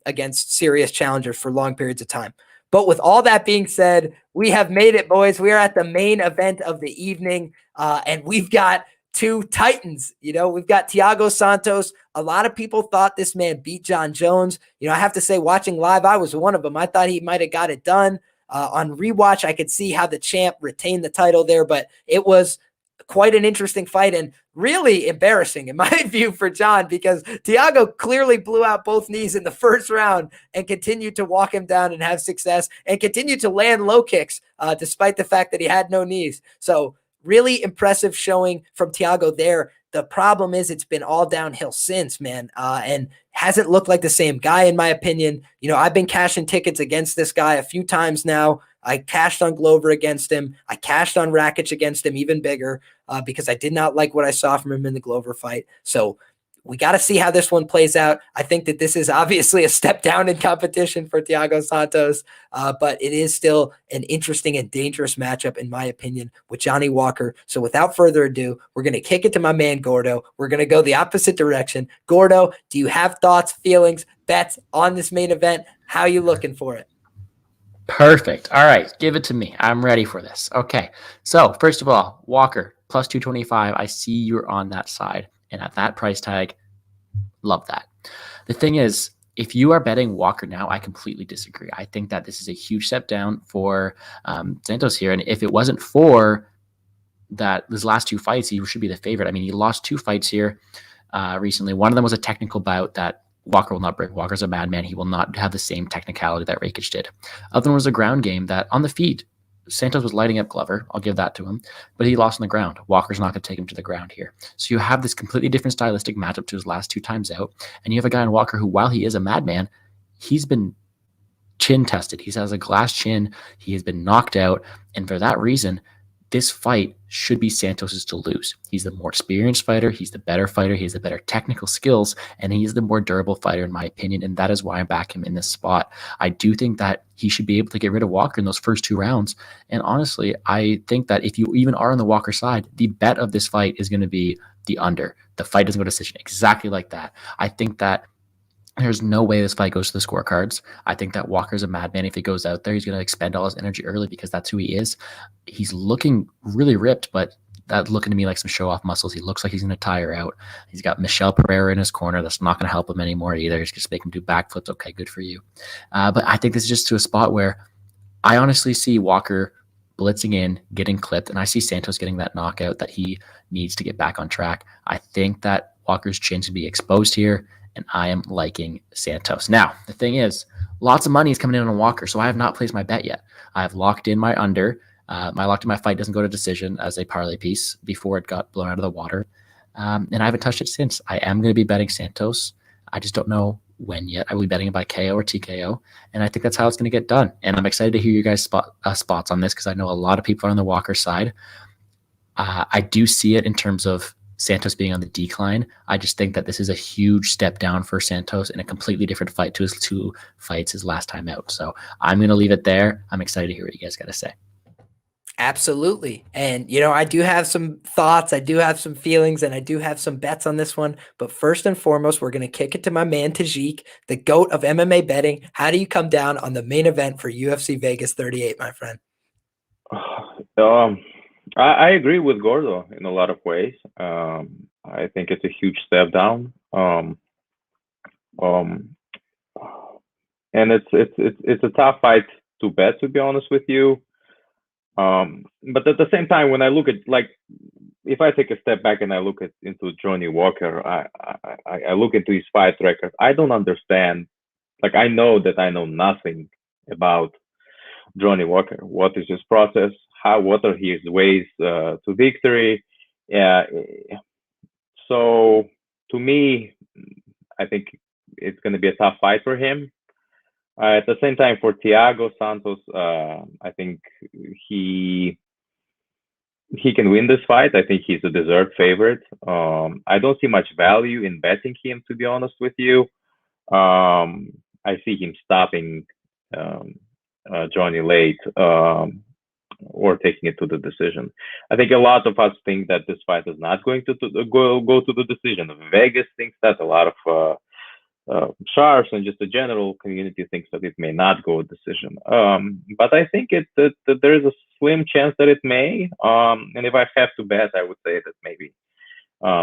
against serious challengers for long periods of time. But with all that being said, we have made it, boys. We are at the main event of the evening, and we've got two titans. We've got Thiago Santos. A lot of people thought this man beat John Jones. I have to say, watching live, I was one of them. I thought he might have got it done. On rewatch, I could see how the champ retained the title there, but it was quite an interesting fight and really embarrassing in my view for John, because Thiago clearly blew out both knees in the first round and continued to walk him down and have success and continued to land low kicks despite the fact that he had no knees. So really impressive showing from Thiago there. The problem is it's been all downhill since, man, and hasn't looked like the same guy, in my opinion. I've been cashing tickets against this guy a few times now. I cashed on Glover against him. I cashed on Rakic against him, even bigger, because I did not like what I saw from him in the Glover fight. So we got to see how this one plays out. I think that this is obviously a step down in competition for Thiago Santos, but it is still an interesting and dangerous matchup, in my opinion, with Johnny Walker. So without further ado, we're going to kick it to my man, Gordo. We're going to go the opposite direction. Gordo, do you have thoughts, feelings, bets on this main event? How are you looking for it? Perfect. All right, give it to me. I'm ready for this. Okay, so first of all, Walker, plus 225. I see you're on that side. And at that price tag, love that. The thing is, if you are betting Walker now, I completely disagree. I think that this is a huge step down for Santos here. And if it wasn't for his last two fights, he should be the favorite. I mean, he lost 2 fights here recently. One of them was a technical bout that Walker will not bring. Walker's a madman. He will not have the same technicality that Rakic did. Other one was a ground game that on the feet, Santos was lighting up Glover. I'll give that to him. But he lost on the ground. Walker's not going to take him to the ground here. So you have this completely different stylistic matchup to his last 2 times out. And you have a guy in Walker who, while he is a madman, he's been chin tested. He has a glass chin. He has been knocked out. And for that reason, this fight should be Santos's to lose. He's the more experienced fighter. He's the better fighter. He has the better technical skills, and he's the more durable fighter, in my opinion, and that is why I back him in this spot. I do think that he should be able to get rid of Walker in those first 2 rounds, and honestly, I think that if you even are on the Walker side, the bet of this fight is going to be the under. The fight doesn't go to decision, exactly like that. I think that there's no way this fight goes to the scorecards. I think that Walker's a madman. If he goes out there, he's going to expend all his energy early because that's who he is. He's looking really ripped, but that's looking to me like some show-off muscles. He looks like he's going to tire out. He's got Michel Pereira in his corner. That's not going to help him anymore either. He's just making him do backflips. Okay, good for you. But I think this is just to a spot where I honestly see Walker blitzing in, getting clipped, and I see Santos getting that knockout that he needs to get back on track. I think that Walker's chin's going to be exposed here, and I am liking Santos. Now, the thing is, lots of money is coming in on Walker, so I have not placed my bet yet. I have locked in my under. My locked in my fight doesn't go to decision as a parlay piece before it got blown out of the water. And I haven't touched it since. I am going to be betting Santos. I just don't know when yet. I will be betting it by KO or TKO, and I think that's how it's going to get done. And I'm excited to hear you guys' spots on this because I know a lot of people are on the Walker side. I do see it in terms of Santos being on the decline. I just think that this is a huge step down for Santos and a completely different fight to his 2 fights his last time out. So I'm going to leave it there. I'm excited to hear what you guys got to say. Absolutely. And, you know, I do have some thoughts, I do have some feelings, and I do have some bets on this one. But first and foremost, we're going to kick it to my man, Tajik, the GOAT of MMA betting. How do you come down on the main event for UFC Vegas 38, my friend? I agree with Gordo in a lot of ways. I think it's a huge step down. And it's a tough fight to bet, to be honest with you. But at the same time, when I look at, like, if I take a step back and I look into Johnny Walker, I look into his fight record. I don't understand. Like, I know that I know nothing about Johnny Walker. What is his process? What are his ways to victory? Yeah. So to me, I think it's going to be a tough fight for him. At the same time, for Thiago Santos, I think he can win this fight. I think he's a deserved favorite. I don't see much value in betting him, to be honest with you. I see him stopping Johnny late or taking it to the decision. I think a lot of us think that this fight is not going to go to the decision. Vegas thinks that. A lot of sharps and just the general community thinks that it may not go a decision. But I think that there is a slim chance that it may. And if I have to bet, I would say that maybe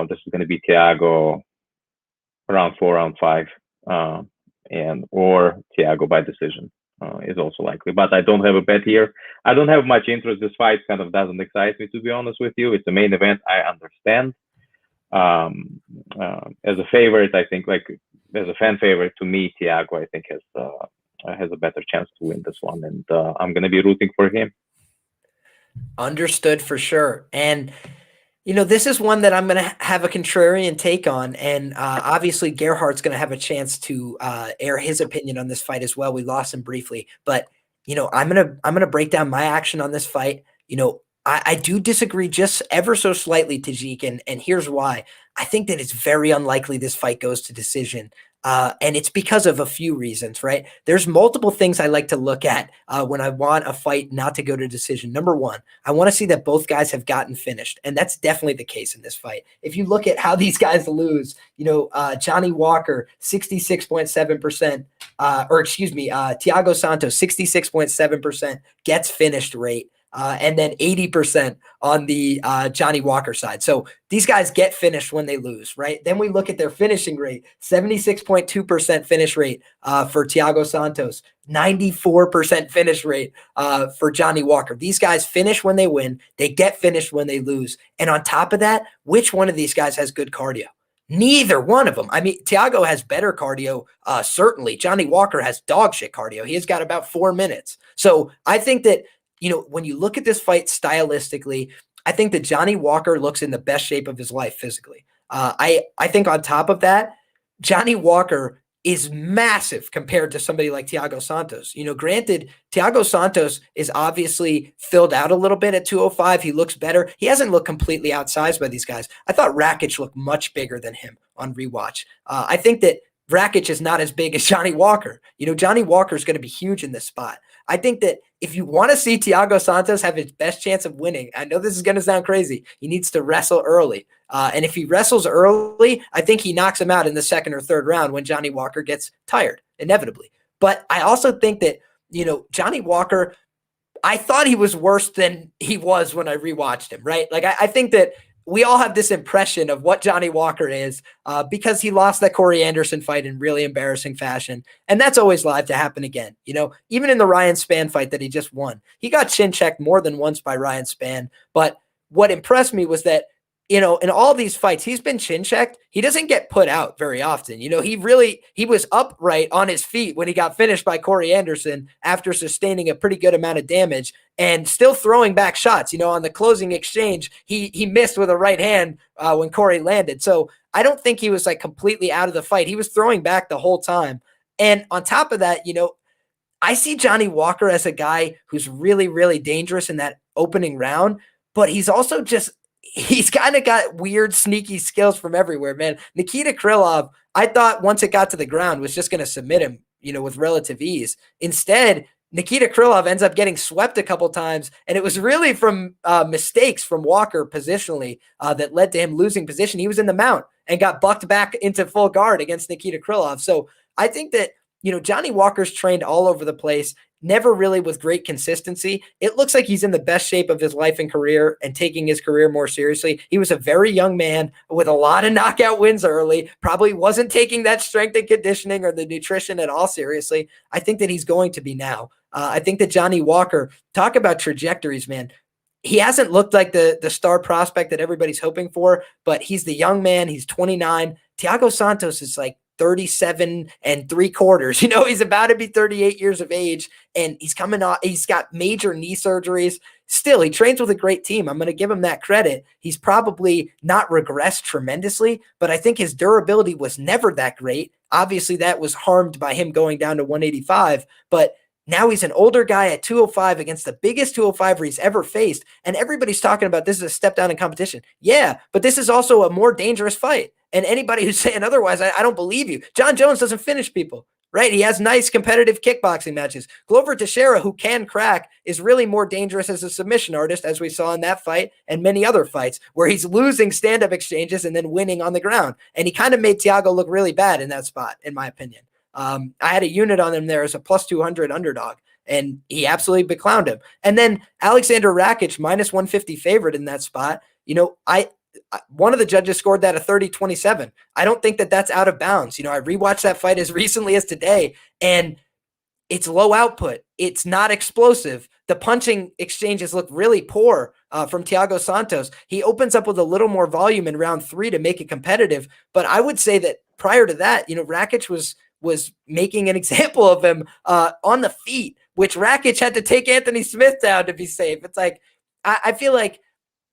this is going to be Thiago round 4, round 5, or Thiago by decision is also likely. But I don't have a bet here. I don't have much interest. This fight kind of doesn't excite me, to be honest with you. It's a main event. I understand. As a favorite, I think, like, as a fan favorite, to me, Thiago, I think, has a better chance to win this one, and I'm going to be rooting for him. Understood for sure. And, you know, this is one that I'm going to have a contrarian take on, and obviously Gerhardt's going to have a chance to air his opinion on this fight as well. We lost him briefly, but, you know, I'm gonna break down my action on this fight. You know, I do disagree just ever so slightly, Tajik, and here's why. I think that it's very unlikely this fight goes to decision. And it's because of a few reasons, right? There's multiple things I like to look at when I want a fight not to go to decision. Number one, I want to see that both guys have gotten finished. And that's definitely the case in this fight. If you look at how these guys lose, you know, Johnny Walker, 66.7%, Thiago Santos, 66.7% gets finished rate. And then 80% on the Johnny Walker side. So these guys get finished when they lose, right? Then we look at their finishing rate, 76.2% finish rate for Thiago Santos, 94% finish rate for Johnny Walker. These guys finish when they win. They get finished when they lose. And on top of that, which one of these guys has good cardio? Neither one of them. I mean, Thiago has better cardio, certainly. Johnny Walker has dog shit cardio. He has got about 4 minutes. So I think that, you know, when you look at this fight stylistically, I think that Johnny Walker looks in the best shape of his life physically. I think on top of that, Johnny Walker is massive compared to somebody like Thiago Santos. You know, granted, Thiago Santos is obviously filled out a little bit at 205. He looks better. He hasn't looked completely outsized by these guys. I thought Rakic looked much bigger than him on rewatch. I think that Rakic is not as big as Johnny Walker. You know, Johnny Walker is going to be huge in this spot. I think that if you want to see Thiago Santos have his best chance of winning, I know this is going to sound crazy, he needs to wrestle early. And if he wrestles early, I think he knocks him out in the second or third round when Johnny Walker gets tired, inevitably. But I also think that, you know, Johnny Walker, I thought he was worse than he was when I rewatched him, right? Like, I think that we all have this impression of what Johnny Walker is because he lost that Corey Anderson fight in really embarrassing fashion. And that's always live to happen again. You know, even in the Ryan Spann fight that he just won, he got chin checked more than once by Ryan Spann. But what impressed me was that in all these fights, he's been chin checked. He doesn't get put out very often. He was upright on his feet when he got finished by Corey Anderson after sustaining a pretty good amount of damage and still throwing back shots. On the closing exchange, he missed with a right hand when Corey landed. So I don't think he was like completely out of the fight. He was throwing back the whole time. And on top of that, I see Johnny Walker as a guy who's really, really dangerous in that opening round, but he's also he's kind of got weird, sneaky skills from everywhere, man. Nikita Krylov, I thought once it got to the ground was just going to submit him, with relative ease. Instead, Nikita Krylov ends up getting swept a couple times, and it was really from mistakes from Walker positionally that led to him losing position. He was in the mount and got bucked back into full guard against Nikita Krylov. So I think that, Johnny Walker's trained all over the place, never really with great consistency. It looks like he's in the best shape of his life and career and taking his career more seriously. He was a very young man with a lot of knockout wins early, probably wasn't taking that strength and conditioning or the nutrition at all seriously. I think that he's going to be now. I think that Johnny Walker, talk about trajectories, man. He hasn't looked like the star prospect that everybody's hoping for, but he's the young man. He's 29. Thiago Santos is like 37 3/4. He's about to be 38 years of age, and he's coming off. He's got major knee surgeries. Still, he trains with a great team. I'm going to give him that credit. He's probably not regressed tremendously, but I think his durability was never that great. Obviously, that was harmed by him going down to 185, but now he's an older guy at 205 against the biggest 205er he's ever faced, and everybody's talking about this is a step down in competition. Yeah, but this is also a more dangerous fight. And anybody who's saying otherwise, I don't believe you. John Jones doesn't finish people, right? He has nice competitive kickboxing matches. Glover Teixeira, who can crack, is really more dangerous as a submission artist, as we saw in that fight and many other fights, where he's losing stand-up exchanges and then winning on the ground. And he kind of made Thiago look really bad in that spot, in my opinion. I had a unit on him there as a plus 200 underdog, and he absolutely beclowned him. And then Alexander Rakic, minus 150 favorite in that spot. One of the judges scored that a 30-27. I don't think that that's out of bounds. I rewatched that fight as recently as today, and it's low output. It's not explosive. The punching exchanges look really poor from Thiago Santos. He opens up with a little more volume in round 3 to make it competitive. But I would say that prior to that, Rakic was making an example of him on the feet, which Rakic had to take Anthony Smith down to be safe. It's like, I feel like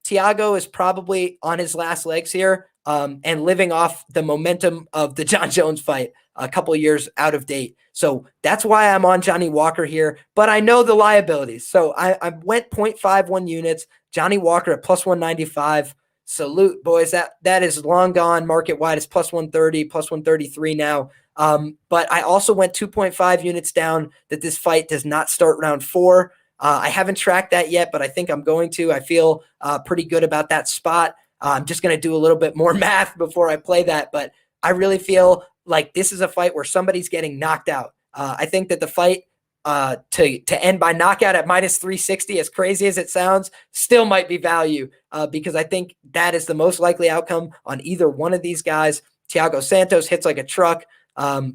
Thiago is probably on his last legs here and living off the momentum of the John Jones fight a couple of years out of date. So that's why I'm on Johnny Walker here, but I know the liabilities. So I went 0.51 units, Johnny Walker at plus 195. Salute, boys. That is long gone market wide. It's plus 130, plus 133 now. But I also went 2.5 units down that this fight does not start round 4. I haven't tracked that yet, but I think I'm going to. I feel pretty good about that spot. I'm just going to do a little bit more math before I play that, but I really feel like this is a fight where somebody's getting knocked out. I think that the fight to end by knockout at minus 360, as crazy as it sounds, still might be value because I think that is the most likely outcome on either one of these guys. Thiago Santos hits like a truck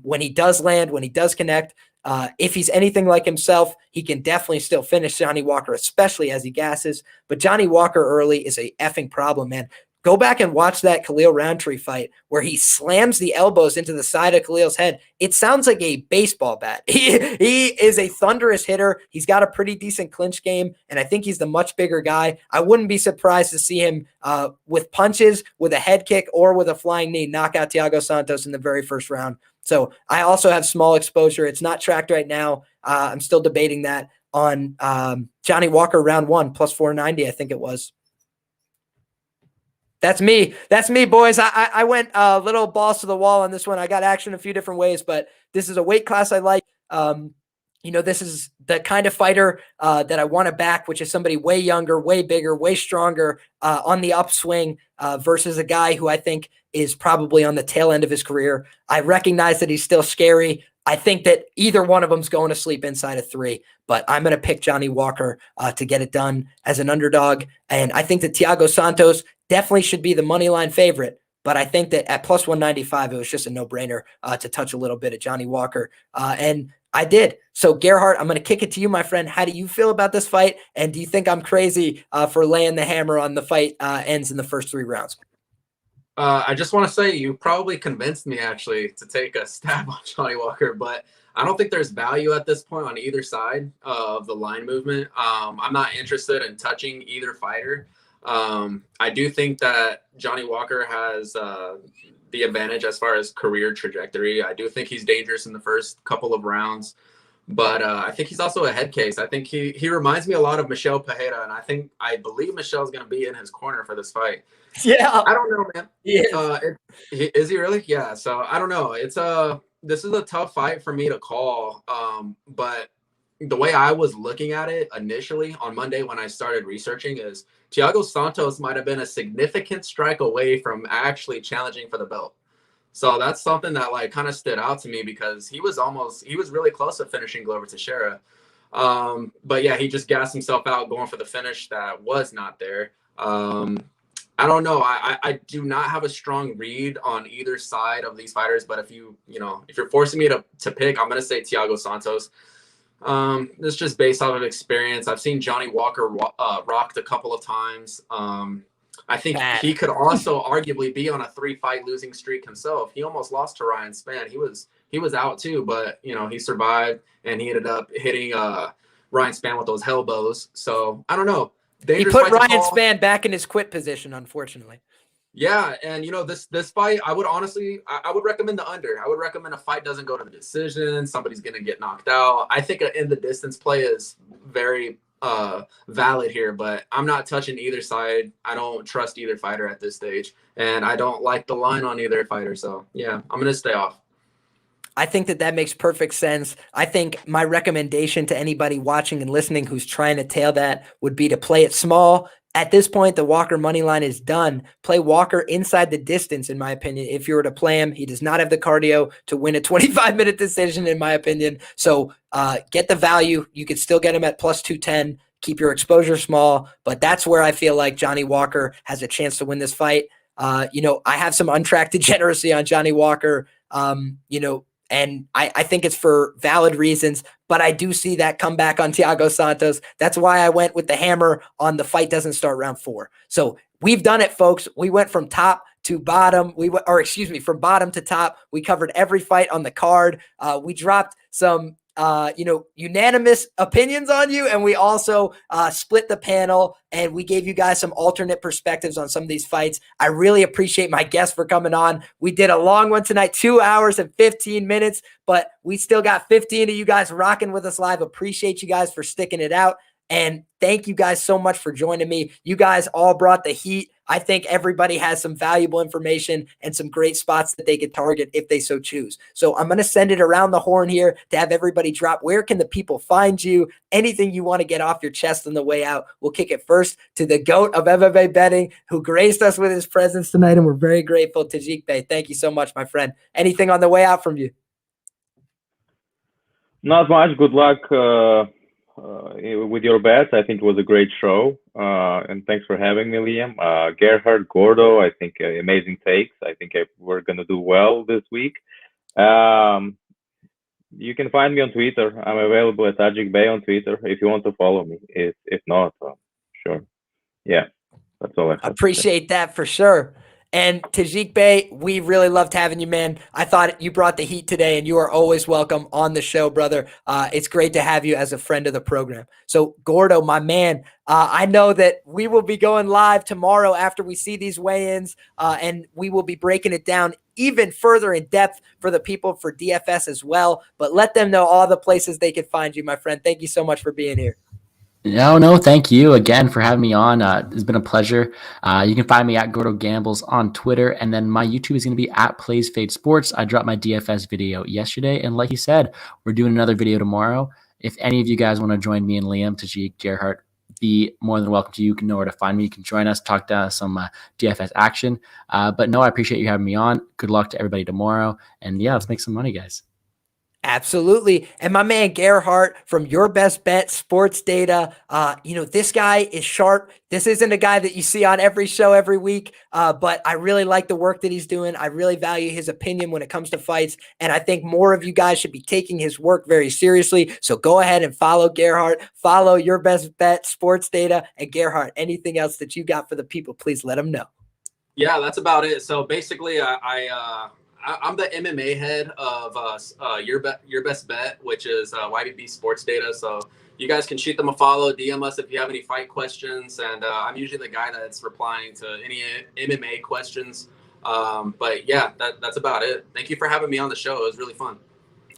when he does land, when he does connect. If he's anything like himself, he can definitely still finish Johnny Walker, especially as he gasses. But Johnny Walker early is a effing problem, man. Go back and watch that Khalil Roundtree fight where he slams the elbows into the side of Khalil's head. It sounds like a baseball bat. He is a thunderous hitter. He's got a pretty decent clinch game, and I think he's the much bigger guy. I wouldn't be surprised to see him with punches, with a head kick, or with a flying knee knock out Thiago Santos in the very first round. So I also have small exposure. It's not tracked right now. I'm still debating that on Johnny Walker round 1, plus 490, I think it was. That's me. That's me, boys. I went a little balls to the wall on this one. I got action a few different ways, but this is a weight class I like. This is the kind of fighter that I want to back, which is somebody way younger, way bigger, way stronger on the upswing versus a guy who I think is probably on the tail end of his career. I recognize that he's still scary. I think that either one of them's going to sleep inside of 3, but I'm going to pick Johnny Walker to get it done as an underdog. And I think that Thiago Santos definitely should be the money line favorite, But I think that at plus 195, it was just a no-brainer to touch a little bit of Johnny Walker. And I did. So, Gerhardt, I'm going to kick it to you, my friend. How do you feel about this fight? And do you think I'm crazy for laying the hammer on the fight ends in the first 3 rounds? I just want to say you probably convinced me actually to take a stab on Johnny Walker, but I don't think there's value at this point on either side of the line movement. I'm not interested in touching either fighter. I do think that Johnny Walker has the advantage as far as career trajectory. I do think he's dangerous in the first couple of rounds, but I think he's also a head case. I think he reminds me a lot of Michel Pereira, and I believe Michel's going to be in his corner for this fight. Yeah, I don't know, man. Yes. Is he really? Yeah. So I don't know. This is a tough fight for me to call. But the way I was looking at it initially on Monday when I started researching is Thiago Santos might have been a significant strike away from actually challenging for the belt. So that's something that like kind of stood out to me because he was really close to finishing Glover Teixeira. But yeah, he just gassed himself out going for the finish that was not there. I don't know. I do not have a strong read on either side of these fighters, but if you're forcing me to pick, I'm going to say Thiago Santos. This is just based off of experience. I've seen Johnny Walker rocked a couple of times. I think he could also arguably be on a 3-fight losing streak himself. He almost lost to Ryan Spann. He was out too, but he survived and he ended up hitting Ryan Spann with those elbows. So I don't know. He put Ryan Spann back in his quit position, unfortunately. Yeah, and this fight, I would recommend the under. I would recommend a fight doesn't go to the decision. Somebody's gonna get knocked out. I think an in the distance play is very valid here, but I'm not touching either side. I don't trust either fighter at this stage, and I don't like the line on either fighter. So yeah, I'm gonna stay off. I think that makes perfect sense. I think my recommendation to anybody watching and listening who's trying to tail that would be to play it small. At this point, the Walker money line is done. Play Walker inside the distance, in my opinion. If you were to play him, he does not have the cardio to win a 25-minute decision, in my opinion. So get the value. You could still get him at plus 210. Keep your exposure small. But that's where I feel like Johnny Walker has a chance to win this fight. I have some untracked degeneracy on Johnny Walker. And I think it's for valid reasons, but I do see that comeback on Thiago Santos. That's why I went with the hammer on the fight doesn't start round 4. So we've done it, folks. We went from top to bottom. From bottom to top. We covered every fight on the card. We dropped some unanimous opinions on you. And we also split the panel and we gave you guys some alternate perspectives on some of these fights. I really appreciate my guests for coming on. We did a long one tonight, 2 hours and 15 minutes, but we still got 15 of you guys rocking with us live. Appreciate you guys for sticking it out. And thank you guys so much for joining me. You guys all brought the heat. I think everybody has some valuable information and some great spots that they could target if they so choose. So I'm going to send it around the horn here to have everybody drop. Where can the people find you? Anything you want to get off your chest on the way out. We'll kick it first to the GOAT of MMA betting who graced us with his presence tonight. And we're very grateful to Tajik Bey. Thank you so much, my friend. Anything on the way out from you? Not much. Good luck with your bets. I think it was a great show. And thanks for having me, Liam. Gerhard, Gordo, I think amazing takes. I think we're going to do well this week. You can find me on Twitter. I'm available at Tajik Bey on Twitter if you want to follow me. If not, sure. Yeah, that's all I have. Appreciate that for sure. And Tajik Bey, we really loved having you, man. I thought you brought the heat today, and you are always welcome on the show, brother. It's great to have you as a friend of the program. So, Gordo, my man, I know that we will be going live tomorrow after we see these weigh-ins, and we will be breaking it down even further in depth for the people for DFS as well. But let them know all the places they can find you, my friend. Thank you so much for being here. No, thank you again for having me on. It's been a pleasure. You can find me at Gordo Gambles on Twitter, and then my YouTube is going to be at Plays Fade Sports. I dropped my DFS video yesterday, and like you said, we're doing another video tomorrow. If any of you guys want to join me and Liam, Tajik, Gerhardt, be more than welcome to. You can know where to find me. You can join us, talk to some DFS action. But no, I appreciate you having me on. Good luck to everybody tomorrow, and yeah, let's make some money, guys. Absolutely. And my man Gerhardt from Your Best Bet Sports Data, this guy is sharp. This isn't a guy that you see on every show every week, but I really like the work that he's doing. I really value his opinion when it comes to fights, and I think more of you guys should be taking his work very seriously. So go ahead and follow Gerhardt, follow Your Best Bet Sports Data, and Gerhardt, anything else that you got for the people, please let them know. Yeah, that's about it. So basically, I'm the MMA head of Your Best Bet, which is YBB Sports Data. So you guys can shoot them a follow, DM us if you have any fight questions, and I'm usually the guy that's replying to any MMA questions. But yeah, that's about it. Thank you for having me on the show. It was really fun.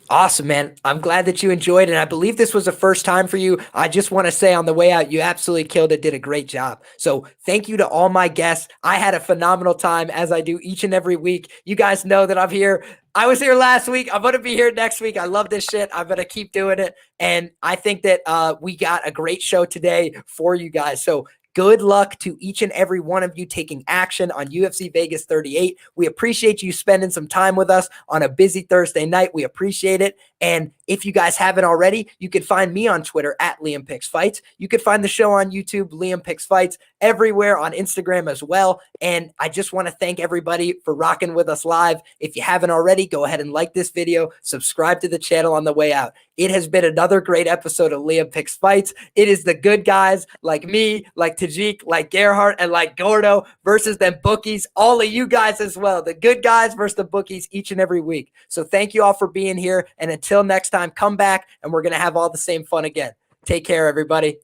Awesome, man. I'm glad that you enjoyed it. And I believe this was the first time for you. I just want to say on the way out, you absolutely killed it, did a great job. So thank you to all my guests. I had a phenomenal time, as I do each and every week. You guys know that I'm here. I was here last week. I'm going to be here next week. I love this shit. I'm going to keep doing it. And I think that we got a great show today for you guys. So good luck to each and every one of you taking action on UFC Vegas 38. We appreciate you spending some time with us on a busy Thursday night. We appreciate it. And if you guys haven't already, you can find me on Twitter at LiamPicksFights. You can find the show on YouTube, LiamPicksFights, everywhere on Instagram as well. And I just want to thank everybody for rocking with us live. If you haven't already, go ahead and like this video, subscribe to the channel on the way out. It has been another great episode of Liam Picks Fights. It is the good guys like me, like Tajik, like Gerhardt, and like Gordo versus them bookies. All of you guys as well. The good guys versus the bookies each and every week. So thank you all for being here. And until next time, come back and we're going to have all the same fun again. Take care, everybody.